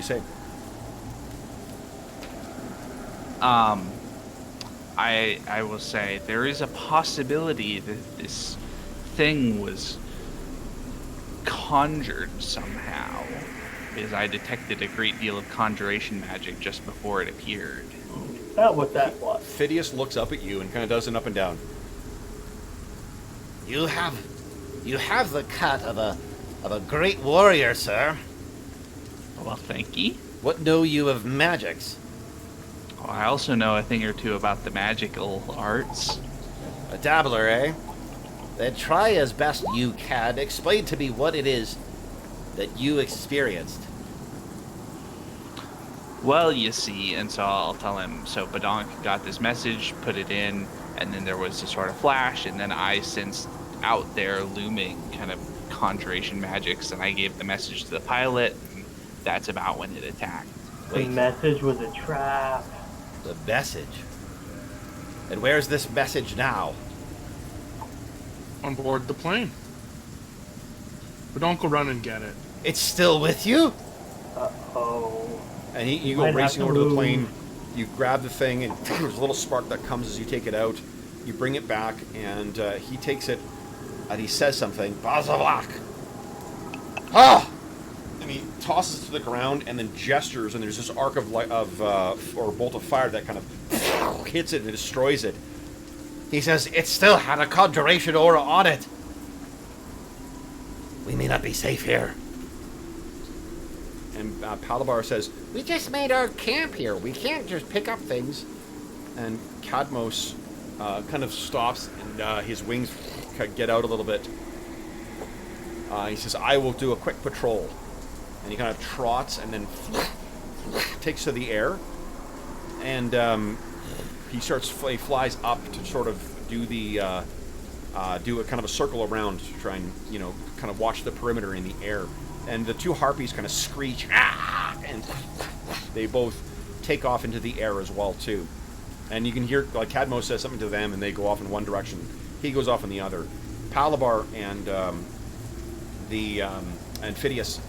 say? I will say there is a possibility that this thing was conjured somehow, because I detected a great deal of conjuration magic just before it appeared. That what that was. Phidias looks up at you and kind of does an up and down. You have the cut of a great warrior, sir. Well, thank ye. What know you of magics? Oh, I also know a thing or two about the magical arts. A dabbler, eh? Then try as best you can. Explain to me what it is that you experienced. Well, you see, and so I'll tell him, so Badonk got this message, put it in, and then there was a sort of flash, and then I sensed out there looming kind of conjuration magics, and I gave the message to the pilot, and that's about when it attacked. The message was a trap. The message? And where's this message now? On board the plane. But don't go run and get it. It's still with you? Uh-oh. And you go Might have racing to over to the move. plane, you grab the thing, and there's a little spark that comes as you take it out. You bring it back, and he takes it, and he says something. Bazalak! Ah! And he tosses it to the ground, and then gestures, and there's this arc of light, or bolt of fire that kind of hits it and destroys it. He says it still had a conjuration aura on it. We may not be safe here. And Palabar says, We just made our camp here. We can't just pick up things. and Cadmos kind of stops, and his wings get out a little bit. He says, I will do a quick patrol. And he kind of trots and then takes to the air. And he flies up to sort of do the do a kind of a circle around to try and kind of watch the perimeter in the air. And the two harpies kind of screech, and they both take off into the air as well too. And you can hear Cadmo says something to them, and they go off in one direction. He goes off in the other. Palabar and Phidias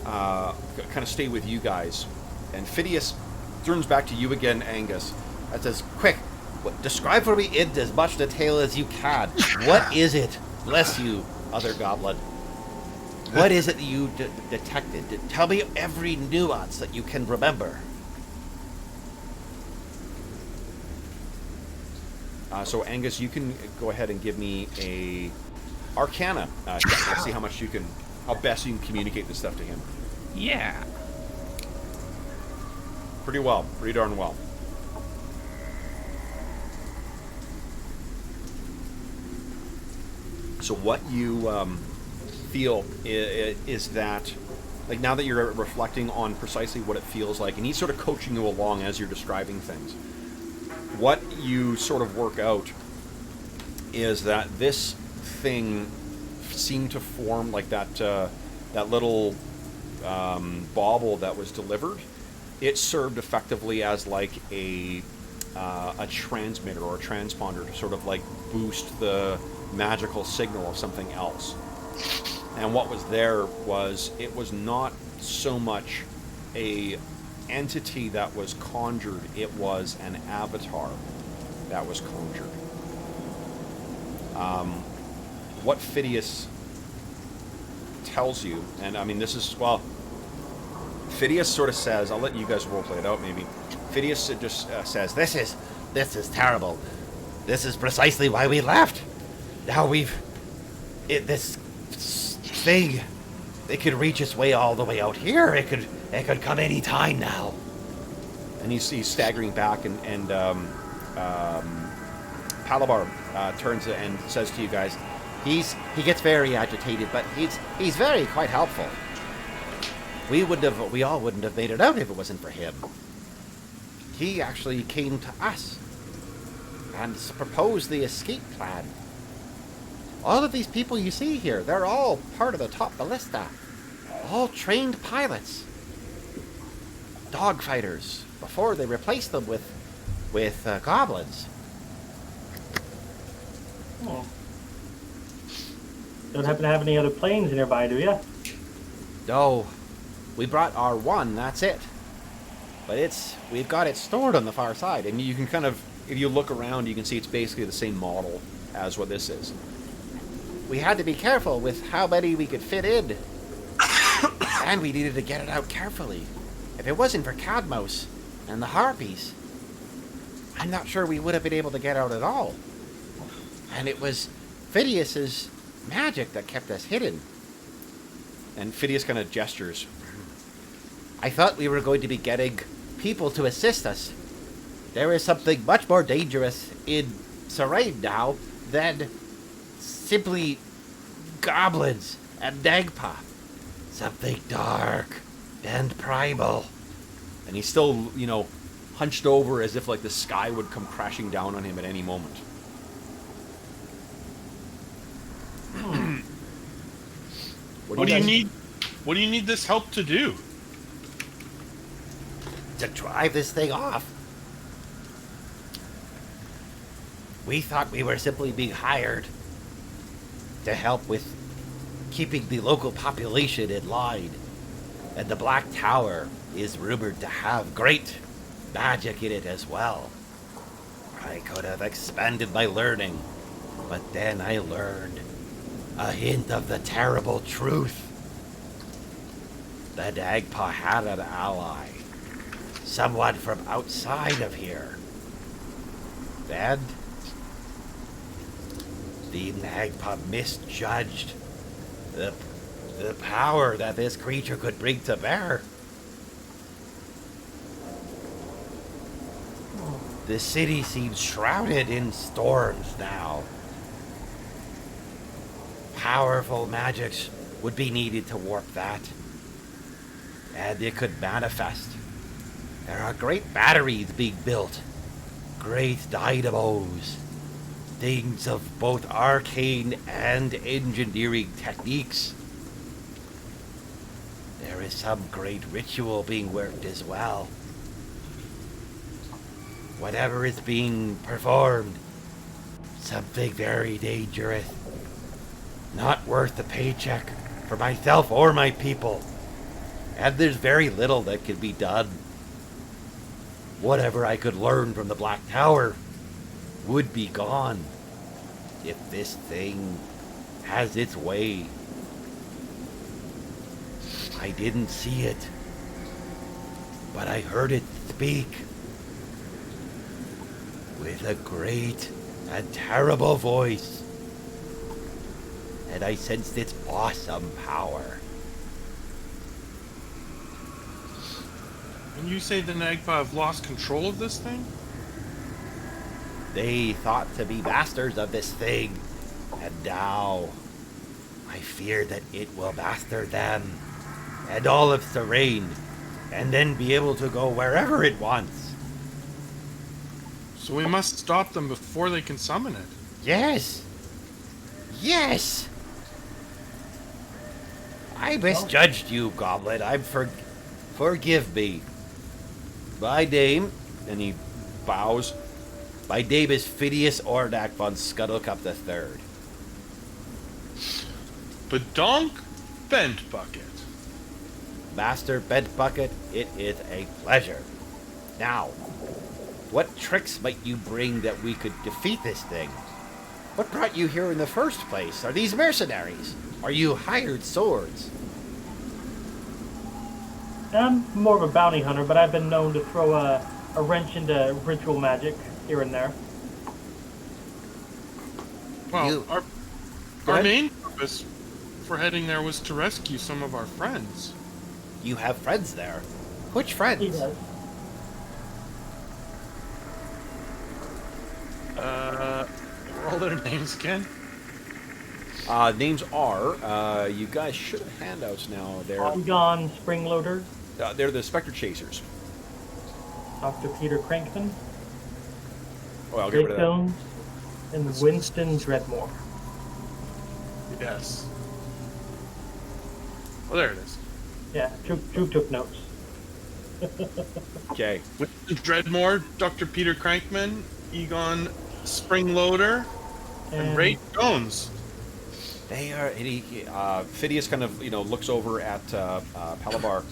kind of stay with you guys. And Phidias turns back to you again, Angus, and says, "Quick, describe for me in as much detail as you can. What is it? Bless you, other goblin. What is it that you detected? Tell me every nuance that you can remember." So Angus, you can go ahead and give me a Arcana check to see how best you can communicate this stuff to him. Yeah. Pretty well. Pretty darn well. So what you feel is that, like, now that you're reflecting on precisely what it feels like, and he's sort of coaching you along as you're describing things, what you sort of work out is that this thing seemed to form like that little bauble that was delivered. It served effectively as like a transmitter or a transponder to sort of like boost the magical signal of something else. And what was there was, it was not so much a entity that was conjured, it was an avatar that was conjured. What Phidias tells you, and I mean this is, well, Phidias sort of says, I'll let you guys roleplay it out maybe. Phidias just says, This is terrible. This is precisely why we left. Now this thing, it could reach its way all the way out here. It could come any time now. and he's staggering back, and Palabar turns and says to you guys, He gets very agitated, but he's very quite helpful. We all wouldn't have made it out if it wasn't for him. He actually came to us and proposed the escape plan. All of these people you see here, they're all part of the top ballista. All trained pilots. Dogfighters, before they replaced them with goblins. Oh. Don't happen to have any other planes nearby, do you? No, we brought R1, that's it. But we've got it stored on the far side. and you can kind of, if you look around, you can see it's basically the same model as what this is. We had to be careful with how many we could fit in. And we needed to get it out carefully. If it wasn't for Cadmos and the Harpies, I'm not sure we would have been able to get out at all. And it was Phidias's magic that kept us hidden. And Phidias kind of gestures. I thought we were going to be getting people to assist us. There is something much more dangerous in Serain now than simply goblins and Dagpa. Something dark and primal. And he's still, hunched over as if like the sky would come crashing down on him at any moment. What do you need? What do you need this help to do? To drive this thing off. We thought we were simply being hired to help with keeping the local population in line. And the Black Tower is rumored to have great magic in it as well. I could have expanded my learning, but then I learned a hint of the terrible truth. The Dagpa had an ally, someone from outside of here. And the Dagpa misjudged the power that this creature could bring to bear. The city seems shrouded in storms now. Powerful magics would be needed to warp that. And it could manifest. There are great batteries being built. Great dynamos. Things of both arcane and engineering techniques. There is some great ritual being worked as well. Whatever is being performed, something very dangerous. Not worth the paycheck for myself or my people. And there's very little that can be done. Whatever I could learn from the Black Tower would be gone if this thing has its way. I didn't see it, but I heard it speak with a great and terrible voice, and I sensed its awesome power. And you say the Nagpa have lost control of this thing? They thought to be masters of this thing, and now I fear that it will master them and all of terrain, and then be able to go wherever it wants. So we must stop them before they can summon it. Yes! Yes! I misjudged you, Goblin. Forgive me. My name, and he bows, my name is Phineas Ornak von Scuttlecup III. Badonk Bent Bucket. Master Bentbucket, it is a pleasure. Now, what tricks might you bring that we could defeat this thing? What brought you here in the first place? Are these mercenaries? Are you hired swords? I'm more of a bounty hunter, but I've been known to throw a wrench into ritual magic here and there. Well, You- our ahead. main purpose for heading there was to rescue some of our friends. You have friends there. Which He friends? does. What are their names again? Names are, you guys should have handouts now. Polygon Springloader, They're the Spectre Chasers. Dr. Peter Crankman, Oh, I'll get Jake rid of that. Jones, and Winston Dreadmore. Yes. Oh, there it is. Yeah, Droop took notes. Okay. Winston Dreadmore, Dr. Peter Crankman, Egon Springloader, and Ray Jones. They are. Phineas kind of, looks over at Palabar,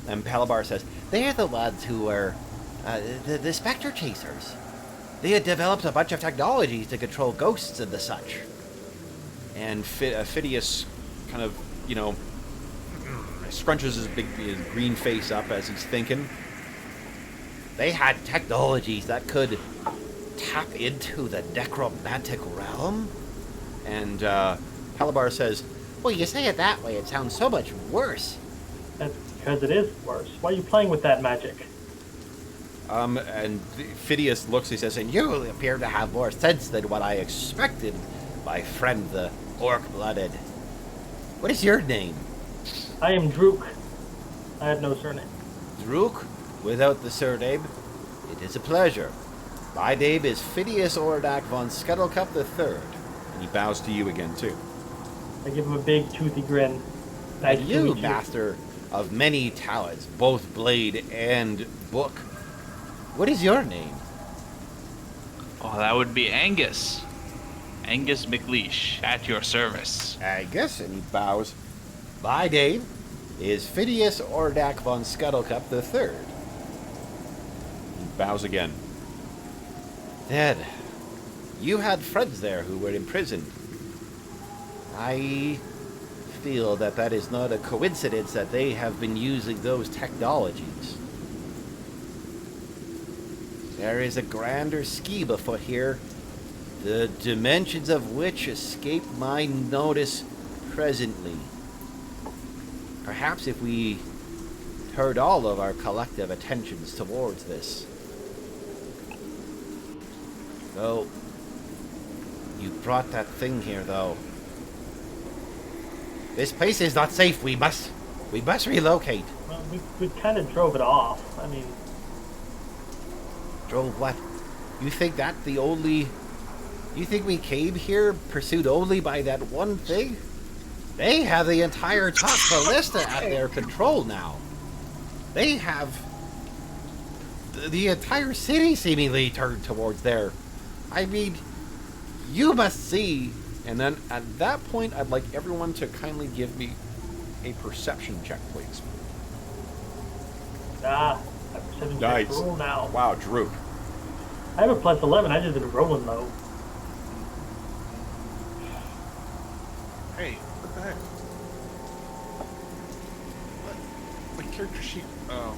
And Palabar says, they are the ones who were the Spectre Chasers. They had developed a bunch of technologies to control ghosts and the such. and Phineas kind of, scrunches his his green face up as he's thinking. They had technologies that could tap into the necromantic realm. And Palabar says, Well, you say it that way, it sounds so much worse. That's because it is worse. Why are you playing with that magic? and Phineas looks, he says, And you appear to have more sense than what I expected, my friend the orc-blooded. What is your name? I am Drook. I have no surname. Drook, without the surname. It is a pleasure. My name is Phineas Ornak von Scuttlecup III. and he bows to you again, too. I give him a big toothy grin. Nice And to you, meet you. master of many talents, both blade and book. What is your name? Oh, that would be Angus. Angus McLeish, at your service. Angus, and he bows. My name is Phineas Ornak von Scuttlecup III. He bows again. Then, you had friends there who were imprisoned. I feel that that is not a coincidence that they have been using those technologies. There is a grander scheme afoot here, the dimensions of which escape my notice presently. Perhaps if we turned all of our collective attentions towards this. Though, you brought that thing here, though. This place is not safe. We must relocate. Well, we kind of drove it off. I mean, Drove what? You think that the only... You think we came here pursued only by that one thing? They have the entire top ballista at their control now. They have the entire city seemingly turned towards there. I mean, you must see. And then at that point, I'd like everyone to kindly give me a perception check, please. I have 7 Nice. checks roll now. Wow, Drew. I have a plus 11. I just been rolling low. Hey, what the heck? What? My character sheet. Oh,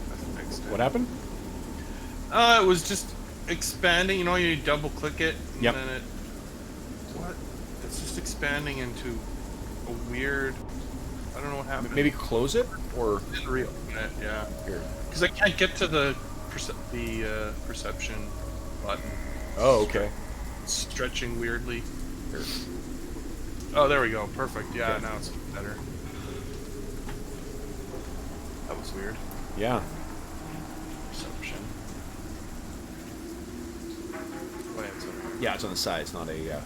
that's fixed. What happened? It was just expanding. You know, you double click it, and Yep. then it. What? It's just expanding into a weird. I don't know what happened. Maybe close it, or Didn't reopen it. Yeah. here. Because I can't get to the perception button. Oh, okay. It's stretching weirdly. Here. Oh, there we go. Perfect. Yeah, Okay. now it's better. That was weird. Yeah. Perception. Oh, yeah, it's over here. Yeah, it's on the side. It's not a...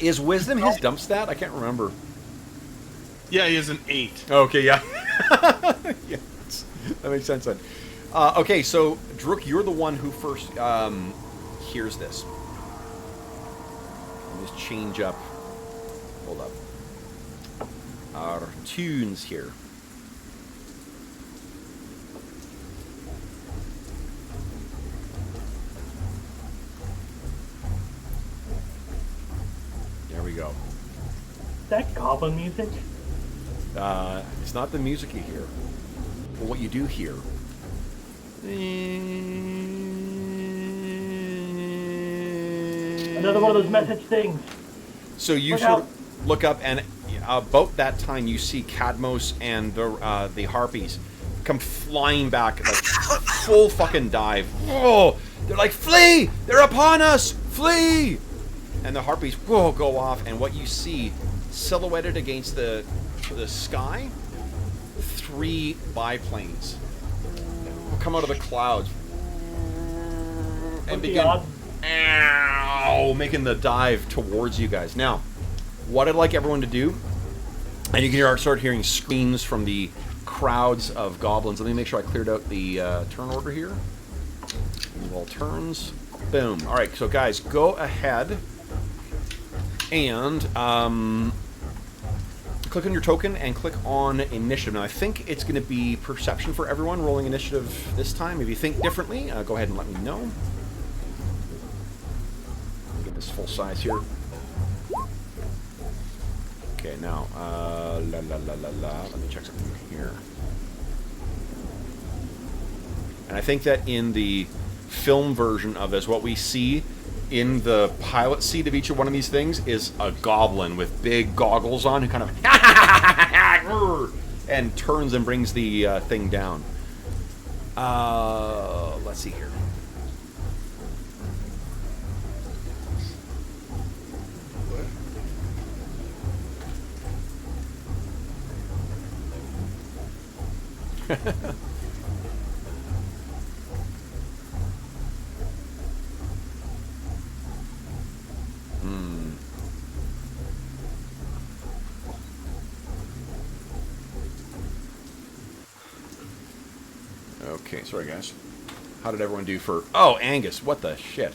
Is wisdom his dump stat? I can't remember. Yeah, he has an 8. Okay, yeah. Yeah, that makes sense then. Okay, so, Drook, you're the one who first hears this. Let me just change up. Hold up. Our tunes here. There we go. Is that goblin music? It's not the music you hear, but what you do hear. Another one of those message things. So you Look sort out. of look up, and about that time, you see Cadmos and the harpies come flying back, like full fucking dive. Whoa! They're like, flee! They're upon us! Flee! And the harpies, whoa, go off, and what you see, silhouetted against the sky, 3 biplanes come out of the clouds and What's the begin odds? making the dive towards you guys. Now, what I'd like everyone to do, and you can start hearing screams from the crowds of goblins. Let me make sure I cleared out the turn order here. All turns. Boom. All right, so guys, go ahead and click on your token and click on initiative. Now, I think it's going to be perception for everyone rolling initiative this time. If you think differently, go ahead and let me know. Let me get this full size here. Okay, now, let me check something here. And I think that in the film version of this, what we see in the pilot seat of each of one of these things is a goblin with big goggles on who kind of and turns and brings the thing down. Let's see here. Okay, sorry guys. How did everyone do for... Oh, Angus, what the shit?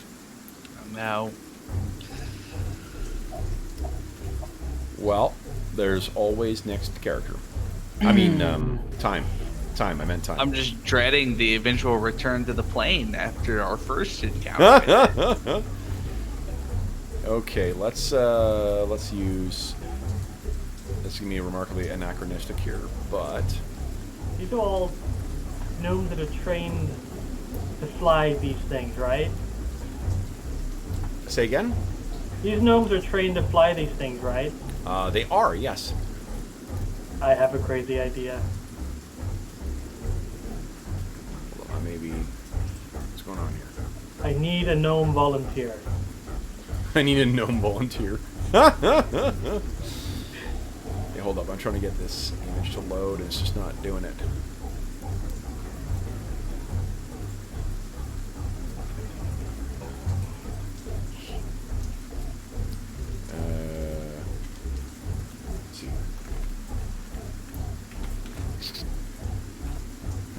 No. Well, there's always next character. I mean, time. Time, I meant time. I'm just dreading the eventual return to the plane after our first encounter. Okay, let's use... This is going to be remarkably anachronistic here, but... These are all gnomes that are trained to fly these things, right? Say again? These gnomes are trained to fly these things, right? They are, yes. I have a crazy idea. Maybe... What's going on here? I need a gnome volunteer. I need a gnome volunteer. Hey, hold up. I'm trying to get this image to load, and it's just not doing it. Let's see.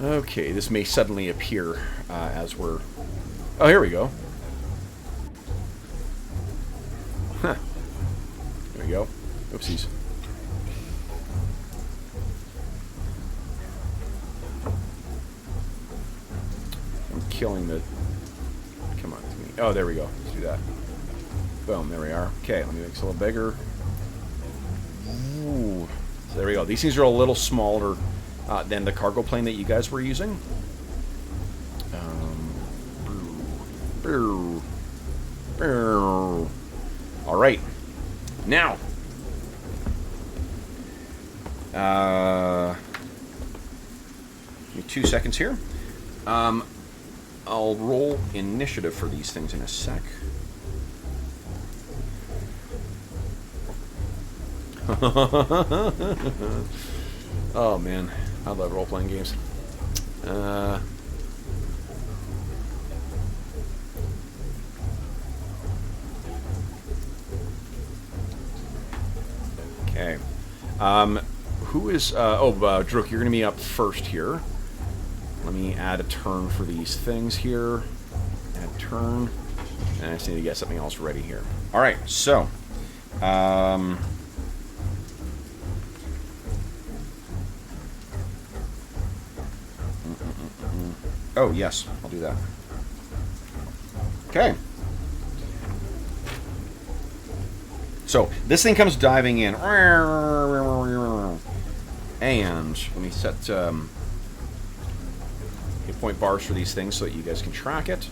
Okay, this may suddenly appear as we're... Oh, here we go. Huh. There we go. Oopsies. I'm killing the... Come on. Oh, there we go. Let's do that. Boom, there we are. Okay, let me make this a little bigger. Ooh. So there we go. These things are a little smaller than the cargo plane that you guys were using. All right. Now, Give me 2 seconds here. I'll roll initiative for these things in a sec. Oh man, I love role-playing games. Okay. Who is... Drook, you're going to be up first here. Let me add a turn for these things here. Add turn. And I just need to get something else ready here. Alright, so... Oh, yes. I'll do that. Okay. So, this thing comes diving in. And let me set hit point bars for these things so that you guys can track it.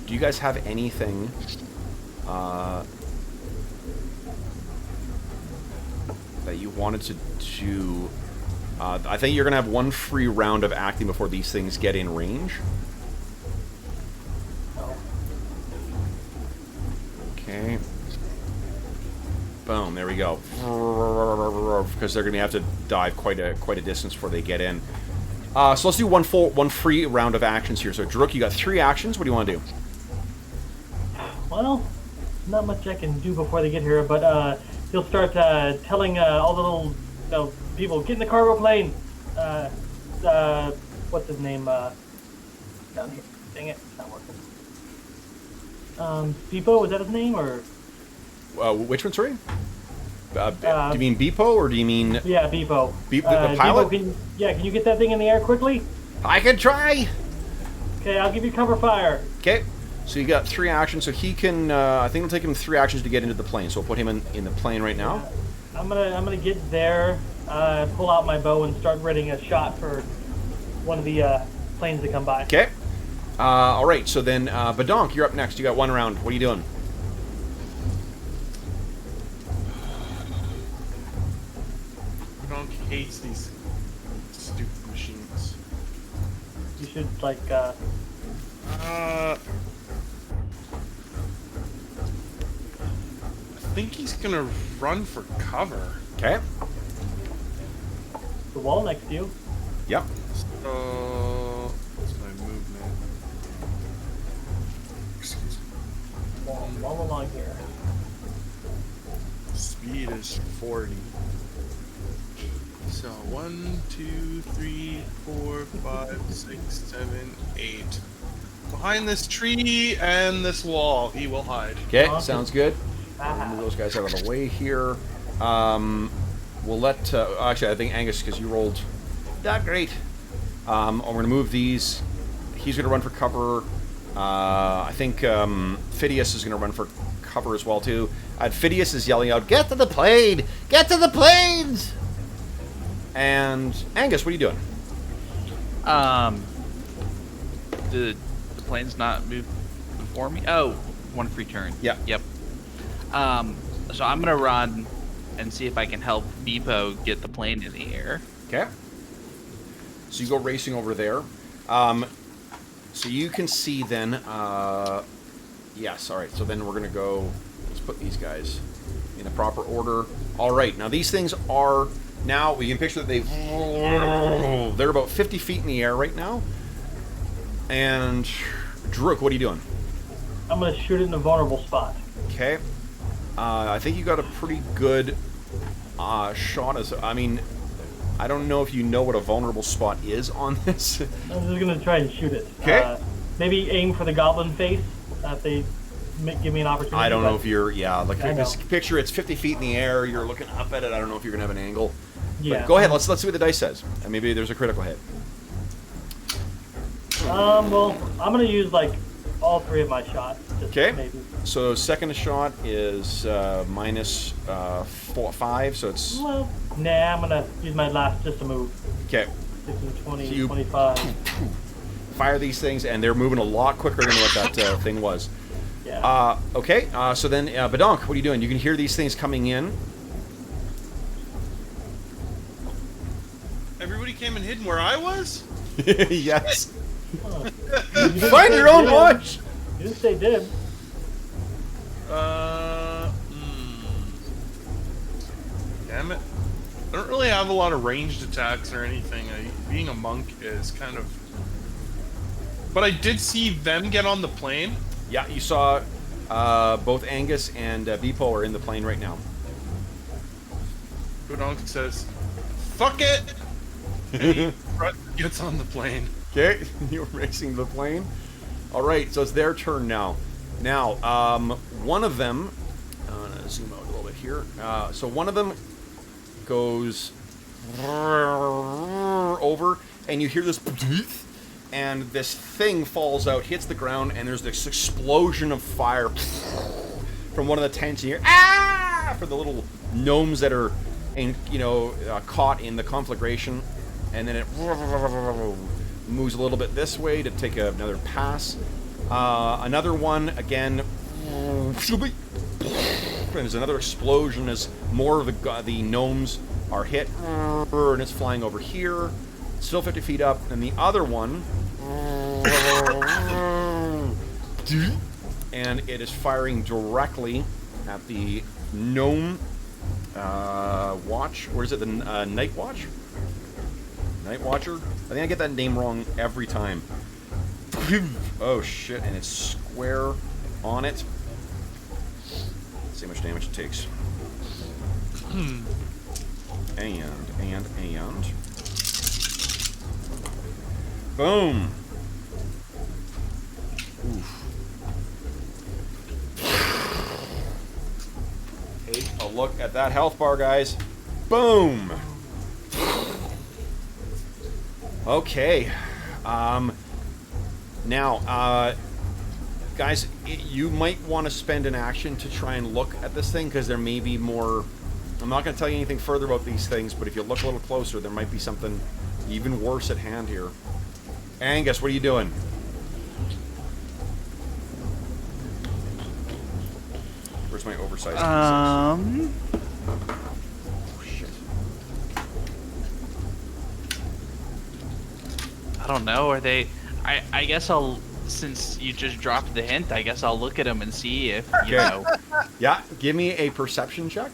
Do you guys have anything that you wanted to do? I think you're going to have one free round of acting before these things get in range. Okay. Boom, there we go. Because they're going to have to dive quite a distance before they get in. So let's do one free round of actions here. So, Drook, you got 3 actions. What do you want to do? Well, not much I can do before they get here, but he'll start telling all the little people, get in the cargo plane. What's his name? Down here. Dang it, it's not working. Beepo, is that his name, or? Which one, sorry? Do you mean Beepo, or do you mean... Yeah, Beepo. The pilot? Beepo, can you get that thing in the air quickly? I can try! Okay, I'll give you cover fire. Okay, so you got 3 actions, so he can... I think it'll take him 3 actions to get into the plane, so we'll put him in the plane right now. I'm gonna get there, pull out my bow, and start readying a shot for one of the planes that come by. Okay. Alright, so then, Badonk, you're up next. You got 1 round. What are you doing? Badonk hates these stupid machines. You should, like, I think he's gonna run for cover. Okay. the wall next to you. Yep. So, what's my movement? Excuse me. Wall along here. Speed is 40. So 1, 2, 3, 4, 5, 6, 7, 8. Behind this tree and this wall, he will hide. Okay, Awesome. sounds good. Move those guys out of the way here. We'll let... actually, I think Angus, because you rolled not great. We're going to move these. He's going to run for cover. I think Phidias is going to run for cover as well, too. Phidias is yelling out, "Get to the plane! Get to the planes!" And Angus, what are you doing? The plane's not moved before me. Oh, one free turn. Yeah. Yep. So I'm gonna run and see if I can help Beepo get the plane in the air. Okay. So you go racing over there. So you can see then... yes, alright. So then we're going to go... Let's put these guys in the proper order. Alright, now these things are... Now, we can picture that they're about 50 feet in the air right now. And... Drook, what are you doing? I'm going to shoot it in a vulnerable spot. Okay. I think you got a pretty good shot. I mean, I don't know if you know what a vulnerable spot is on this. I'm just going to try and shoot it. Okay. Maybe aim for the goblin face if they give me an opportunity. I don't know if you're... Yeah, like I this know. picture, it's 50 feet in the air. You're looking up at it. I don't know if you're going to have an angle. Yeah. But go ahead. Let's see what the dice says. And maybe there's a critical hit. Well, I'm going to use, like, all 3 of my shots. Just Okay. Maybe. So second shot is minus 5, so it's... Well, nah, I'm going to use my last just to move. Okay. 15, 20, So you- 25. Fire these things, and they're moving a lot quicker than what that thing was. Yeah. Okay, so then, Badonk, what are you doing? You can hear these things coming in. Everybody came and hid where I was? Yes. Huh. Find your own watch! You didn't say dibs. Damn it. I don't really have a lot of ranged attacks or anything. Being a monk is kind of... But I did see them get on the plane. Yeah, you saw both Angus and Beepo are in the plane right now. Budonk says, "Fuck it!" And he gets on the plane. Okay, you're racing the plane. All right, so it's their turn now. Now, one of them... I'm going to zoom out a little bit here. So one of them goes over, and you hear this... And this thing falls out, hits the ground, and there's this explosion of fire from one of the tents. And you hear, ah! For the little gnomes that are, caught in the conflagration. And then it moves a little bit this way to take another pass. Another one, again, and there's another explosion as more of the gnomes are hit, and it's flying over here. Still 50 feet up, and the other one, and it is firing directly at the gnome watch. Or is it the night watch? Night Watcher? I think I get that name wrong every time. Oh shit, and it's square on it. Let's see how much damage it takes. And. Boom! Oof. Take a look at that health bar, guys. Boom! Okay. Now, guys, you might want to spend an action to try and look at this thing, because there may be more... I'm not going to tell you anything further about these things, but if you look a little closer, there might be something even worse at hand here. Angus, what are you doing? Where's my oversized pieces? Oh, shit. I don't know. Are they... I guess I'll... Since you just dropped the hint, I guess I'll look at them and see if, you know... Yeah, give me a perception check.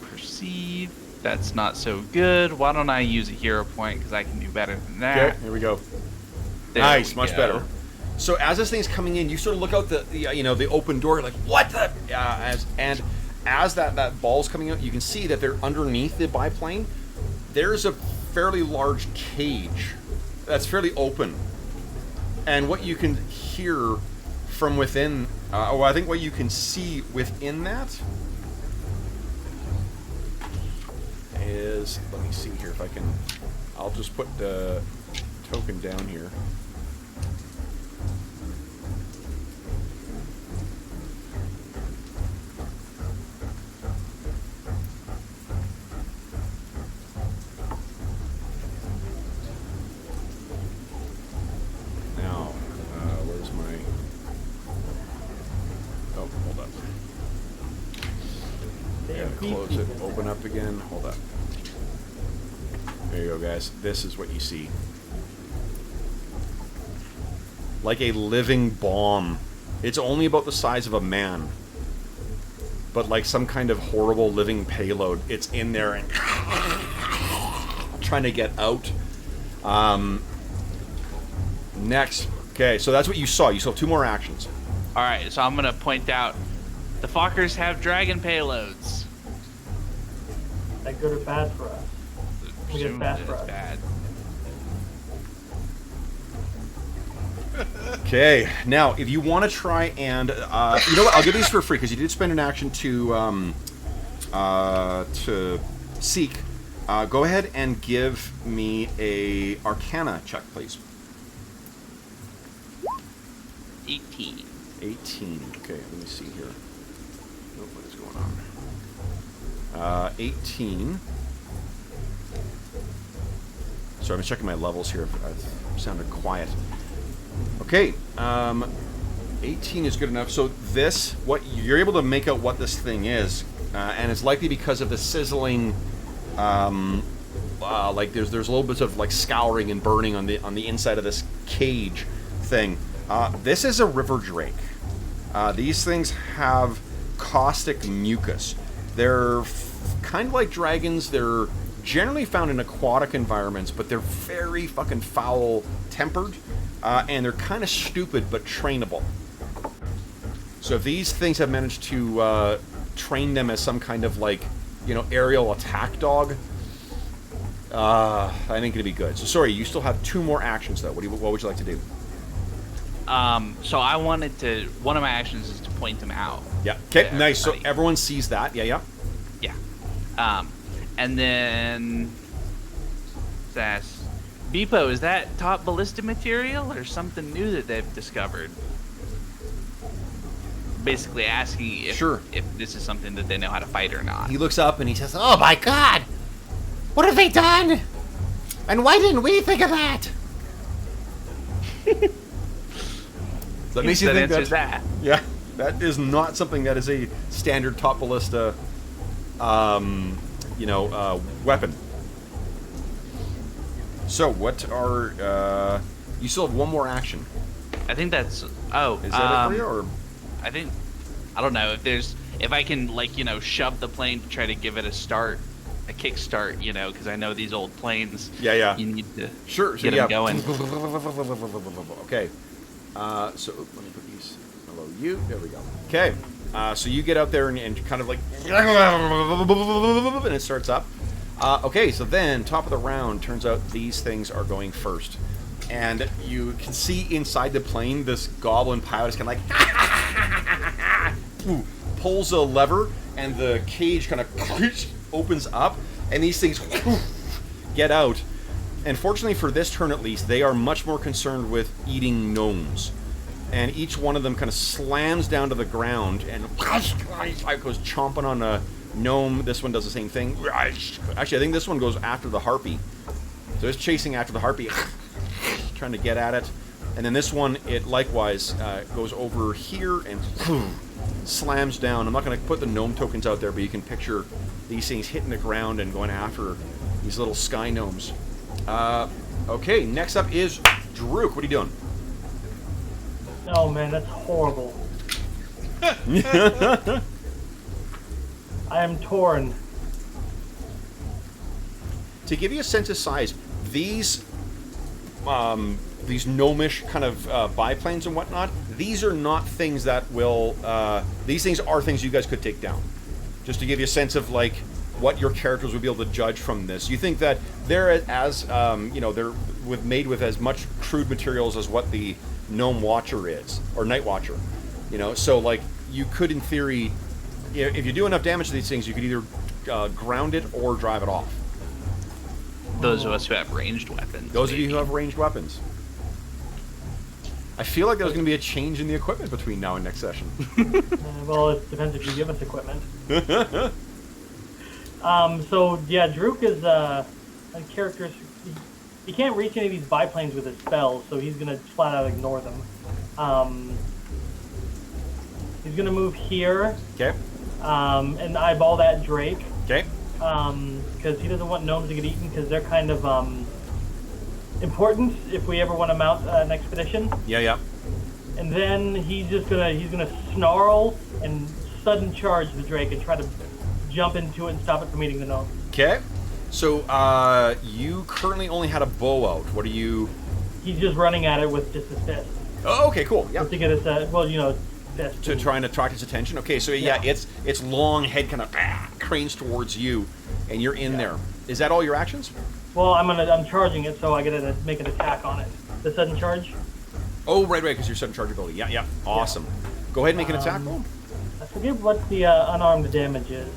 Perceive. That's not so good. Why don't I use a hero point, because I can do better than that. Okay, here we go. There Nice, we much go. better. So as this thing's coming in, you sort of look out the open door, you're like, what the? As that ball's coming out, you can see that they're underneath the biplane. There's a fairly large cage that's fairly open, and what you can hear from within, I think what you can see within that is, let me see here if I can. I'll just put the token down here. Now, where's my... Oh, hold up. Yeah, close it, open up again, hold up. There you go, guys. This is what you see. Like a living bomb. It's only about the size of a man. But like some kind of horrible living payload. It's in there and trying to get out. Next. Okay, so that's what you saw. You saw 2 more actions. Alright, so I'm going to point out the fuckers have dragon payloads. That good or bad for us? We get Presume bad that for it's us. bad. Okay, now if you want to try and you know what? I'll give these for free because you did spend an action to seek. Go ahead and give me a Arcana check, please. 18. 18. Okay, let me see here. Oh, what is going on? 18. Sorry, I'm checking my levels here. I've sounded quiet. Okay, 18 is good enough. So this, what you're able to make out what this thing is, and it's likely because of the sizzling, like there's a little bit of like scouring and burning on the inside of this cage thing. This is a river drake. These things have caustic mucus. They're kind of like dragons. They're generally found in aquatic environments, but they're very fucking foul-tempered, and they're kind of stupid but trainable. So if these things have managed to train them as some kind of like, aerial attack dog, I think it'd be good. So sorry, you still have 2 more actions though. What would you like to do? So I wanted to. One of my actions is to point them out. Yeah. Okay. to Nice. So everybody. everyone sees that. Yeah. Yeah. Yeah. And then that's Beepo. Is that top ballista material or something new that they've discovered? Basically asking if this is something that they know how to fight or not. He looks up and he says, Oh my God! What have they done? And why didn't we think of that? "That makes you that think answers that. Yeah, that is not something that is a standard top ballista, weapon." So what are you still have 1 more action? I think that's. Is that it for you, or? I think, I don't know if I can shove the plane to try to give it a kick start, because I know these old planes. Yeah. You need to Sure. get them going. Okay. So let me put these below you. There we go. Okay. So you get out there and kind of like, and it starts up. Okay. So then, top of the round, turns out these things are going first. And you can see inside the plane, this goblin pilot is kind of like, pulls a lever, and the cage kind of opens up, and these things get out. And fortunately for this turn at least, they are much more concerned with eating gnomes. And each one of them kind of slams down to the ground and goes chomping on a gnome. This one does the same thing. Actually, I think this one goes after the harpy. So it's chasing after the harpy, trying to get at it. And then this one, it likewise goes over here and slams down. I'm not going to put the gnome tokens out there, but you can picture these things hitting the ground and going after these little sky gnomes. Okay, next up is Druk. What are you doing? Oh man, that's horrible. I am torn. To give you a sense of size, these gnomish kind of biplanes and whatnot, these are not things that will. These things are things you guys could take down. Just to give you a sense of like what your characters would be able to judge from this. You think that they're as they're made with as much crude materials as what the Gnome Watcher is, or Night Watcher. So like you could, in theory, if you do enough damage to these things, you could either ground it or drive it off. Those of us who have ranged weapons. Those of you who have ranged weapons. I feel like there's going to be a change in the equipment between now and next session. Well, it depends if you give us equipment. So yeah, Druk is a character. He can't reach any of these biplanes with his spells, so he's gonna flat out ignore them. He's gonna move here. Okay. And eyeball that Drake. Okay. Because he doesn't want gnomes to get eaten, because they're kind of important if we ever want to mount an expedition. Yeah. And then he's gonna snarl and sudden charge the Drake and try to jump into it and stop it from eating the gnome. Okay. So you currently only had a bow out. What are you? He's just running at it with just his fist. Oh, okay, cool. Yeah. Just to get his fist. To try and attract its attention. Okay, so yeah. its long head kind of cranes towards you, and you're in there. Is that all your actions? Well, I'm charging it, so I get to make an attack on it. The sudden charge. Oh, right, because your sudden charge ability. Yeah. Awesome. Go ahead and make an attack roll. I forget what the unarmed damage is.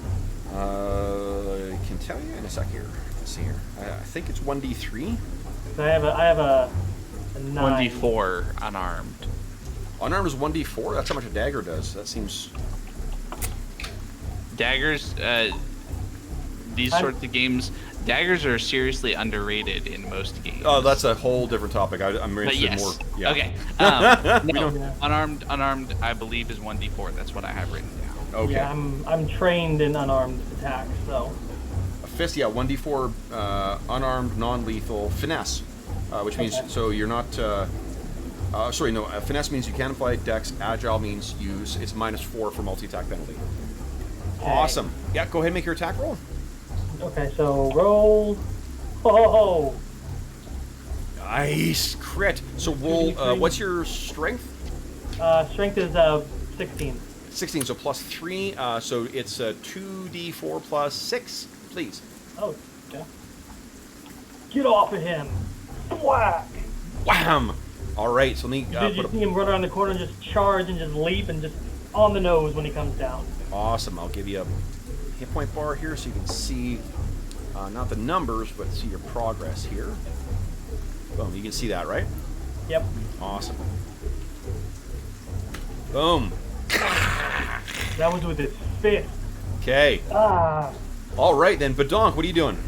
I can tell you in a sec here. Let's see here. I think it's 1d3. I have a 9. 1d4 unarmed. Unarmed is 1d4. That's how much a dagger does. That seems. Daggers. These sorts of games, Daggers are seriously underrated in most games. Oh, that's a whole different topic. I'm But interested yes. more. Yeah. Okay. No, Yeah. unarmed, I believe is 1d4. That's what I have written down. Okay. Yeah, I'm trained in unarmed attacks, so. A fist, yeah, 1d4 unarmed, non-lethal, finesse, which means Okay. so you're not. Sorry, no. Finesse means you can apply dex. Agile means it's -4 for multi-attack penalty. Okay. Awesome. Yeah, go ahead and make your attack roll. Okay, so roll. Oh, Nice crit. So roll. 2d3. What's your strength? strength is 16. 16. So +3. So it's 2d4 plus 6. Please. Oh, okay. Get off of him! Whack! Wham! All right. So let me Did you put see him run around the corner and just charge and just leap and just on the nose when he comes down? Awesome. I'll give you a hit point bar here so you can see not the numbers, but see your progress here. Boom. You can see that, right? Yep. Awesome. Boom. That was with his fist. Okay. Ah. All right then. Badonk, what are you doing?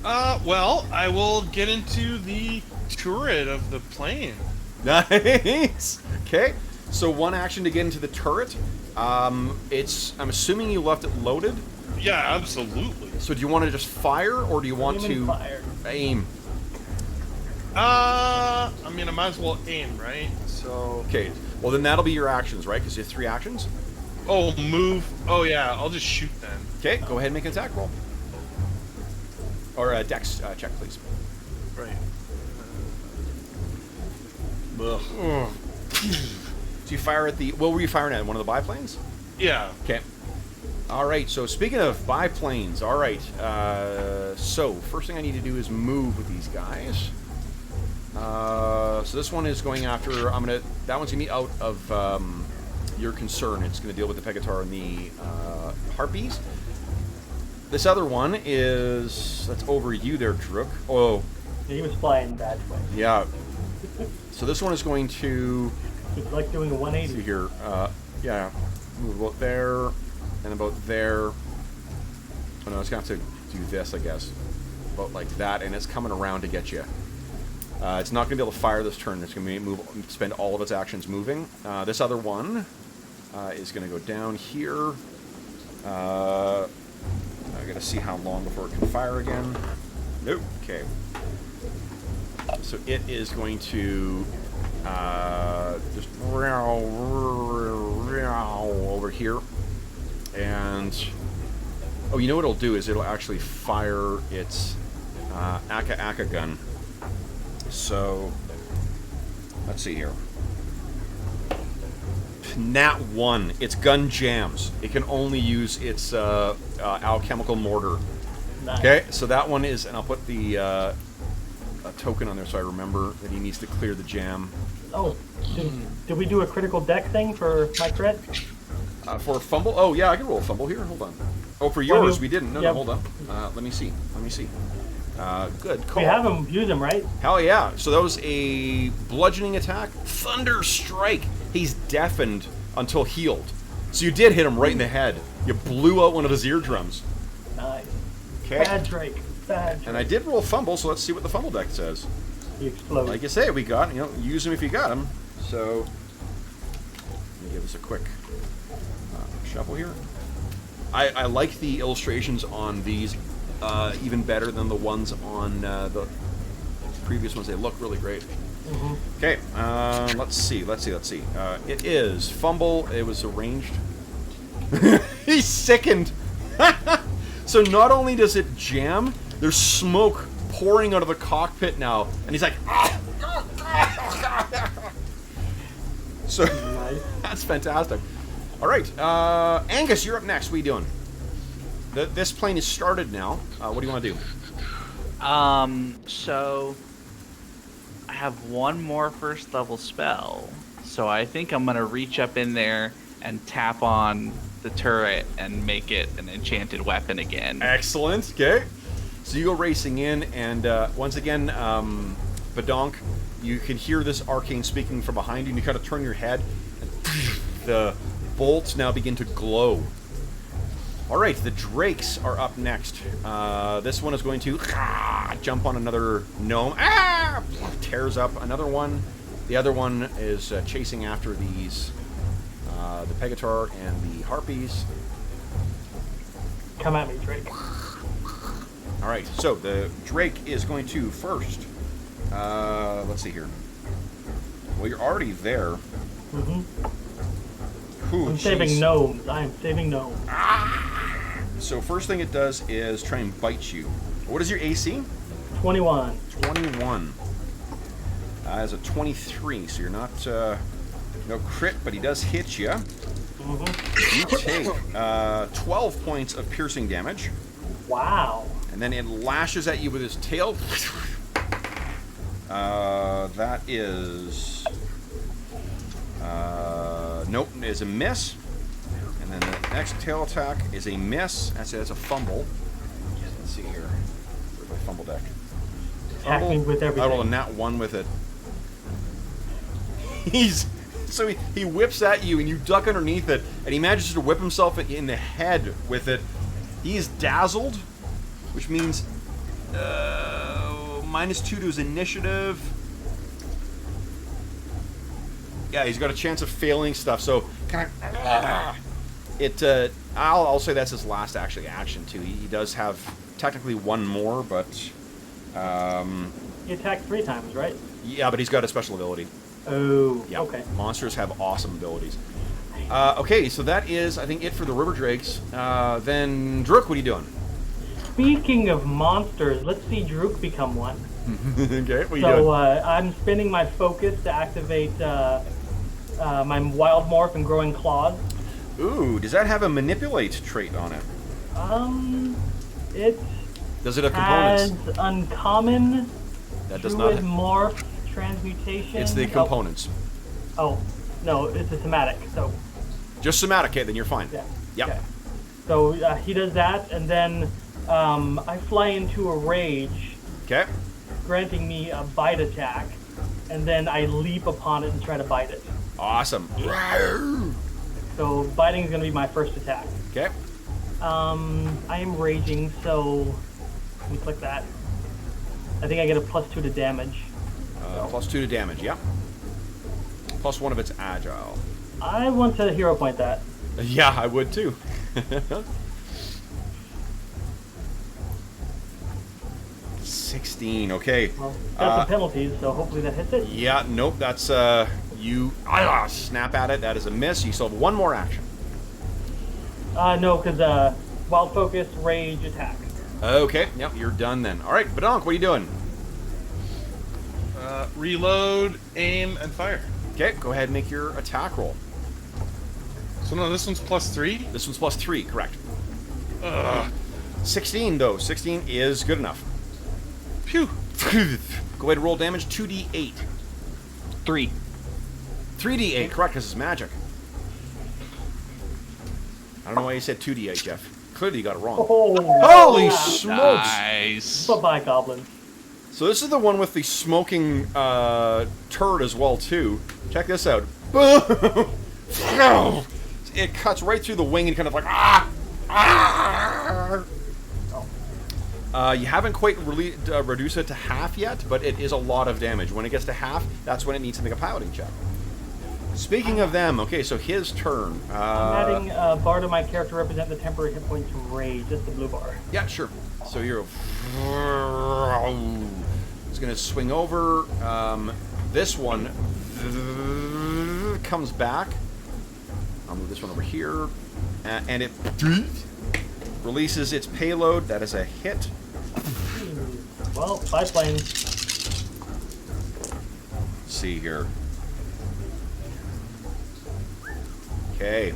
Well, I will get into the turret of the plane. Nice. Okay. So one action to get into the turret. I'm assuming you left it loaded. Yeah, absolutely. So do you want to just fire, or do you want Aim and to fire. aim? I mean, I might as well aim, right? So. Okay. Well, then that'll be your actions, right? Because you have 3 actions. Oh, move. Oh, yeah. I'll just shoot then. Okay. Go ahead and make an attack roll. Or a dex check, please. Right. Ugh. So you fire at the... What were you firing at? One of the biplanes? Yeah. Okay. All right. So speaking of biplanes, all right. So first thing I need to do is move with these guys. So this one is going after. That one's gonna be out of your concern. It's gonna deal with the Pegatar and the Harpies. This other one that's over you there, Drook. Oh, He was flying that way. yeah. So this one is going to. It's like doing a See 180. here. Yeah. Move about there and about there. Oh no, it's gonna have to do this, I guess. About like that, and it's coming around to get you. It's not going to be able to fire this turn. It's going to spend all of its actions moving. This other one is going to go down here. I got to see how long before it can fire again. Nope. Okay. So it is going to just over here, and oh, you know what it'll do is it'll actually fire its Aka gun. So, let's see here. Nat 1. Its gun jams. It can only use its alchemical mortar. Nice. Okay, so that one is, and I'll put the a token on there so I remember that he needs to clear the jam. Oh, did we do a critical deck thing for my crit? For fumble? Oh, yeah, I can roll a fumble here. Hold on. Oh, for Well, yours, we didn't. No, yeah. no, hold on. Let me see. Good. Cool. We have him use him, right? Hell yeah. So that was a bludgeoning attack. Thunder Strike. He's deafened until healed. So you did hit him right in the head. You blew out one of his eardrums. Nice. Okay. Bad Drake. Bad Drake. And I did roll fumble, so let's see what the fumble deck says. He exploded. Like I say, we got, use him if you got him. So, let me give this a quick shuffle here. I like the illustrations on these even better than the ones on the previous ones. They look really great. Mhm. Okay, let's see. It is fumble. It was arranged. He's sickened. So not only does it jam, there's smoke pouring out of the cockpit now, and he's like, so Nice. that's fantastic. All right, Angus, you're up next. What are you doing? This plane is started now. What do you want to do? So I have one more first level spell. So I think I'm gonna reach up in there and tap on the turret and make it an enchanted weapon again. Excellent. Okay. So you go racing in, and once again, Badonk, you can hear this arcane speaking from behind you, and you kind of turn your head, and the bolts now begin to glow. All right, the drakes are up next. This one is going to jump on another gnome. Tears up another one. The other one is chasing after these, the Pegator and the Harpies. Come at me, Drake. All right, so the drake is going to first. Let's see here. Well, you're already there. Ooh, I'm saving gnomes. I am saving gnomes. So first thing it does is try and bite you. What is your AC? 21. 21. As a 23, so you're not no crit, but he does hit you. You take 12 points of piercing damage. Wow. And then it lashes at you with his tail. That is... nope, is a miss. And then the next tail attack is a miss. That's a fumble. Let's see here. Where's my fumble deck? Attack me with everything. I rolled a nat 1 with it. So he whips at you and you duck underneath it, and he manages to whip himself in the head with it. He's dazzled, which means -2 to his initiative. Yeah, he's got a chance of failing stuff. So kind of I'll say that's his last action too. He does have technically one more, but He attacked 3 times, right? yeah, but he's got a special ability. Oh, Yeah, okay. monsters have awesome abilities. Okay, so that is, I think, it for the river drakes. Then, Drook, what are you doing? Speaking of monsters, let's see Drook become one. Okay, what are you So doing? I'm spending my focus to activate my wild morph and growing claws. Ooh, does that have a manipulate trait on it? It Does it have has components? uncommon, That does druid not. morph, transmutation. It's the components. Oh, no, it's a somatic. So Just somatic, okay, then you're fine. yeah. Yep. Okay. So he does that, and then I fly into a rage, Okay. granting me a bite attack, and then I leap upon it and try to bite it. Awesome. So biting is going to be my first attack. Okay. I am raging, so let me click that. I think I get a +2 to damage. +2 to damage, yeah. +1 if it's agile. I want to hero point that. Yeah, I would too. 16, okay. Well, got some penalties, so hopefully that hits it. Yeah, nope, that's, you snap at it, that is a miss. You still have one more action. No, because wild focus, rage, attack. Okay, yep, you're done then. All right, Badonk, what are you doing? Reload, aim, and fire. Okay, go ahead and make your attack roll. So no, this one's +3. This one's +3, correct. Ugh. 16, though. 16 is good enough. Phew. Go ahead and roll damage, 2d8. 3. 3d8, correct, because it's magic. I don't know why you said 2d8, Jeff. Clearly you got it wrong. Oh, Holy yeah. smokes! Nice. Bye-bye, goblin. So this is the one with the smoking turd as well, too. Check this out. Boom! It cuts right through the wing and kind of like, you haven't quite really reduced it to half yet, but it is a lot of damage. When it gets to half, that's when it needs to make a piloting check. Speaking of them, okay, so his turn. I'm adding a bar to my character to represent the temporary hit points from rage. That's the blue bar. Yeah, sure. So you're... He's going to swing over. This one comes back. I'll move this one over here. And it releases its payload. That is a hit. Well, biplanes. Let's see here. Okay.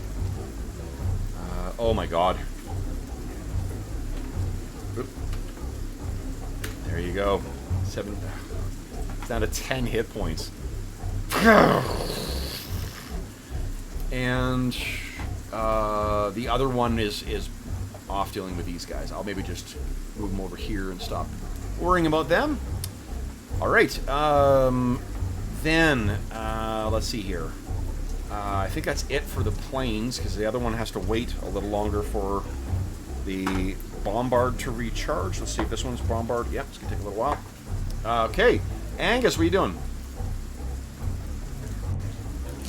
Oh my god. Oop. There you go. 7. It's down to 10 hit points. And the other one is off dealing with these guys. I'll maybe just move them over here and stop worrying about them. All right. Then let's see here. I think that's it for the planes, because the other one has to wait a little longer for the bombard to recharge. Let's see if this one's bombard. Yep, it's gonna take a little while. Okay, Angus, what are you doing?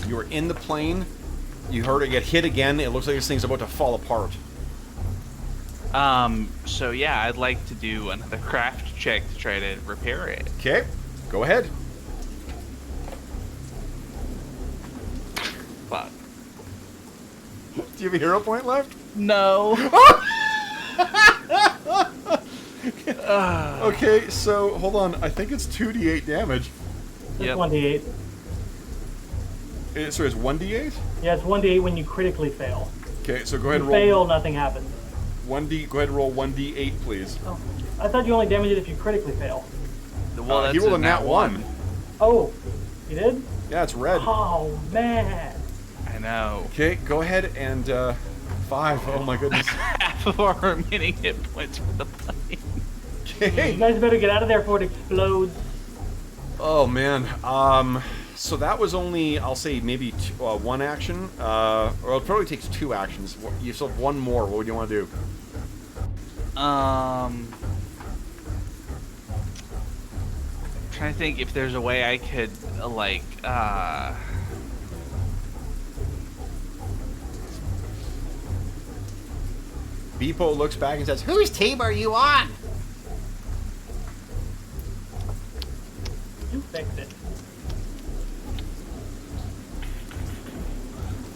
You are in the plane. You heard it get hit again. It looks like this thing's about to fall apart. So yeah, I'd like to do another craft check to try to repair it. Okay, go ahead. Fuck. Do you have a hero point left? No. Okay, so hold on. I think it's 2d8 damage. It's Yep. 1d8. So it's 1d8? Yeah, it's 1d8 when you critically fail. Okay, so go ahead If and you roll fail, nothing happens. 1d. Go ahead and roll 1d8, please. Oh, I thought you only damage it if you critically fail. Well, that's He rolled a nat 1. Oh, you did? Yeah, it's red. Oh, man. I know. Okay, go ahead and 5. Oh my goodness. Half of our remaining hit points for the plane. You Okay. guys better get out of there before it explodes. Oh man. So that was only, I'll say, maybe one action. Or it probably takes 2 actions. You still have 1 more. What would you want to do? Trying to think if there's a way I could Beepo looks back and says, Whose team are you on? You fixed it.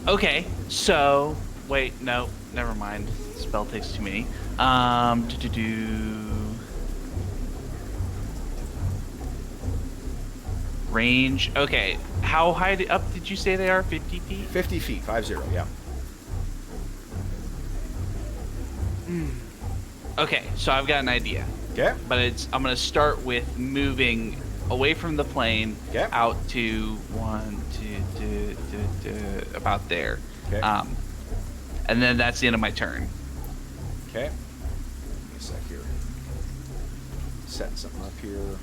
Okay, so wait, no, never mind. Spell takes too many. Range. Okay, how high up did you say they are? 50 feet? 50 feet, 50, yeah. Okay, so I've got an idea, Okay. but I'm gonna start with moving away from the plane Okay. out to about there. Okay. And then that's the end of my turn. Okay. Give me a sec here. Setting something up here.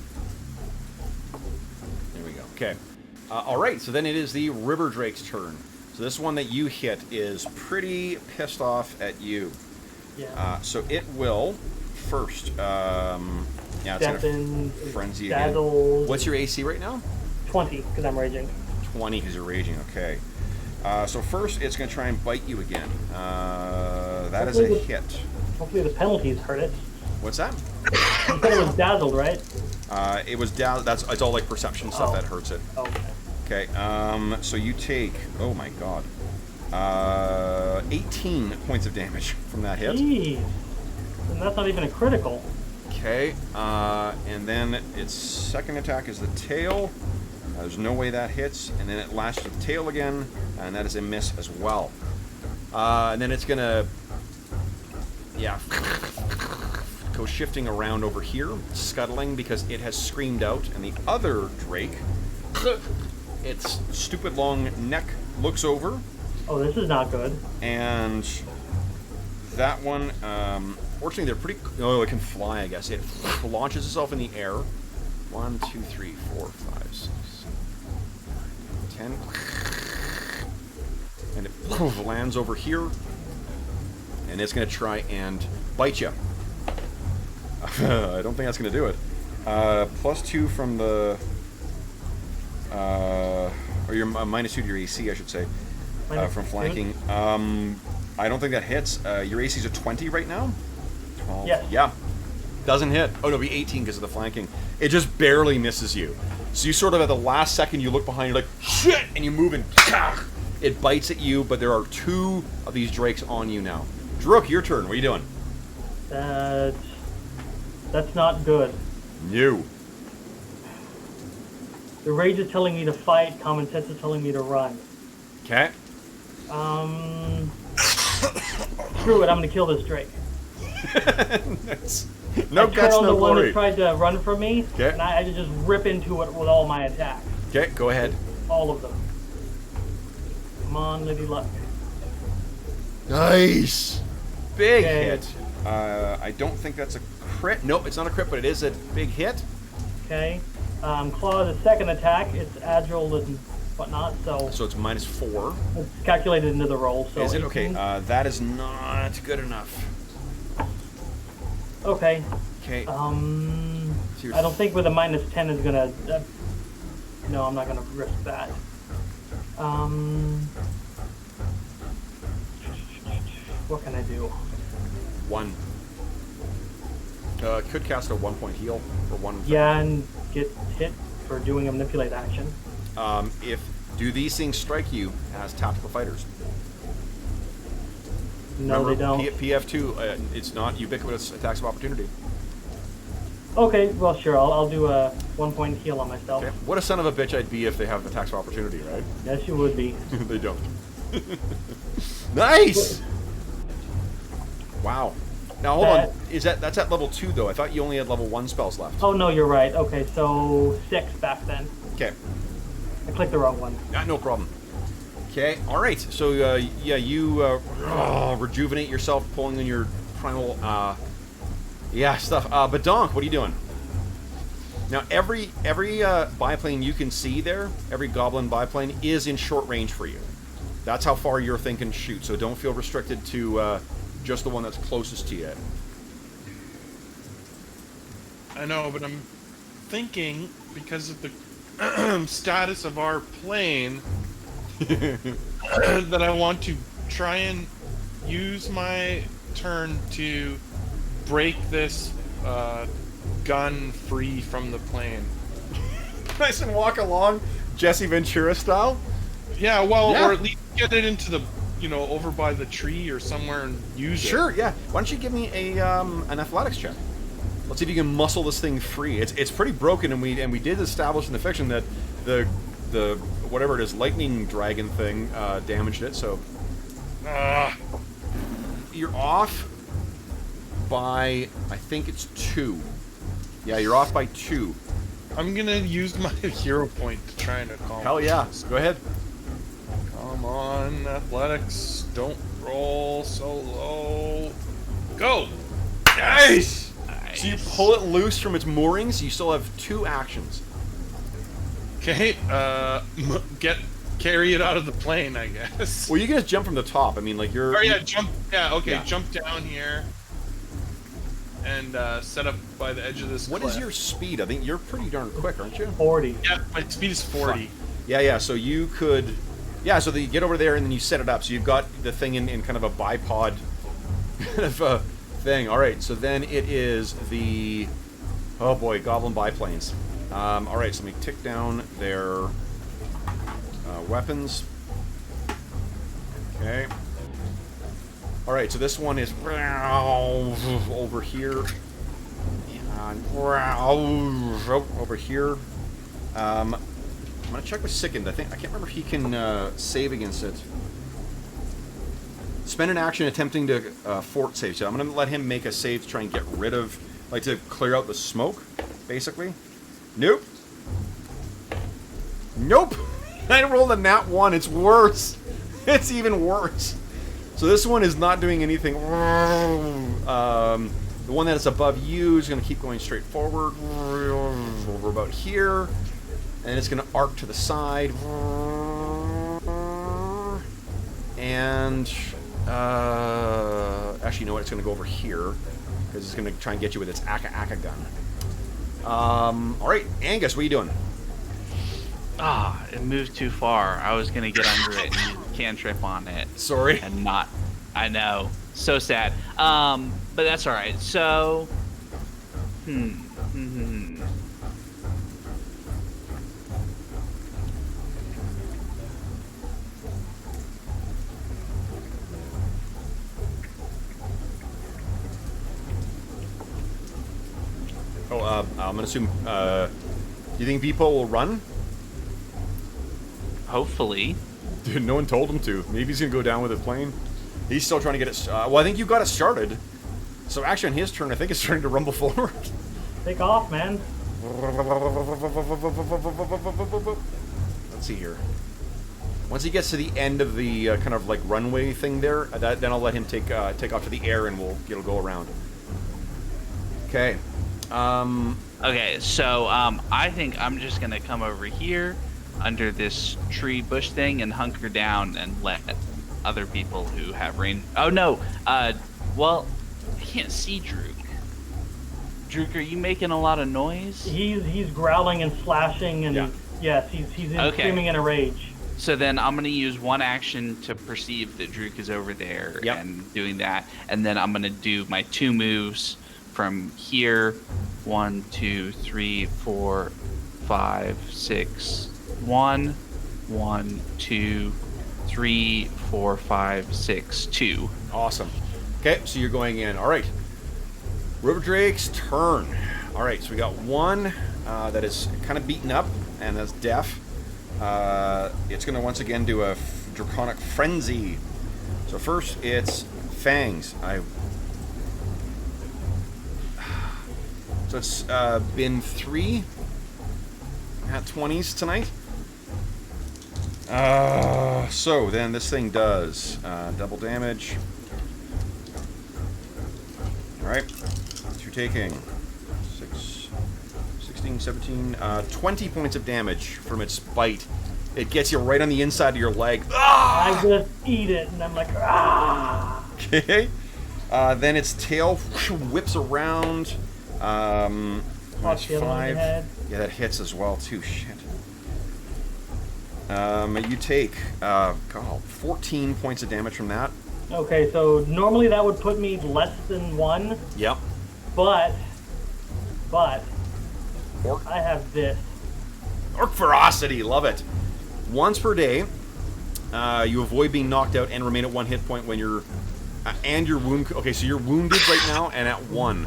There we go. Okay. All right. So then it is the River Drake's turn. So this one that you hit is pretty pissed off at you. Yeah. So it will first. Yeah, it's Step gonna in, frenzy again. dazzle. What's your AC right now? 20, because I'm raging. 20 because you're raging. Okay. So first, it's going to try and bite you again. That is a hit. Hopefully the penalties hurt it. What's that? You said it was dazzled, right? It was down. It's all like perception stuff that hurts it. Okay. Okay. So you take. Oh my god. 18 points of damage from that hit. Jeez. And that's not even a critical. Okay. And then its second attack is the tail. There's no way that hits. And then it lashes with the tail again, and that is a miss as well. And then it's gonna. Yeah. Go shifting around over here, scuttling because it has screamed out, and the other drake, its stupid long neck looks over, Oh, this is not good. and that one, fortunately they're pretty, oh, it can fly, I guess. It launches itself in the air. 1, 2, 3, 4, 5, 6, 7, 10. And it lands over here, and it's going to try and bite you. I don't think that's going to do it. +2 from the... or your -2 to your AC, I should say, from flanking. I don't think that hits. Your AC is a 20 right now? 12. Yes. Yeah. Doesn't hit. Oh, no, it'll be 18 because of the flanking. It just barely misses you. So you sort of, at the last second, you look behind, you're like, shit! And you move and it bites at you, but there are 2 of these drakes on you now. Drook, your turn. What are you doing? That's not good. No. The rage is telling me to fight. Common sense is telling me to run. Okay. Screw it. I'm gonna kill this drake. No I turn guts, on no the one glory. that tried to run from me, Okay. and I just rip into it with all my attacks. Okay, go ahead. All of them. Come on, Lady Luck. Nice. Big Okay. hit. I don't think that's a crit. Nope, it's not a crit, but it is a big hit. Okay. Claw is a second attack. It's agile and whatnot, so So it's -4. it's calculated into the roll. So Is it? Okay, 18. that is not good enough. Okay. Okay. So I don't think with a -10 is gonna. No, I'm not gonna risk that. What can I do? 1. Could cast a 1-point heal for 1. Yeah, and get hit for doing a manipulate action. Do these things strike you as tactical fighters? No, Remember, they don't. PF2, it's not ubiquitous attacks of opportunity. Okay, well, sure. I'll do a 1-point heal on myself. Okay. What a son of a bitch I'd be if they have attacks of opportunity, right? Yes, you would be. They don't. Nice! Wow. Now hold on. That's at level 2 though? I thought you only had level 1 spells left. Oh no, you're right. Okay, so 6 back then. Okay. I clicked the wrong one. No problem. Okay. All right. So yeah, you rejuvenate yourself, pulling in your primal stuff. But Donk, what are you doing? Now every biplane you can see there, every goblin biplane is in short range for you. That's how far your thing can shoot. So don't feel restricted to just the one that's closest to you. I know, but I'm thinking because of the status of our plane that I want to try and use my turn to break this gun free from the plane. Nice and walk along, Jesse Ventura style. Yeah, well, Yeah. or at least get it into the, over by the tree or somewhere and use it. Sure, yeah. Why don't you give me an athletics check? Let's see if you can muscle this thing free. It's pretty broken, and we did establish in the fiction that the whatever it is, lightning dragon thing damaged it. So you're off by, I think it's 2. Yeah, you're off by 2. I'm gonna use my hero point to try and accomplish. Hell yeah! this. Go ahead. Come on, athletics. Don't roll so low. Go! Nice! So you pull it loose from its moorings. You still have 2 actions. Okay, carry it out of the plane, I guess. Well, you can just jump from the top. I mean, like you're. Oh yeah, jump. Yeah, okay, Yeah. jump down here and set up by the edge of this What cliff. is your speed? I think you're pretty darn quick, aren't you? 40. Yeah, my speed is 40. Yeah. So you could. Yeah, so you get over there and then you set it up. So you've got the thing in kind of a bipod kind of a thing. All right, so then it is the. Oh boy, goblin biplanes. All right, so let me tick down their weapons. Okay. All right, so this one is over here. And over here. I'm gonna check with Sickened. I can't remember if he can save against it. Spend an action attempting to fort save. So I'm gonna let him make a save to try and get rid of, like, to clear out the smoke, basically. Nope. Nope. I rolled a nat 1. It's worse. It's even worse. So this one is not doing anything. The one that is above you is going to keep going straight forward over about here, and it's going to arc to the side, and actually, you know what? It's going to go over here because it's going to try and get you with its Aka gun. All right, Angus, what are you doing? It moved too far. I was gonna get under it and cantrip on it. Sorry. And not. I know. So sad. But that's all right. So. I'm gonna assume. Do you think people will run? Hopefully. Dude, no one told him to. Maybe he's gonna go down with his plane. He's still trying to get it. Well, I think you got it started. So actually, on his turn, I think it's starting to rumble forward. Take off, man. Let's see here. Once he gets to the end of the kind of like runway thing there, then I'll let him take off to the air, and it'll go around. Okay. Okay, so I think I'm just gonna come over here under this tree bush thing and hunker down and let other people who have range. Oh no, well, I can't see Droog. Druk, are you making a lot of noise? He's growling and slashing, and Yeah. yes, he's screaming in a rage. So then I'm going to use one action to perceive that Druk is over there Yep. and doing that. And then I'm going to do my 2 moves from here. 1, 2, 3, 4, 5, 6. 1, 1, 2, 3, 4, 5, 6, 2. Awesome. Okay, so you're going in. All right. River Drake's turn. All right, so we got one that is kind of beaten up and that's deaf. It's going to once again do a Draconic Frenzy. So first, it's Fangs. So it's been 3 at 20s tonight. So then this thing does double damage. All right, so you're taking 6, 16, 17, 20 points of damage from its bite. It gets you right on the inside of your leg. I just eat it, and I'm like, ah. Okay. Then its tail whips around. That's the other one in the 5. head. Yeah, that hits as well too. Shit. You take 14 points of damage from that. Okay, so normally that would put me less than 1, Yep. but Orc. I have this. Orc Ferocity, love it. Once per day, you avoid being knocked out and remain at 1 hit point when you're and your wound. Okay, so you're wounded right now and at 1.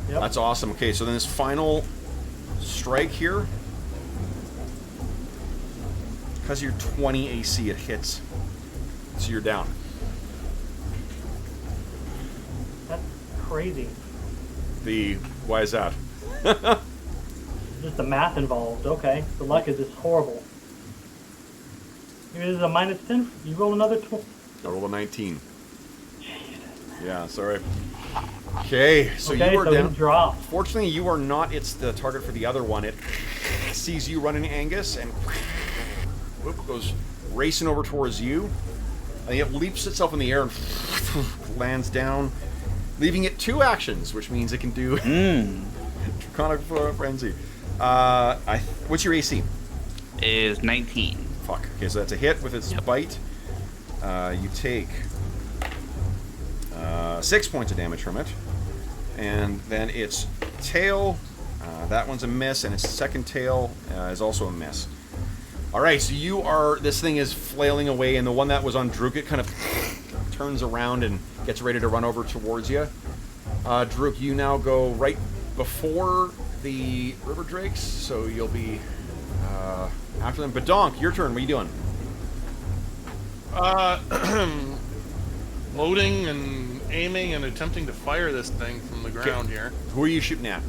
Yep. That's awesome. Okay, so then this final strike here, because you're 20 AC, it hits. So you're down. That's crazy. Why is that? Just the math involved. Okay, the luck is just horrible. Here is a -10. You roll another 12. I rolled a 19. Yeah, sorry. Okay, so you are so down. you drop. Fortunately, you are not. It's the target for the other one. It sees you running Angus and whoop, goes racing over towards you. And it leaps itself in the air and lands down, leaving it 2 actions, which means it can do Draconic Frenzy. What's your AC? Is 19. Fuck. Okay, so that's a hit with its bite. You take 6 points of damage from it. And then its tail, that one's a miss, and its second tail is also a miss. Alright, so this thing is flailing away, and the one that was on Druk, it kind of turns around and gets ready to run over towards you. Druk, you now go right before the River Drakes, so you'll be after them. Badonk, your turn, what are you doing? Loading and aiming and attempting to fire this thing from the ground here. Who are you shooting at?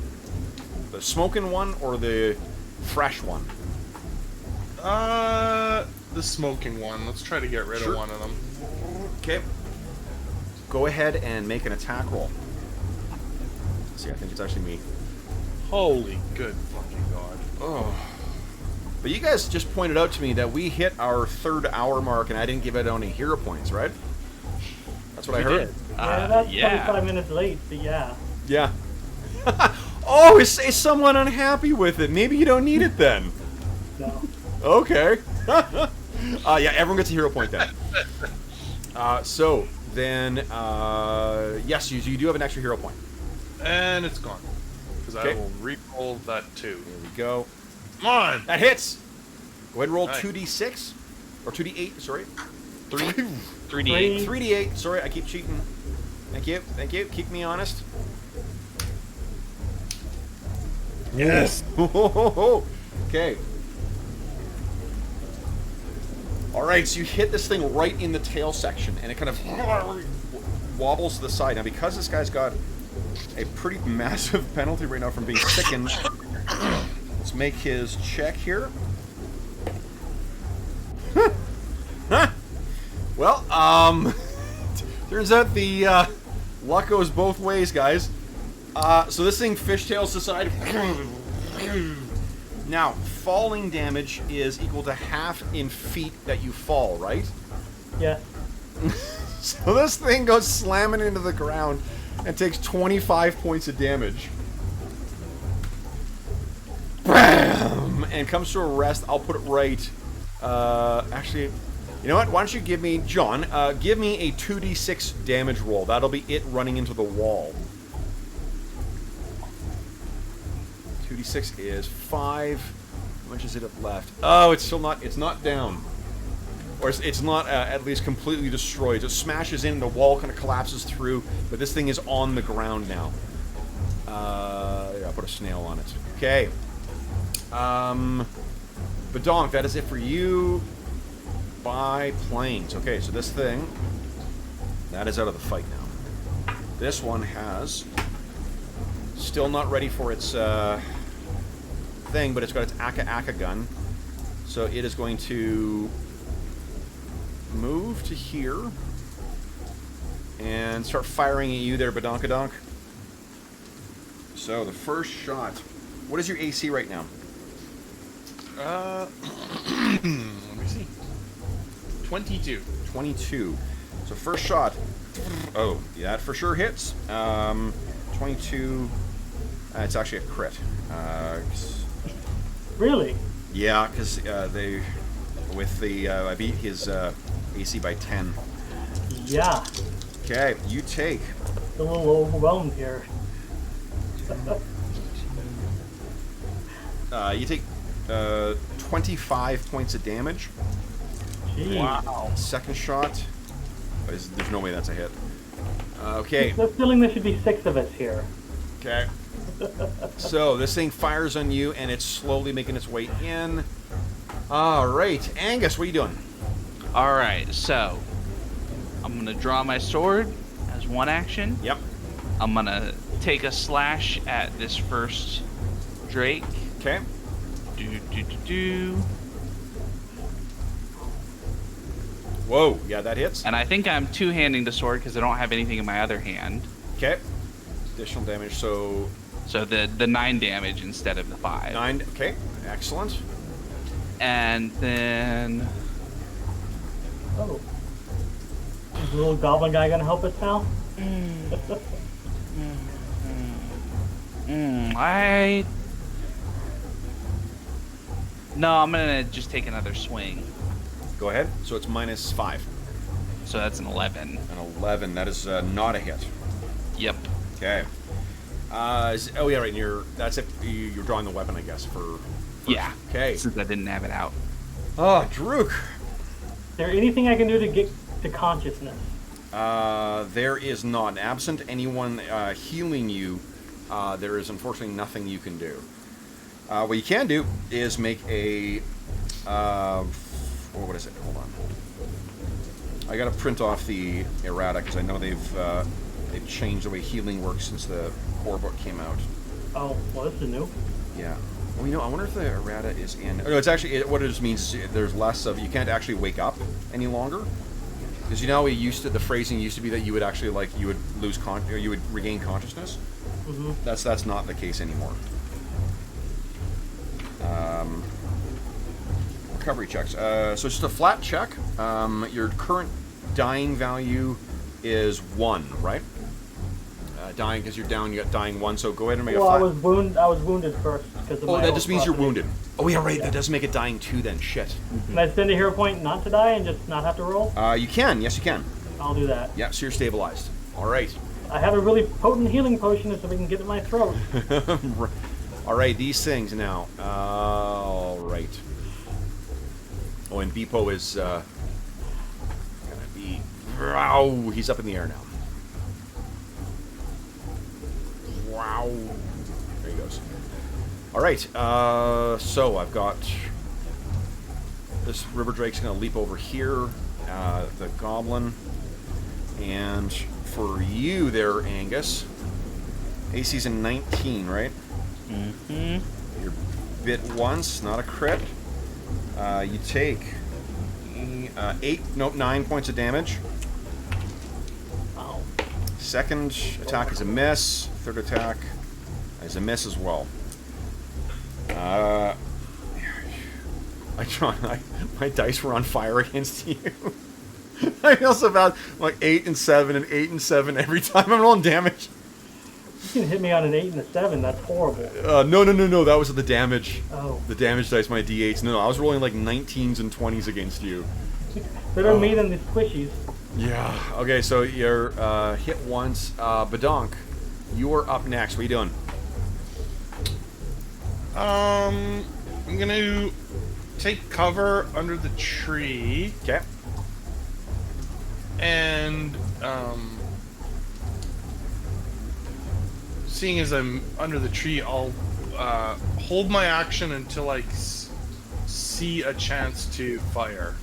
The smoking one or the fresh one? The smoking one. Let's try to get rid of one of them. Okay. Go ahead and make an attack roll. Let's see, I think it's actually me. Holy good fucking god. Oh. But you guys just pointed out to me that we hit our 3rd hour mark and I didn't give it any hero points, right? That's what I heard. Yeah, that's Yeah. 25 minutes late, but yeah. Yeah. Oh, is someone unhappy with it? Maybe you don't need it then. No. Okay. Yeah, everyone gets a hero point then. So then, yes, you do have an extra hero point. And it's gone. Because Okay. I will re-roll that too. There we go. Come on! That hits. Go ahead and roll Nice. 2d6 or 2d8. Sorry, 3d8. 3d8. Sorry, I keep cheating. Thank you. Thank you. Keep me honest. Yes! Okay. All right, so you hit this thing right in the tail section, and it kind of wobbles to the side. Now, because this guy's got a pretty massive penalty right now from being sickened, let's make his check here. Well, turns out the luck goes both ways, guys. So this thing fishtails to the side. Now, falling damage is equal to half in feet that you fall, right? Yeah. So this thing goes slamming into the ground and takes 25 points of damage. BAM! And comes to a rest. I'll put it right. Actually, you know what? Why don't you give me, John, give me a 2d6 damage roll. That'll be it running into the wall. 2d6 is 5. How much does it have left? Oh, it's still not, it's not down. Or it's not at least completely destroyed. It smashes in, the wall kind of collapses through, but this thing is on the ground now. Yeah, I'll put a snail on it. Okay. Badonk, that is it for you. Biplanes. Okay, so this thing, that is out of the fight now. This one has, still not ready for its thing, but it's got its Aka gun. So it is going to move to here and start firing at you there, Badonkadonk. So the first shot. What is your AC right now? Let me see. 22. 22. So first shot. Oh, yeah, that for sure hits. 22. It's actually a crit. Really? Yeah, because they, with the, I beat his AC by 10. Yeah. Okay, you take. A little overwhelmed here. You take 25 points of damage. Jeez. Wow. Second shot. There's no way that's a hit. Okay. The feeling there should be 6 of us here. Okay. So this thing fires on you, and it's slowly making its way in. All right, Angus, what are you doing? All right, so I'm gonna draw my sword as one action. Yep. I'm gonna take a slash at this first Drake. Okay. Do. Whoa. Yeah, that hits. And I think I'm two-handing the sword because I don't have anything in my other hand. Okay. Additional damage. So So the 9 damage instead of the 5. 9. Okay. Excellent. And then Oh. Is the little goblin guy gonna help us now? No, I'm gonna just take another swing. Go ahead. So it's -5. So that's an 11. An 11. That is not a hit. Yep. Okay. Oh yeah, right. And that's it. You're drawing the weapon, I guess. For Yeah. Okay. Since I didn't have it out. Oh, Drook. Is there anything I can do to get to consciousness? There is not. Absent anyone healing you, there is unfortunately nothing you can do. What you can do is make a... what is it? Hold on. I gotta print off the errata, because I know they've changed the way healing works since the core book came out. Oh, well, this is new. Yeah. Well, I wonder if the errata is in... Oh, no, it's actually... what it just means is there's less of... You can't actually wake up any longer. Because the phrasing used to be that you would actually, you would lose or you would regain consciousness. Mm-hmm. That's not the case anymore. Recovery checks. So it's just a flat check. Your current dying value is 1, right? Dying because you're down. You got dying 1. So go ahead and make a flat. I was wounded first because of my. Oh, that just means you're property. wounded. Oh yeah, right. That does make it dying 2 then. Shit. Can I spend a hero point not to die and just not have to roll? You can. Yes, you can. I'll do that. Yeah. So you're stabilized. All right. I have a really potent healing potion so we can get in my throat. All right. These things now. All right. Oh, and Beepo is gonna be. Wow. He's up in the air now. Wow. There he goes. All right. So I've got this river drake's gonna leap over here. The goblin, and for you there, Angus, AC's a 19, right? Mm-hmm. You're bit once, not a crit. You take 9 points of damage. Wow. Second attack is a miss. Third attack is a miss as well. My dice were on fire against you. I feel so bad. 8 and 7 and 8 and 7 every time I'm rolling damage. You can hit me on an 8 and a 7. That's horrible. No. That was the damage. Oh. The damage dice, my d8s. No, I was rolling like 19s and 20s against you. Better me than the squishies. Yeah. Okay, so you're hit once. Badonk, you're up next. What are you doing? I'm gonna take cover under the tree. Okay. And seeing as I'm under the tree, I'll hold my action until I see a chance to fire.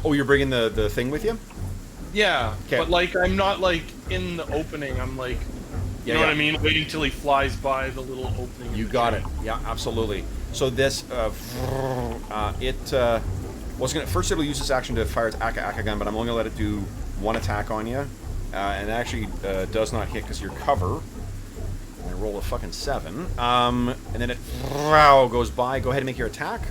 Oh, you're bringing the thing with you? Yeah, 'Kay. but like I'm not like in the opening. I'm like, you know what I mean? Waiting till he flies by the little opening. in You the got tree. it. Yeah, absolutely. So this, first it'll use this action to fire its Aka gun, but I'm only gonna let it do one attack on you, and it actually does not hit because you're cover. And I roll a fucking 7, and then it goes by. Go ahead and make your attack.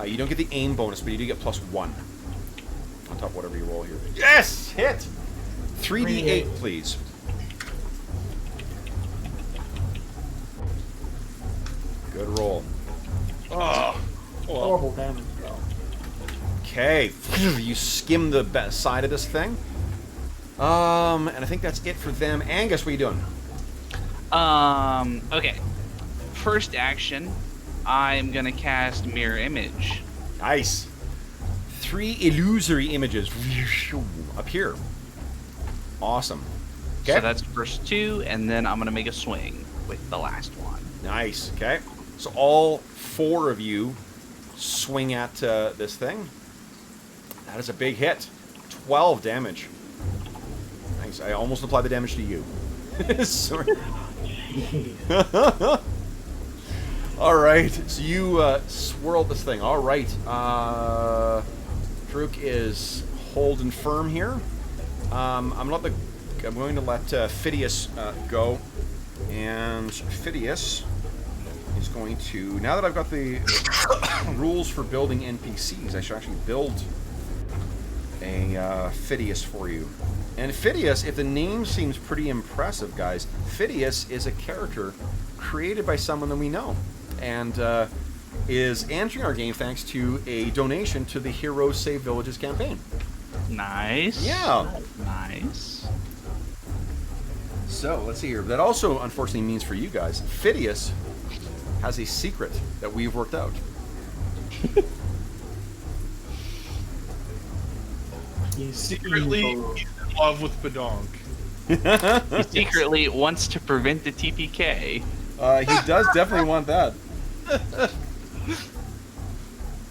You don't get the aim bonus, but you do get +1 on top of whatever you roll here. Yes, hit. 3d8, please. Good roll. Oh, well, Horrible damage, though. Okay, you skim the side of this thing. And I think that's it for them. Angus, what are you doing? Okay. First action, I'm gonna cast Mirror Image. Nice. 3 illusory images appear. Awesome. Okay. So that's first 2, and then I'm gonna make a swing with the last one. Nice. Okay. So all 4 of you swing at this thing. That is a big hit. 12 damage. Nice. I almost applied the damage to you. Sorry. Jeez. All right. So you swirled this thing. All right. Druk is holding firm here. I'm going to let Phidias go, and Phidias is going to. Now that I've got the rules for building NPCs, I should actually build a Phidias for you. And Phidias, if the name seems pretty impressive, guys, Phidias is a character created by someone that we know, and is entering our game thanks to a donation to the Heroes Save Villages campaign. Nice. Yeah. Nice. So, let's see here. That also, unfortunately, means for you guys, Phidias has a secret that we've worked out. He's secretly evil. he's in love with Badonk. He secretly wants to prevent the TPK. He does definitely want that.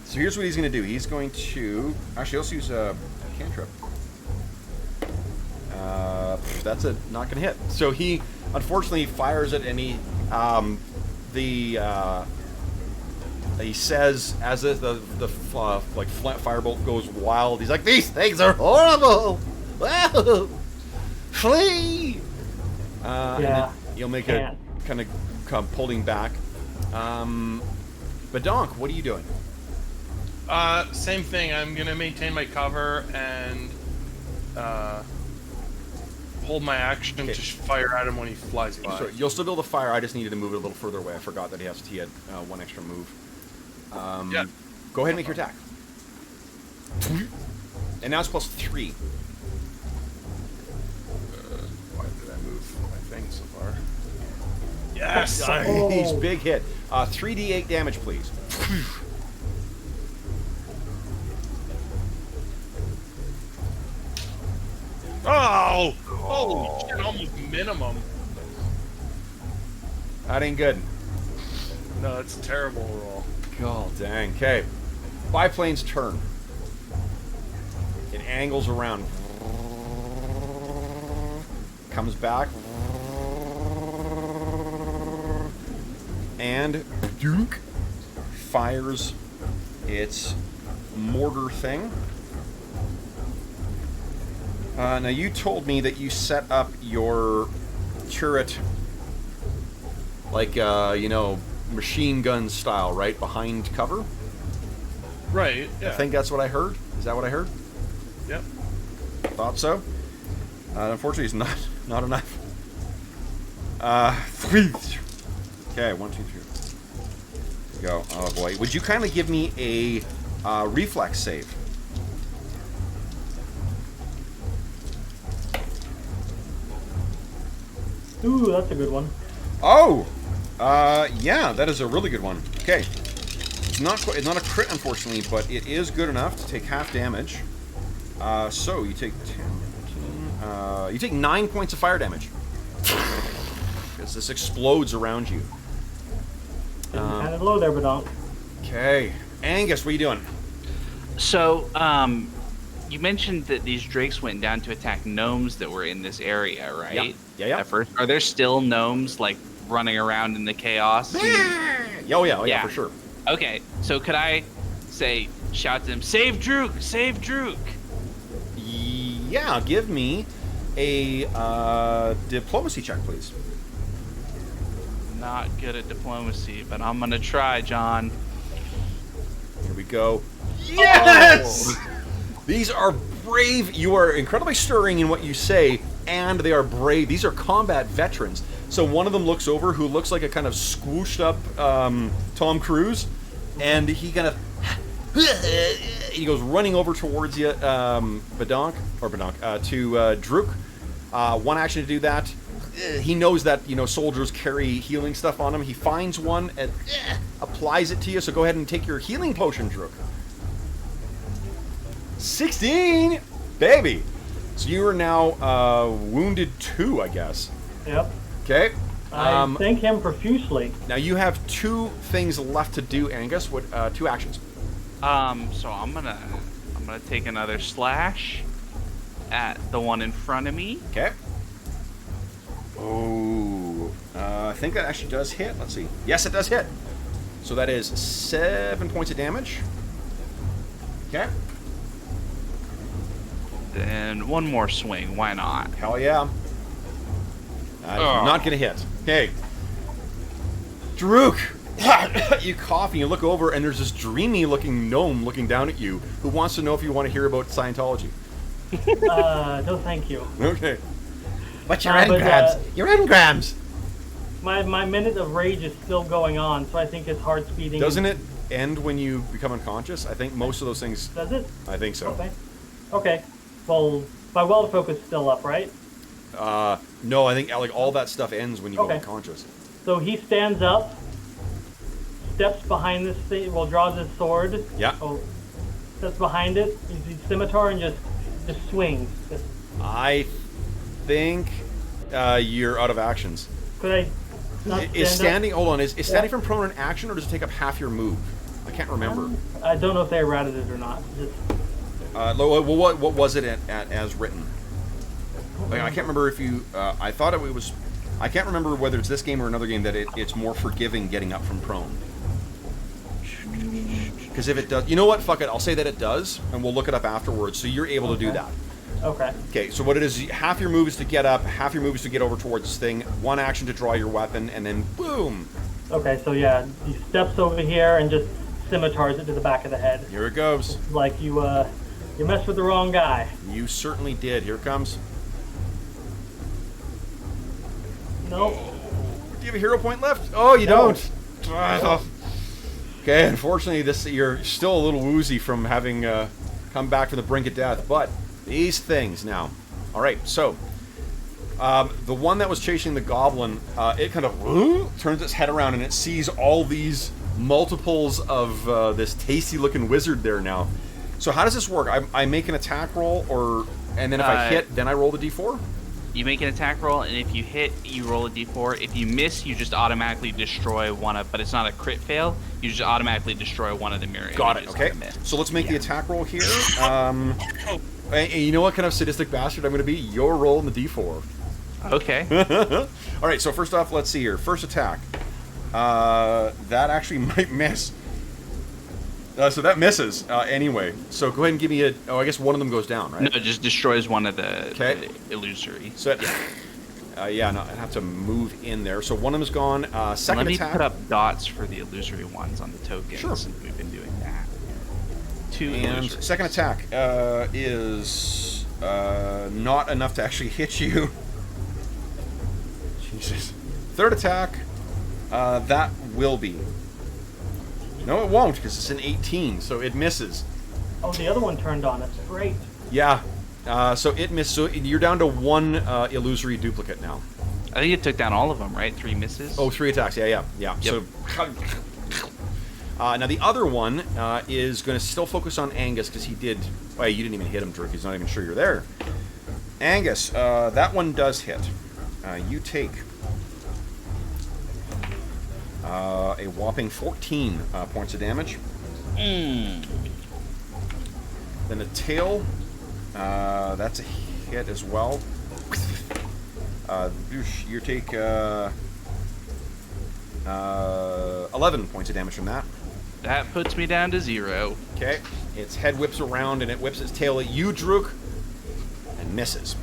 So here's what he's going to do. He's going to... Actually, let's use a cantrip. That's not going to hit. So he, unfortunately, fires it, and he... he says, as the firebolt goes wild, he's like, "These things are horrible! Whoa! Flee!" And then you'll make a kind of come pulling back. Badonk, what are you doing? Same thing. I'm gonna maintain my cover and hold my action to fire at him when he flies by. So you'll still be able to fire. I just needed to move it a little further away. I forgot that he had one extra move. Yeah. Go ahead and make your attack. And now it's +3. Why did I move my thing so far? Yes! Nice, big hit. 3d8 damage, please. Oh! Holy shit, almost minimum. That ain't good. No, it's a terrible roll. God dang. Okay. Biplane's turn. It angles around. Comes back. And Duke fires its mortar thing. Now you told me that you set up your turret like, machine gun style, right? Behind cover? Right, yeah. I think that's what I heard. Is that what I heard? Yep. Thought so. Unfortunately, it's not Not enough. 3. Okay, 1, 2, 3. Go. Oh boy. Would you kindly give me a reflex save? Ooh, that's a good one. Oh! Yeah, that is a really good one. Okay. It's not a crit, unfortunately, but it is good enough to take half damage. So you take 10, 15, you take 9 points of fire damage. As this explodes around you. Kind of low there, Badonk. Okay. Angus, what are you doing? So, you mentioned that these drakes went down to attack gnomes that were in this area, right? Yeah. At first, are there still gnomes like running around in the chaos? Oh yeah, for sure. Okay, so could I shout to them, "Save Drook! Save Drook!" Yeah, give me a diplomacy check, please. Not good at diplomacy, but I'm gonna try, John. Here we go. Yes! Oh. These are brave. You are incredibly stirring in what you say, and they are brave. These are combat veterans. So one of them looks over, who looks like a kind of squooshed up Tom Cruise, and he kind of he goes running over towards you, Badonk, to Drook. One action to do that. He knows that, soldiers carry healing stuff on them. He finds one and applies it to you. So go ahead and take your healing potion, Drook. 16, baby. So you are now wounded 2, I guess. Yep. Okay. I thank him profusely. Now you have 2 things left to do, Angus. What 2 actions? So I'm gonna take another slash at the one in front of me. Okay. Oh, I think that actually does hit. Let's see. Yes, it does hit. So that is 7 points of damage. Okay. Then one more swing. Why not? Hell yeah. Not gonna hit. Okay. Drook! You cough and you look over, and there's this dreamy-looking gnome looking down at you who wants to know if you want to hear about Scientology. No, thank you. Okay. What's your engrams? Your engrams! My minute of rage is still going on, so I think his heart's beating. Doesn't it end when you become unconscious? I think most of those things... Does it? I think so. Okay. Well, my wild focus is still up, right? No, I think all that stuff ends when you go unconscious. So he stands up, steps behind this thing, draws his sword. Yeah. Steps behind it, uses his scimitar, and just swings. I think you're out of actions. Could I not Is standing? up? Hold on. Is standing from prone an action, or does it take up half your move? I can't remember. I don't know if they errated it or not. What was it as written? Like, I can't remember if you. I thought it was. I can't remember whether it's this game or another game that it's more forgiving getting up from prone. Because if it does, you know what? Fuck it. I'll say that it does, and we'll look it up afterwards. So you're able to do that. Okay. Okay. So what it is? Half your move is to get up. Half your move is to get over towards this thing. One action to draw your weapon, and then boom. Okay. So yeah, he steps over here and just scimitars it to the back of the head. Here it goes. Like you messed with the wrong guy. You certainly did. Here it comes. Nope. Do you have a hero point left? Oh, you don't. Okay, unfortunately, you're still a little woozy from having come back from the brink of death. But these things now. All right, so the one that was chasing the goblin, it kind of turns its head around and it sees all these multiples of this tasty-looking wizard there now. So how does this work? I make an attack roll, and then if I hit, then I roll the d4? You make an attack roll, and if you hit, you roll a d4. If you miss, you just automatically destroy one of, but it's not a crit fail. You just automatically destroy one of the mirror Got it, images okay. on the miss. So let's make the attack roll here. And you know what kind of sadistic bastard I'm going to be? You're rolling the d4. Okay. All right, so first off, let's see here. First attack. That actually might miss. So that misses anyway. So go ahead and give me a... Oh, I guess one of them goes down, right? No, it just destroys one of the illusory. So yeah, no, I have to move in there. So one of them is gone. Second Let me attack. put up dots for the illusory ones on the tokens. Sure. Since we've been doing that. 2 And illusory. second attack is not enough to actually hit you. Third attack, that will be. No, it won't, because it's an 18, so it misses. Oh, the other one turned on. That's great. Yeah, so it missed. So you're down to 1 illusory duplicate now. I think it took down all of them, right? 3 misses. Oh, 3 attacks. Yeah. Yep. So now the other one is going to still focus on Angus because he did. Well, you didn't even hit him, Drew. He's not even sure you're there. Angus, that one does hit. You take a whopping 14 points of damage. Then the tail, that's a hit as well. You take 11 points of damage from that. That puts me down to 0. Okay. Its head whips around and it whips its tail at you, Druk, and misses.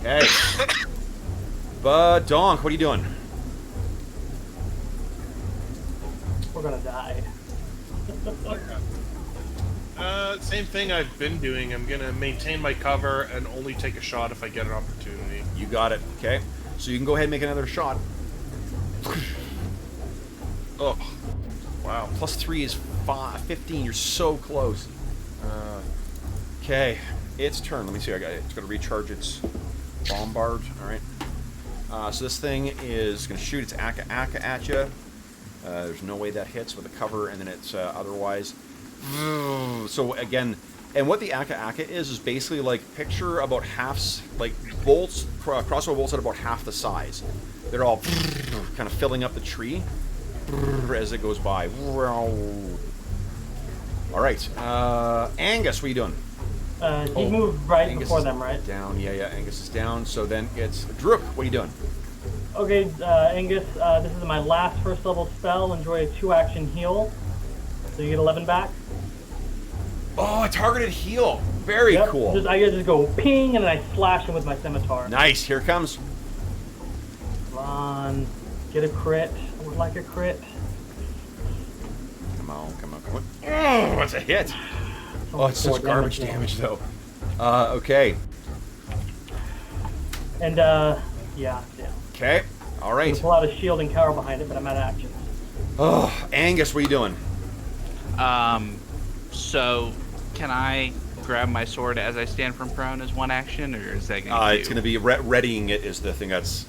Okay. But Donk, what are you doing? We're gonna die. Same thing I've been doing. I'm gonna maintain my cover and only take a shot if I get an opportunity. You got it. Okay. So you can go ahead and make another shot. Oh. Wow. +3 is 15. You're so close. Okay. Its turn. Let me see. It's going to recharge its bombard. All right. So this thing is going to shoot its Aka at you. There's no way that hits with a cover, and then it's otherwise. So again, and what the Aka is basically like picture about halves, like bolts, crossbow bolts at about half the size. They're all kind of filling up the tree as it goes by. All right, Angus, what are you doing? He moved right Angus before is them, right? Down, yeah, Angus is down. So then it's Druk, what are you doing? Okay, Angus, this is my last first level spell. Enjoy a 2-action heal. So you get 11 back. Oh, a targeted heal. Very cool. I just go ping and then I slash him with my scimitar. Nice, here it comes. Come on, get a crit. I would like a crit. Come on. Oh, it's a hit. Oh, it's such garbage damage, though. Okay. And, yeah. Okay, all I'm right. gonna pull out a shield and cower behind it, but I'm out of action. Oh, Angus, what are you doing? So can I grab my sword as I stand from prone as 1 action, or is that going to It's going to be readying it is the thing that's...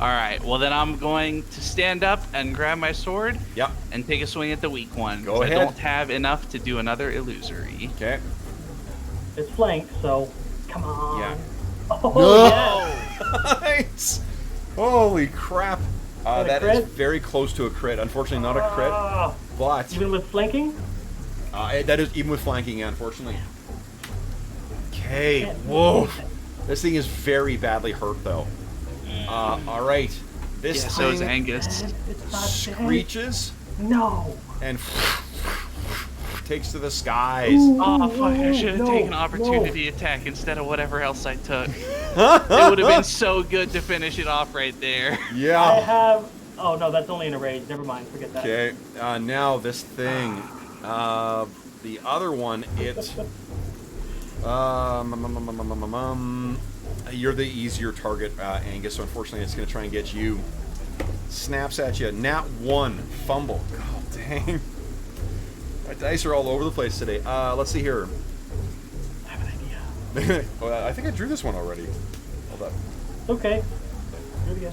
All right. Well, then I'm going to stand up and grab my sword. Yep. And take a swing at the weak one. Go ahead. I don't have enough to do another illusory. Okay. It's flanked, so come on. Yeah. Oh, yes. Nice! Holy crap. That is crit? very close to a crit. Unfortunately, not a crit, but... Even with flanking? That is even with flanking, yeah, unfortunately. Okay, whoa. This thing is very badly hurt, though. All right. This Yeah, thing so is Angus. It's not screeches dead. No. and takes to the skies. Ooh. Oh, fuck, I should have taken opportunity attack instead of whatever else I took. It would have been so good to finish it off right there. I Yeah. have... Oh, no, that's only in a rage. Never mind. Forget that. Okay, now this thing. The other one, you're the easier target, Angus, so unfortunately it's going to try and get you. Snaps at you. Nat 1. Fumble. God dang. My dice are all over the place today. Let's see here. I have an idea. Well, I think I drew this one already. Hold up. Okay. Do it again.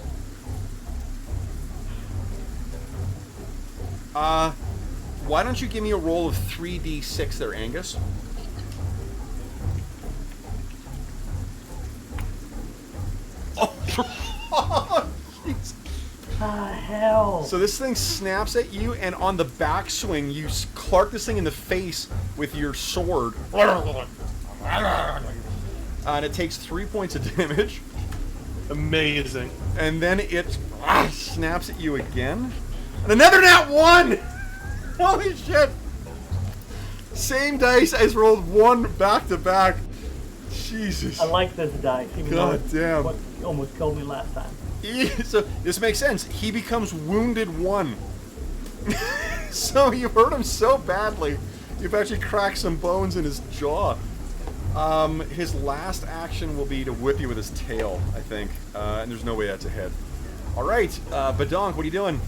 Why don't you give me a roll of 3d6 there, Angus? Oh, jeez. Hell. So this thing snaps at you, and on the backswing, you clark this thing in the face with your sword. And it takes 3 points of damage. Amazing. And then it snaps at you again. And another nat 1! Holy shit! Same dice as rolled 1 back to back. Jesus. I like this dice. Even God though damn. What almost killed me last time. So this makes sense. He becomes wounded 1. So you hurt him so badly, you've actually cracked some bones in his jaw. His last action will be to whip you with his tail, I think. And there's no way that's a hit. All right, Badonk, what are you doing?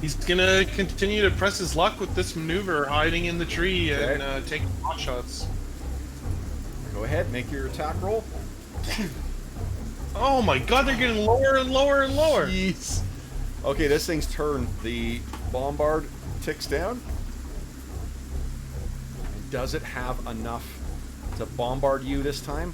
He's gonna continue to press his luck with this maneuver, hiding in the tree and taking pot shots. Go ahead, make your attack roll. Oh my god, they're getting lower and lower and lower. Jeez. Okay, this thing's turn. The bombard ticks down. Does it have enough to bombard you this time?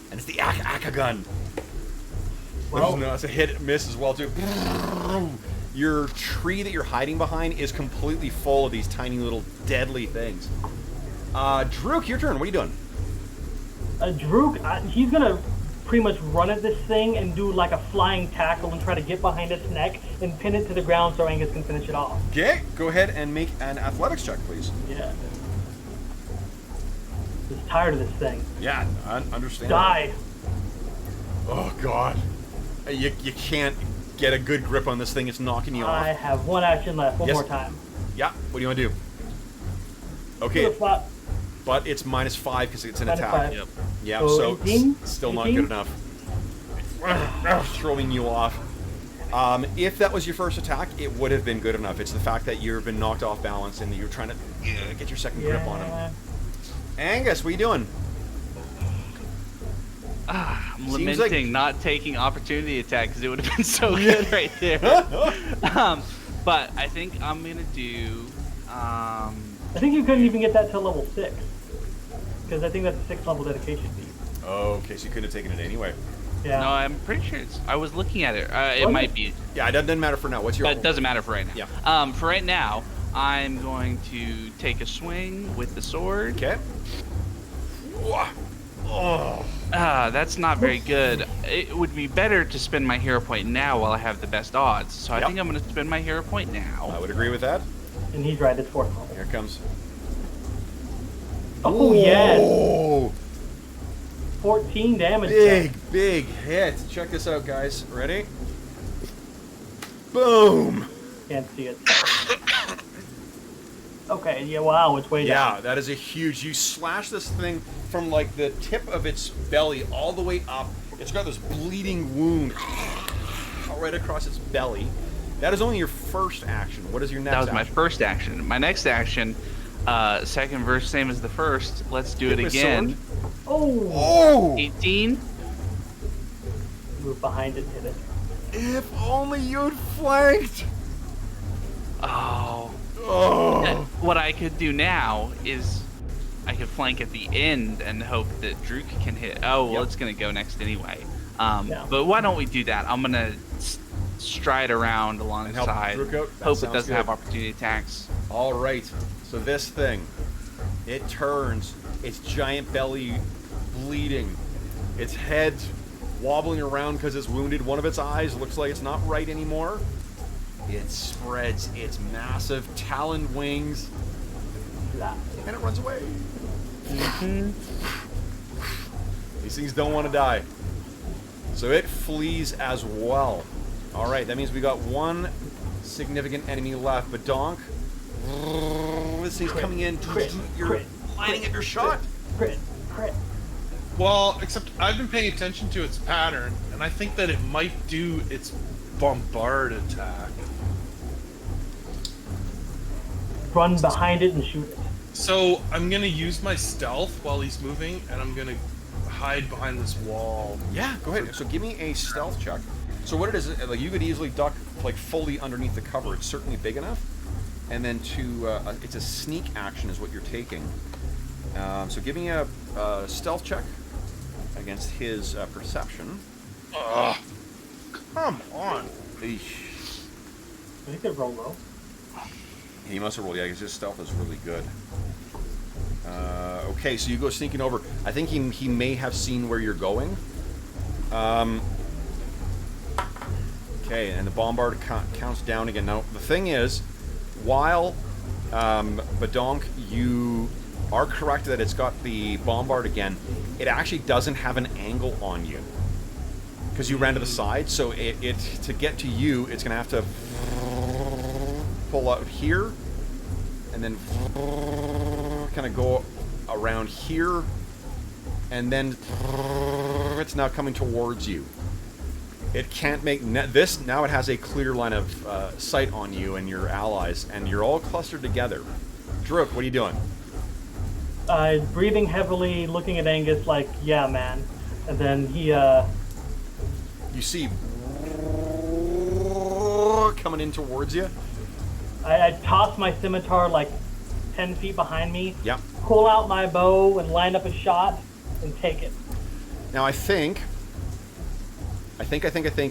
And it's the Aka gun. Well, No, it's a hit miss as well too. Your tree that you're hiding behind is completely full of these tiny little deadly things. Druk, your turn. What are you doing? Druk, he's gonna pretty much run at this thing and do like a flying tackle and try to get behind its neck and pin it to the ground so Angus can finish it off. Okay, go ahead and make an athletics check, please. Yeah. Just tired of this thing. Yeah, I understand. Die. Oh god, you can't get a good grip on this thing. It's knocking you I off. have one action left. One Yes. more time. Yeah. What do you want to do? Do Okay, a flop. but it's -5 because it's an Minus attack. 5. Yep. Yeah, So so 18? still not 18? good enough. Throwing you off. If that was your first attack, it would have been good enough. It's the fact that you've been knocked off balance and you're trying to get your second grip on him. Yeah. Angus, what are you doing? I'm Seems lamenting not taking opportunity attack because it would have been so good right there. But I think I'm gonna do. I think you couldn't even get that till level 6. Because I think that's a 6th level dedication feat. Okay, so you couldn't have taken it anyway. Yeah. No, I'm pretty sure it's. I was looking at it. It Was might it? be, Yeah, it doesn't matter for now. What's your? but it doesn't matter for right now. Yeah. For right now, I'm going to take a swing with the sword. Okay. Oh. That's not very good. It would be better to spend my hero point now while I have the best odds. So I Yep. think I'm going to spend my hero point I now. would agree with that. And he's right, it's 4th level. Here it comes. Oh, yes! Oh, 14 damage. big hit. Check this out, guys. Ready? Boom. Can't see it. Okay, yeah, wow, it's way down. Yeah, that is a huge. You slash this thing from like the tip of its belly all the way up. It's got this bleeding wound right across its belly. That is only your first action. What is your next That was my action? first action. My next action, second verse, same as the first. Let's do it Hit with again. Oh! Oh! 18. Move behind it, hit it. If only you'd flanked. Oh. Oh. What I could do now is I could flank at the end and hope that Druk can hit. Oh, well, Yep. it's going to go next anyway. Yeah. But why don't we do that? I'm going to stride around And help alongside. Druk out? That Hope it sounds doesn't good. have opportunity attacks. All right. So this thing, it turns, its giant belly bleeding, its head wobbling around because it's wounded. One of its eyes looks like it's not right anymore. It spreads its massive taloned wings, Blah. and it runs away. These things don't want to die. So it flees as well. All right, that means we got one significant enemy left. But Donk, this thing's coming in. You're lining up your shot. Crit. Well, except I've been paying attention to its pattern, and I think that it might do its bombard attack. Run behind it and shoot it. So I'm gonna use my stealth while he's moving, and I'm gonna hide behind this wall. Yeah, go ahead. So give me a stealth check. So what it is, like you could easily duck like fully underneath the cover. It's certainly big enough. And then it's a sneak action is what you're taking. So give me a stealth check against his perception. Ugh. Come on. Eesh. I think they roll low. He must have rolled. Yeah, because his stealth is really good. Okay, so you go sneaking over. I think he may have seen where you're going. Okay, and the bombard counts down again. Now, the thing is, while Badonk, you are correct that it's got the bombard again, it actually doesn't have an angle on you. Because you ran to the side, so it to get to you, it's going to have to pull out here, and then kind of go around here, and then it's now coming towards you. It can't make this. Now it has a clear line of sight on you and your allies, and you're all clustered together. Drook, what are you doing? Breathing heavily, looking at Angus like, yeah, man. And then he, You see coming in towards you. I toss my scimitar like 10 feet behind me. Yep. Pull out my bow and line up a shot and take it. Now I think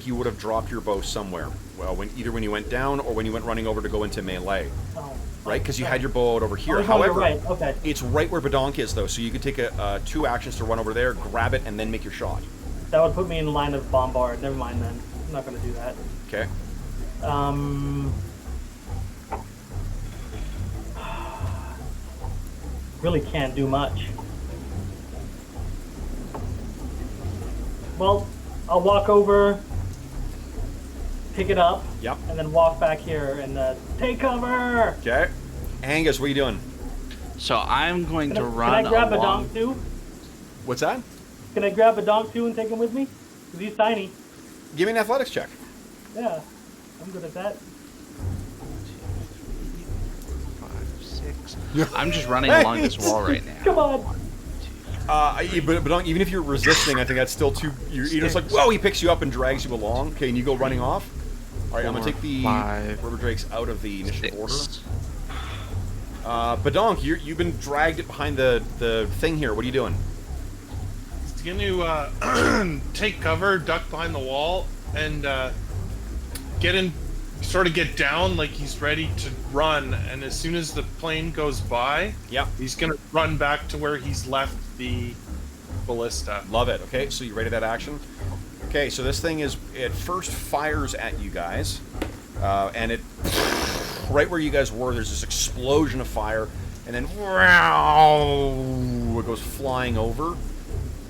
you would have dropped your bow somewhere. Well, either when you went down or when you went running over to go into melee. Oh, right? Because you had your bow out over here. Oh, However, you're right. Okay. it's right where Badonk is, though, so you could take 2 actions to run over there, grab it, and then make your shot. That would put me in line of bombard. Never mind then. I'm not going to do that. Okay. Really can't do much. Well, I'll walk over, pick it up, Yep. and then walk back here and take cover. Okay. Angus, what are you doing? So I'm going to run Can I grab a along. donk too? What's that? Can I grab a donk too and take him with me? Because he's tiny. Give me an athletics check. Yeah, I'm good at that. 5, 6. I'm just running along this wall right now. Come on. But even if you're resisting, I think that's still too... You're just like, whoa, he picks you up and drags you along. Okay, and you go running off. All right, I'm going to take the 5, rubber drakes out of the initiative 6. order. Badonk, you've been dragged behind the thing here. What are you doing? He's going to take cover, duck behind the wall, and get down like he's ready to run. And as soon as the plane goes by, Yep. he's going to run back to where he's left the ballista. Love it. Okay, so you ready that action? Okay, so this thing it first fires at you guys, and it right where you guys were, there's this explosion of fire, and then it goes flying over,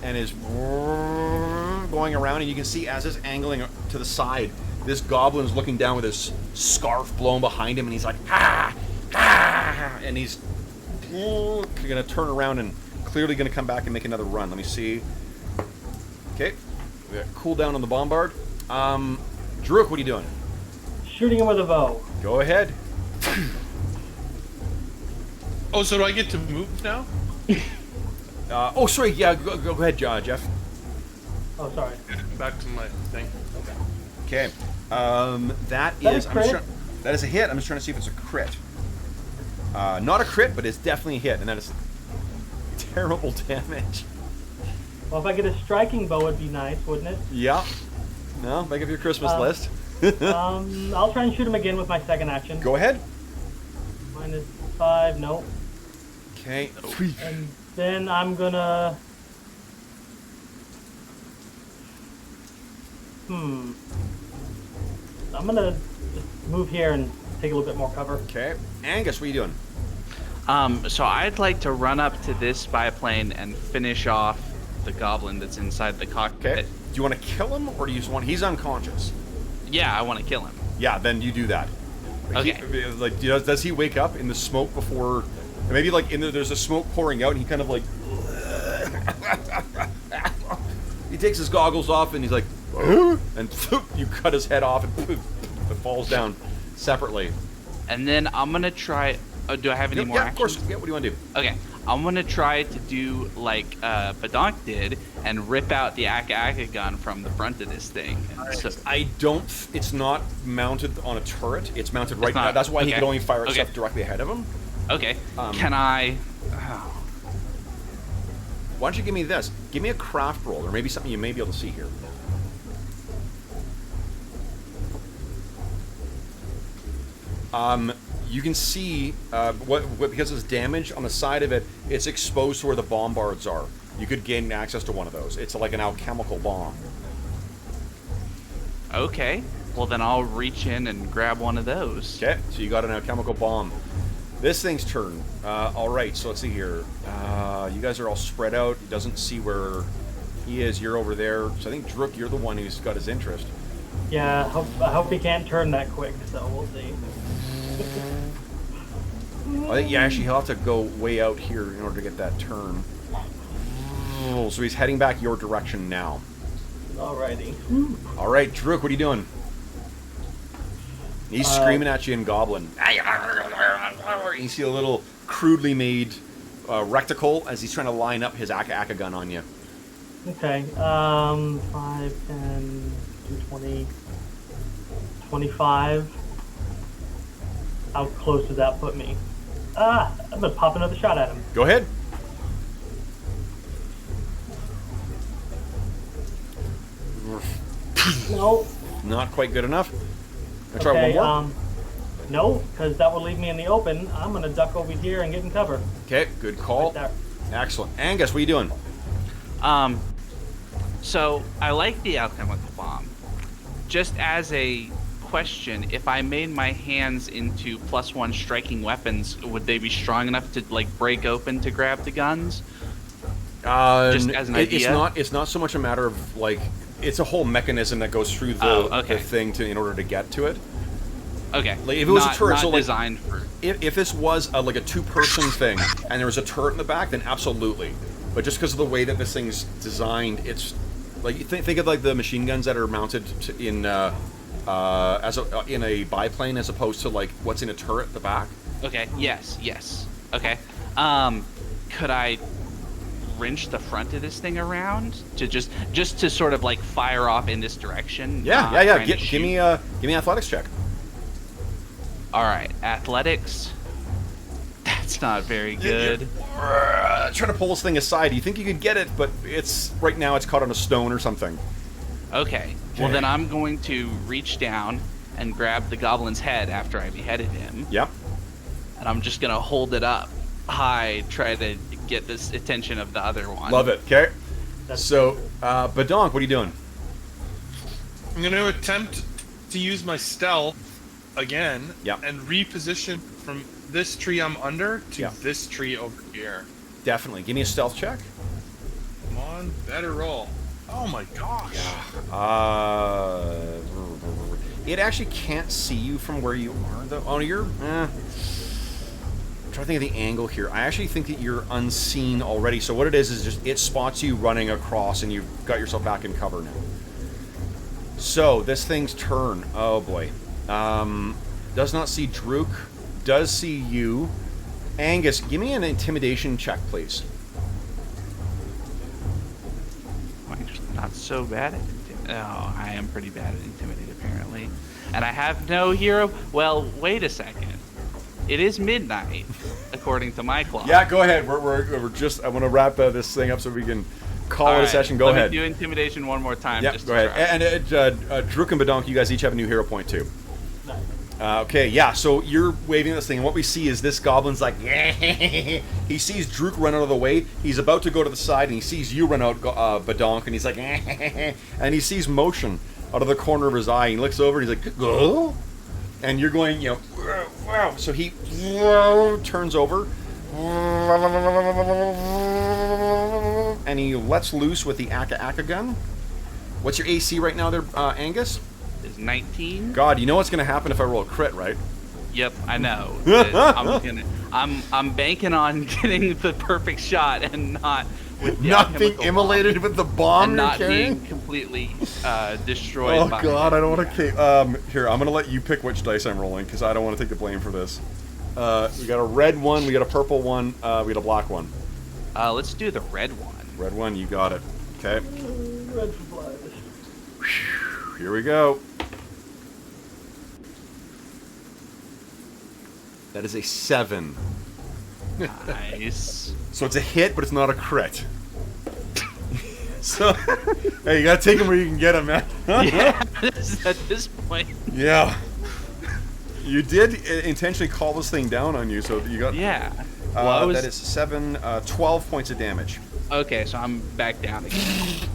and is going around, and you can see as it's angling to the side, this goblin is looking down with his scarf blown behind him, and he's like, ah, ah, and he's gonna turn around and clearly gonna come back and make another run. Let me see. Okay, we got cooldown on the bombard. Drook, what are you doing? Shooting him with a bow. Go ahead. Oh, so do I get to move now? Oh, sorry. Yeah, go ahead, Jeff. Oh, sorry. Back to my thing. Okay. That That is. a crit? That is a hit. I'm just trying to see if it's a crit. Not a crit, but it's definitely a hit, and that is terrible damage. Well, if I get a striking bow, it'd be nice, wouldn't it? Yeah. No, make up your Christmas list. I'll try and shoot him again with my second action. Go ahead. -5, nope. Okay. And then I'm gonna... I'm gonna just move here and take a little bit more cover. Okay. Angus, what are you doing? So I'd like to run up to this biplane and finish off the goblin that's inside the cockpit. Okay. Do you want to kill him, or do you just want... He's unconscious. Yeah, I want to kill him. Yeah, then you do that. Okay. Does he wake up in the smoke before... Maybe, like, there's a smoke pouring out, and he kind of, like... he takes his goggles off, and he's like... and you cut his head off, and it falls down separately. And then I'm going to try... do I have any more Yeah, of course. actions? Yeah, what do you want to do? Okay. I'm going to try to do like Badonk did and rip out the Aka gun from the front of this thing. So, I don't... It's not mounted on a turret. It's mounted right now. not- That's why he okay. can only fire at Okay. stuff directly ahead of him. okay. Can I... Why don't you give me this? Give me a craft roll, or maybe something you may be able to see here. You can see what because it's damaged on the side of it, it's exposed to where the bombards are. You could gain access to one of those. It's like an alchemical bomb. Okay. Well, then I'll reach in and grab one of those. Okay, so you got an alchemical bomb. This thing's turn. All right, so let's see here. You guys are all spread out. He doesn't see where he is. You're over there. So I think Drook, you're the one who's got his interest. Yeah, I hope he can't turn that quick, so we'll see. Yeah, actually, he'll have to go way out here in order to get that turn. Oh, so he's heading back your direction now. Alrighty. All right, Druk, what are you doing? He's screaming at you in Goblin. You see a little crudely made recticle as he's trying to line up his Aka gun on you. Okay. 5, 10, 20, 25. How close does that put me? I'm gonna pop another shot at him. Go ahead. No. Not quite good enough. I'll try Okay. one more. No, because that will leave me in the open. I'm gonna duck over here and get in cover. Okay, good call. Right there. Excellent. Angus, what are you doing? So I like the alchemical bomb. Just as a question, if I made my hands into +1 striking weapons, would they be strong enough to like break open to grab the guns? Just as an idea? It's not so much a matter of like. It's a whole mechanism that goes through the thing in order to get to it. Okay. Like if it was a turret, not so like designed for. if this was like a two-person thing and there was a turret in the back, then absolutely. But just because of the way that this thing's designed, it's like think of like the machine guns that are mounted in a biplane as opposed to like what's in a turret at the back. Okay. Yes. Okay. Could I wrench the front of this thing around to just to sort of like fire off in this direction? Yeah. Give me an athletics check. All right, athletics. That's not very good. Trying to pull this thing aside. You think you could get it, but it's right now it's caught on a stone or something. Okay. Well, then I'm going to reach down and grab the goblin's head after I beheaded him. Yep. And I'm just gonna hold it up high, try to get this attention of the other one. Love it. Okay. So, Badonk, what are you doing? I'm going to attempt to use my stealth again and reposition from this tree I'm under to this tree over here. Definitely. Give me a stealth check. Come on, better roll. Oh my gosh. It actually can't see you from where you are, though. Oh, you're... I'm trying to think of the angle here. I actually think that you're unseen already. So what it is just it spots you running across and you've got yourself back in cover now. So this thing's turn. Oh boy. Does not see Druk. Does see you. Angus, give me an intimidation check, please. I'm just not so bad at intimidate. Oh, I am pretty bad at intimidate apparently. And I have no hero. Well, wait a second. It is midnight, according to my clock. Yeah, go ahead. We're just. I want to wrap this thing up so we can call it a session. Go ahead. Let me do intimidation one more time. Yeah, go ahead. And Druk and Badonk, you guys each have a new hero point too. Okay, yeah. So you're waving this thing, and what we see is this goblin's like, he sees Druk run out of the way. He's about to go to the side, and he sees you run out, Badonk, and he's like, and he sees motion out of the corner of his eye. He looks over, and he's like, oh. And you're going, wow. So he turns over, and he lets loose with the Aka Gun. What's your AC right now there, Angus? Is 19. God, you know what's going to happen if I roll a crit, right? Yep, I know. I'm banking on getting the perfect shot and not with the not being immolated with the bomb and you're not carrying? being completely destroyed. Oh by God, I don't want to. Here, I'm gonna let you pick which dice I'm rolling because I don't want to take the blame for this. We got a red one, we got a purple one, we got a black one. Let's do the red one. Red one, you got it. Okay. Red for blood. Here we go. That is a 7. Nice. So it's a hit, but it's not a crit. So, hey, you gotta take him where you can get him, man. Yeah, at this point. Yeah. You did intentionally call this thing down on you, so you got... Yeah. Well, that is 12 points of damage. Okay, so I'm back down again.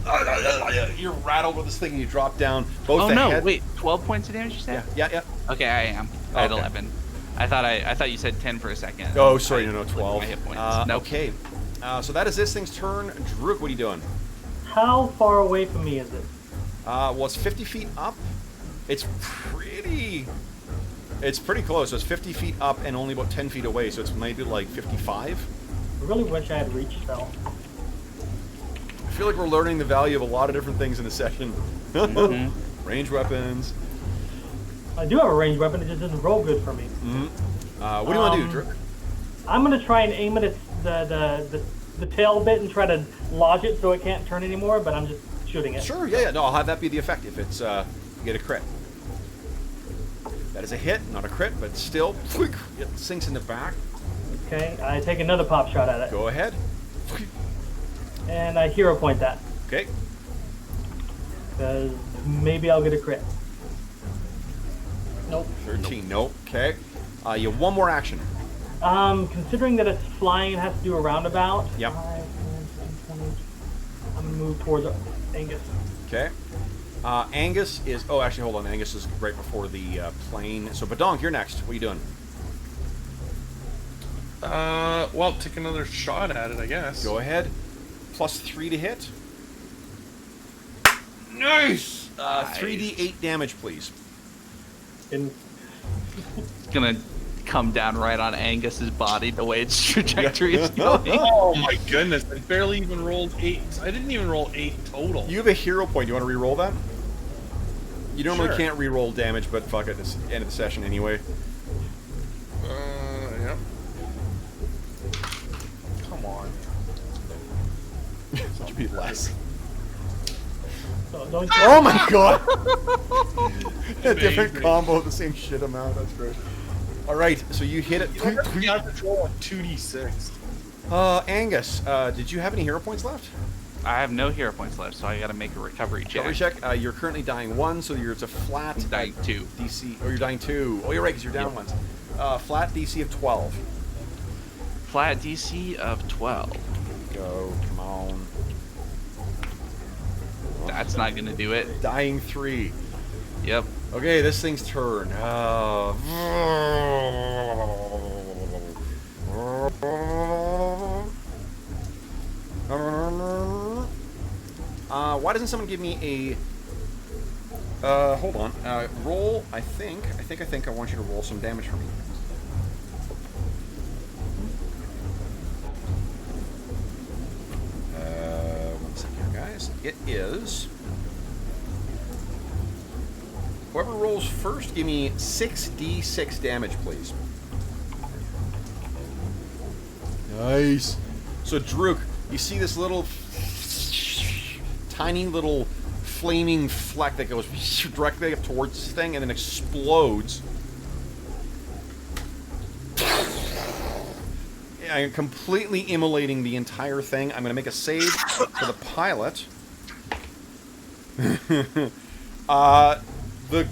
You're rattled with this thing and you drop down. Both oh the no! head... Wait, 12 points of damage you said? Yeah. Okay, I am. I had 11. I thought you said 10 for a second. Oh, sorry, no, 12. My hit points. Nope. Okay. So that is this thing's turn. Druk, what are you doing? How far away from me is it? Well, it's 50 feet up. It's pretty... It's pretty close. So it's 50 feet up and only about 10 feet away, so it's maybe like 55. I really wish I had reach spell. I feel like we're learning the value of a lot of different things in this session. Range weapons. I do have a ranged weapon, it just doesn't roll good for me. What do you want to do, Drew? I'm gonna try and aim it at the tail bit and try to lodge it so it can't turn anymore, but I'm just shooting it. Sure, yeah. No, I'll have that be the effect if it's you get a crit. That is a hit, not a crit, but still, it sinks in the back. Okay, I take another pop shot at it. Go ahead. And I hero point that, Okay. because maybe I'll get a crit. Nope. 13, nope. Okay. You have one more action. Considering that it's flying, it has to do a roundabout. Yep. 5, 10, 15, 20. I'm gonna move towards Angus. Okay. Angus is... Oh, actually, hold on. Angus is right before the plane. So, Badonk, you're next. What are you doing? Well, take another shot at it, I guess. Go ahead. +3 to hit. Nice! 3d8 damage, please. And It's gonna come down right on Angus's body the way its trajectory is going. Oh my goodness, I barely even rolled 8. I didn't even roll 8 total. You have a hero point. You want to re-roll that? You normally Sure. can't re-roll damage, but fuck it. It's the end of the session anyway. Yep. Come on. So it should be less. so don't Oh my god! A different combo, the same shit amount. That's great. Alright, so you hit it. You have to roll a 2d6. Angus, did you have any hero points left? I have no hero points left, so I gotta make a recovery check. Recovery check. You're currently dying 1, so it's a flat Dying 2. DC. Oh, you're dying 2. Oh, you're right, because you're down once. Flat DC of 12. Flat DC of 12. Go, come on. That's not gonna do it. Dying 3. Yep. Okay, this thing's turn. Why doesn't someone give me a... hold on. Roll, I think I want you to roll some damage for me. One second here, guys. It is... Whoever rolls first, give me 6d6 damage, please. Nice. So, Druk, you see this little... tiny little flaming fleck that goes directly up towards this thing and then explodes. I'm completely immolating the entire thing. I'm going to make a save for the pilot. The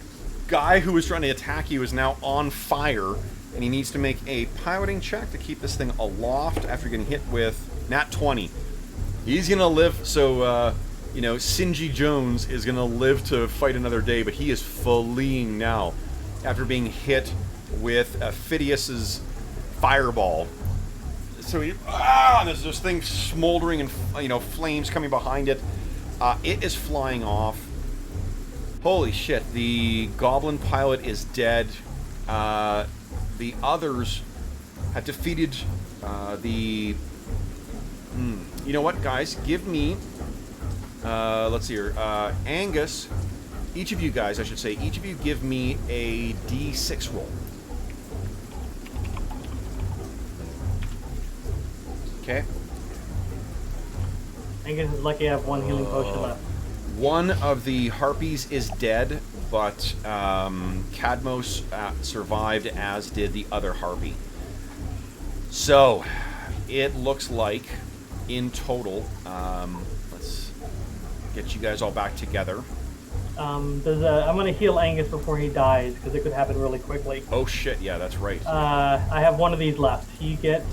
guy who was trying to attack you is now on fire, and he needs to make a piloting check to keep this thing aloft after getting hit with nat 20. He's going to live, so, you know, Sinji Jones is going to live to fight another day, but he is fleeing now after being hit with Phidias's fireball. So he, and there's this thing smoldering and, you know, flames coming behind it. It is flying off. Holy shit, the goblin pilot is dead. The others have defeated the... You know what, guys? Give me... let's see here. Angus, each of you guys, I should say, each of you give me a D6 roll. Okay. Angus is lucky I have one healing potion left. One of the harpies is dead, but Cadmos survived, as did the other harpy. So, it looks like, in total, let's get you guys all back together. I'm going to heal Angus before he dies, because it could happen really quickly. Oh shit, yeah, that's right. I have one of these left. He gets...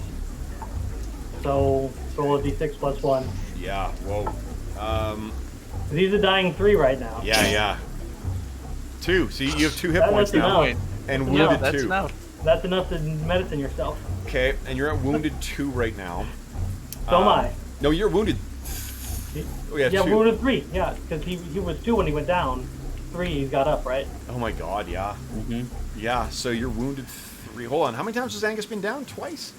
So, roll a d6 plus 1. Yeah, whoa. He's a dying 3 right now. Yeah. 2. See, you have 2 hit That's points now. enough. And That's wounded enough. 2. That's enough. That's enough to medicine yourself. Okay, and you're at wounded 2 right now. So am I. No, you're wounded. Oh, yeah, 2. Yeah, wounded 3. Yeah, because he was 2 when he went down. 3 he's got up, right? Oh my god, yeah. Mm-hmm. Yeah, so you're wounded 3. Hold on, how many times has Angus been down? Twice?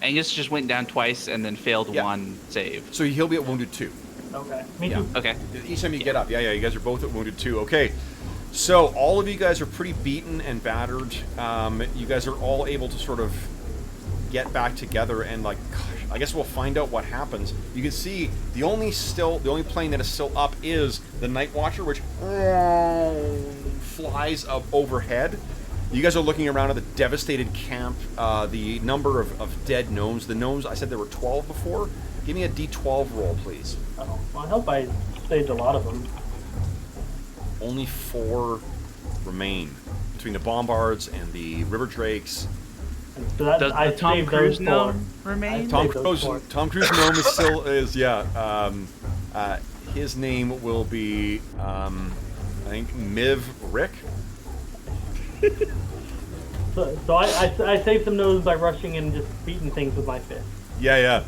Angus just went down twice and then failed Yeah. one save. So he'll be at wounded 2. Okay. Me Yeah. too. Okay. Each time you get up. Yeah, you guys are both at wounded 2. Okay. So all of you guys are pretty beaten and battered. You guys are all able to sort of get back together and gosh, I guess we'll find out what happens. You can see the only plane that is still up is the Night Watcher, which flies up overhead. You guys are looking around at the devastated camp, the number of dead gnomes. The gnomes, I said there were 12 before. Give me a D12 roll, please. Oh, well, I hope I saved a lot of them. Only 4 remain between the bombards and the river drakes. And so that, Does I the Tom saved Cruise those 4. gnome remain? Tom Cruise- Tom Cruise gnome is still his name will be I think Miv Rick. So I saved some gnomes by rushing and just beating things with my fist. Yeah.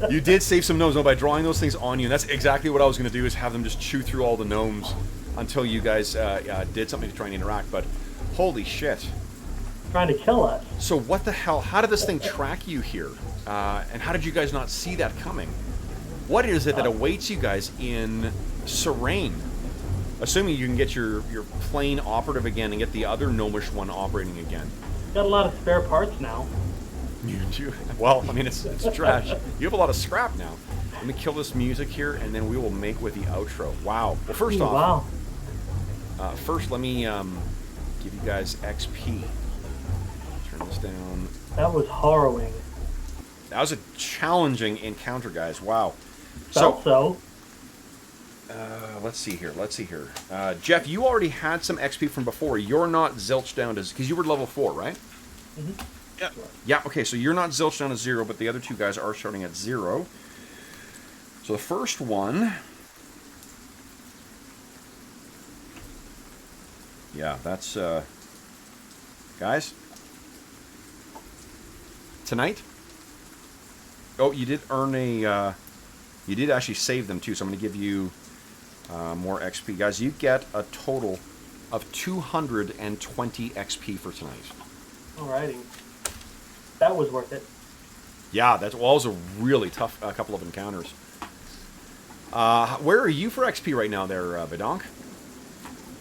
You did save some gnomes by drawing those things on you, and that's exactly what I was going to do, is have them just chew through all the gnomes until you guys did something to try and interact. But holy shit. Trying to kill us. So what the hell? How did this thing track you here? And how did you guys not see that coming? What is it that awaits you guys in Serene? Assuming you can get your plane operative again and get the other gnomish one operating again. Got a lot of spare parts now. Well, I mean, it's trash. You have a lot of scrap now. Let me kill this music here, and then we will make with the outro. Wow. Well, first off, first let me give you guys XP. Turn this down. That was harrowing. That was a challenging encounter, guys. Wow. Felt so. Let's see here. Jeff, you already had some XP from before. You're not zilch down to... Because you were level 4, right? Mm-hmm. Yeah. Yeah, okay, so you're not zilch down to 0, but the other 2 guys are starting at 0. So the first one... Yeah, that's... Guys? Tonight? Oh, you did earn a... You did actually save them, too, so I'm going to give you more XP. Guys, you get a total of 220 XP for tonight. Alrighty. That was worth it. Yeah, that was a really tough couple of encounters. Where are you for XP right now there, Bedonk?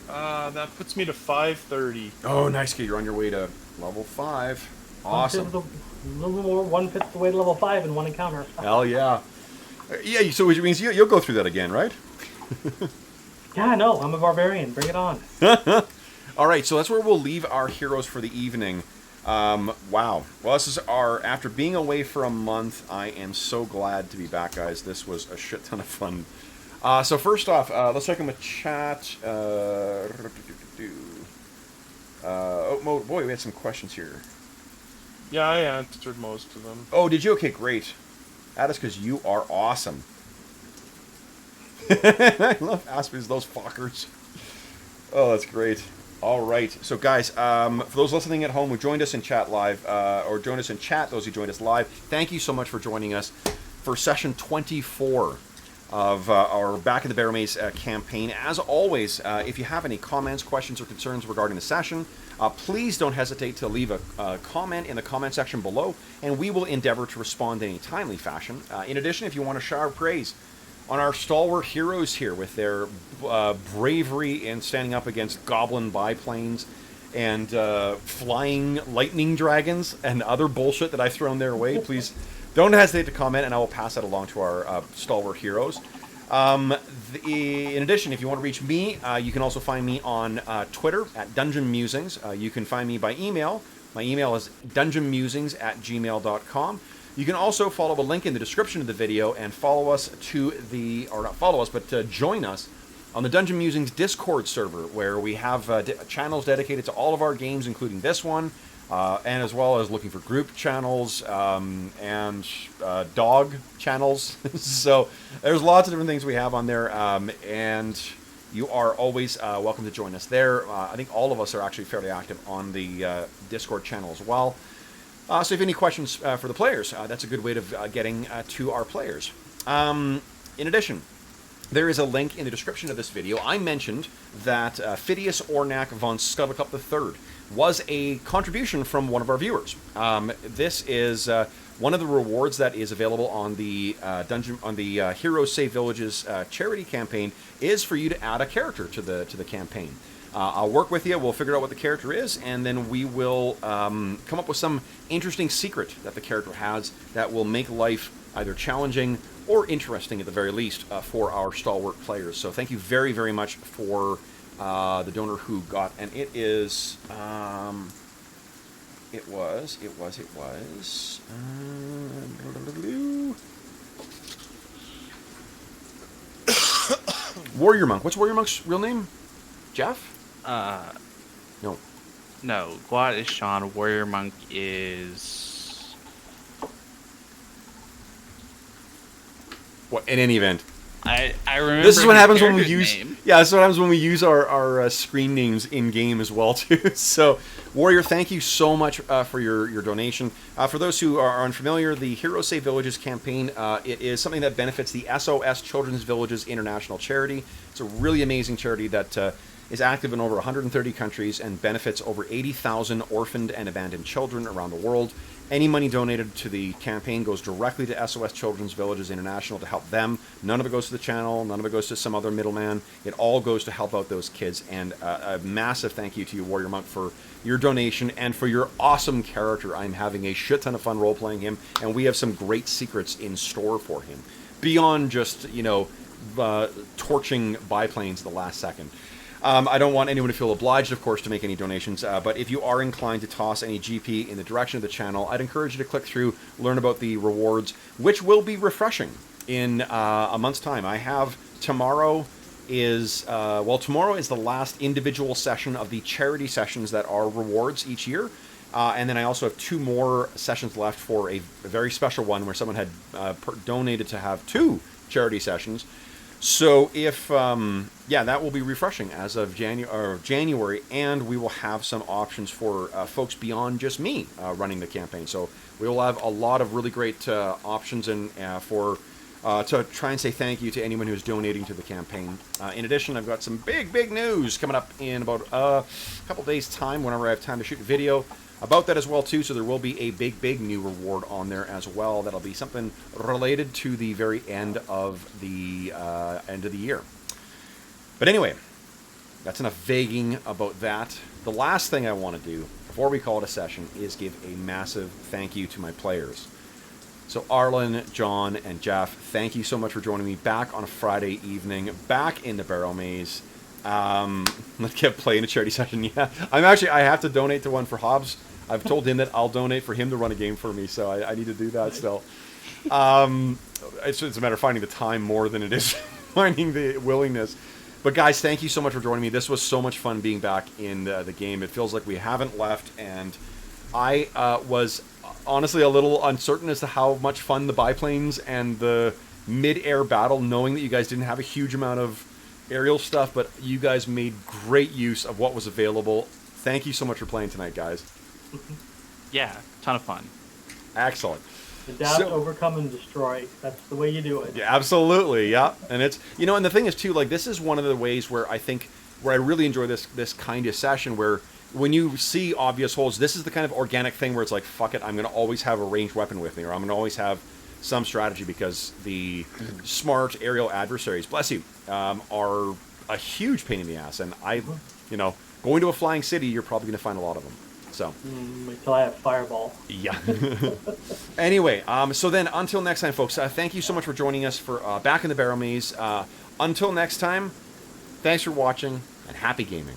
That puts me to 530. Oh, nice. You're on your way to level 5. Awesome. One-fifth the way to level 5 in one encounter. Hell yeah. Yeah, so which means you'll go through that again, right? Yeah, I know. I'm a barbarian. Bring it on. All right, so that's where we'll leave our heroes for the evening. Wow. Well, this is after being away for a month, I am so glad to be back, guys. This was a shit ton of fun. So first off, let's check in with chat. Oh, boy, we had some questions here. Yeah, I answered most of them. Oh, did you? Okay, great. That is because you are awesome. I love Aspies, those fuckers. Oh, that's great. All right. So, guys, for those listening at home who joined us in chat live, or joined us in chat, those who joined us live, thank you so much for joining us for session 24 of our Back in the Barrowmaze campaign. As always, if you have any comments, questions, or concerns regarding the session, please don't hesitate to leave a comment in the comment section below, and we will endeavor to respond in a timely fashion. In addition, if you want to shower praise on our stalwart heroes here with their bravery in standing up against goblin biplanes and flying lightning dragons and other bullshit that I've thrown their way, please don't hesitate to comment, and I will pass that along to our stalwart heroes. In addition, if you want to reach me, you can also find me on Twitter at Dungeon Musings. You can find me by email. My email is dungeonmusings@gmail.com. You can also follow a link in the description of the video and follow us join us on the Dungeon Musings Discord server, where we have channels dedicated to all of our games, including this one, and as well as looking for group channels and dog channels. So there's lots of different things we have on there, and you are always welcome to join us there. I think all of us are actually fairly active on the Discord channel as well. So if you have any questions for the players, that's a good way of getting to our players. In addition, there is a link in the description of this video. I mentioned that Phidias Ornak von Scuttlecup III was a contribution from one of our viewers. This is one of the rewards that is available on the Heroes Save Villages charity campaign is for you to add a character to the campaign. I'll work with you. We'll figure out what the character is, and then we will come up with some interesting secret that the character has that will make life either challenging or interesting at the very least for our stalwart players. So thank you very, very much for the donor who got, and it is, it was, Warrior Monk. What's Warrior Monk's real name? Jeff? No. No, Guad is Sean. Warrior Monk is... What? In any event. I remember. This is what his happens when we character's use. name. Yeah, this is what happens when we use our screen names in game as well too. So, Warrior, thank you so much for your donation. For those who are unfamiliar, the Heroes Save Villages campaign it is something that benefits the SOS Children's Villages International Charity. It's a really amazing charity that is active in over 130 countries and benefits over 80,000 orphaned and abandoned children around the world. Any money donated to the campaign goes directly to SOS Children's Villages International to help them. None of it goes to the channel. None of it goes to some other middleman. It all goes to help out those kids. And a massive thank you to you, Warrior Monk, for your donation and for your awesome character. I'm having a shit ton of fun role-playing him, and we have some great secrets in store for him. Beyond just, torching biplanes at the last second. I don't want anyone to feel obliged, of course, to make any donations, but if you are inclined to toss any GP in the direction of the channel, I'd encourage you to click through, learn about the rewards, which will be refreshing in a month's time. I have tomorrow is the last individual session of the charity sessions that are rewards each year, and then I also have 2 more sessions left for a very special one where someone had donated to have 2 charity sessions. So if, that will be refreshing as of January, and we will have some options for folks beyond just me running the campaign. So we will have a lot of really great options and to try and say thank you to anyone who's donating to the campaign. In addition, I've got some big news coming up in about a couple days' time, whenever I have time to shoot a video about that as well too. So there will be a big new reward on there as well. That'll be something related to the very end of the year. But anyway, that's enough vaguing about that. The last thing I want to do before we call it a session is give a massive thank you to my players. So Arlen, John, and Jeff, thank you so much for joining me back on a Friday evening, back in the Barrowmaze. Let's get playing a charity session. Yeah, I have to donate to one for Hobbs. I've told him that I'll donate for him to run a game for me, so I need to do that still. It's a matter of finding the time more than it is finding the willingness. But guys, thank you so much for joining me. This was so much fun being back in the game. It feels like we haven't left, and I was honestly a little uncertain as to how much fun the biplanes and the mid-air battle, knowing that you guys didn't have a huge amount of aerial stuff, but you guys made great use of what was available. Thank you so much for playing tonight, guys. Yeah, ton of fun. Excellent. Adapt, overcome, and destroy. That's the way you do it. Yeah, absolutely. Yeah, and it's and the thing is too, like, this is one of the ways where I really enjoy this kind of session where when you see obvious holes, this is the kind of organic thing where it's like, fuck it, I'm going to always have a ranged weapon with me, or I'm going to always have some strategy, because the smart aerial adversaries, bless you, are a huge pain in the ass. And going to a flying city, you're probably going to find a lot of them. So wait till I have Fireball. Yeah. Anyway, so then until next time, folks, thank you so much for joining us for back in the Barrowmaze. Until next time, thanks for watching and happy gaming.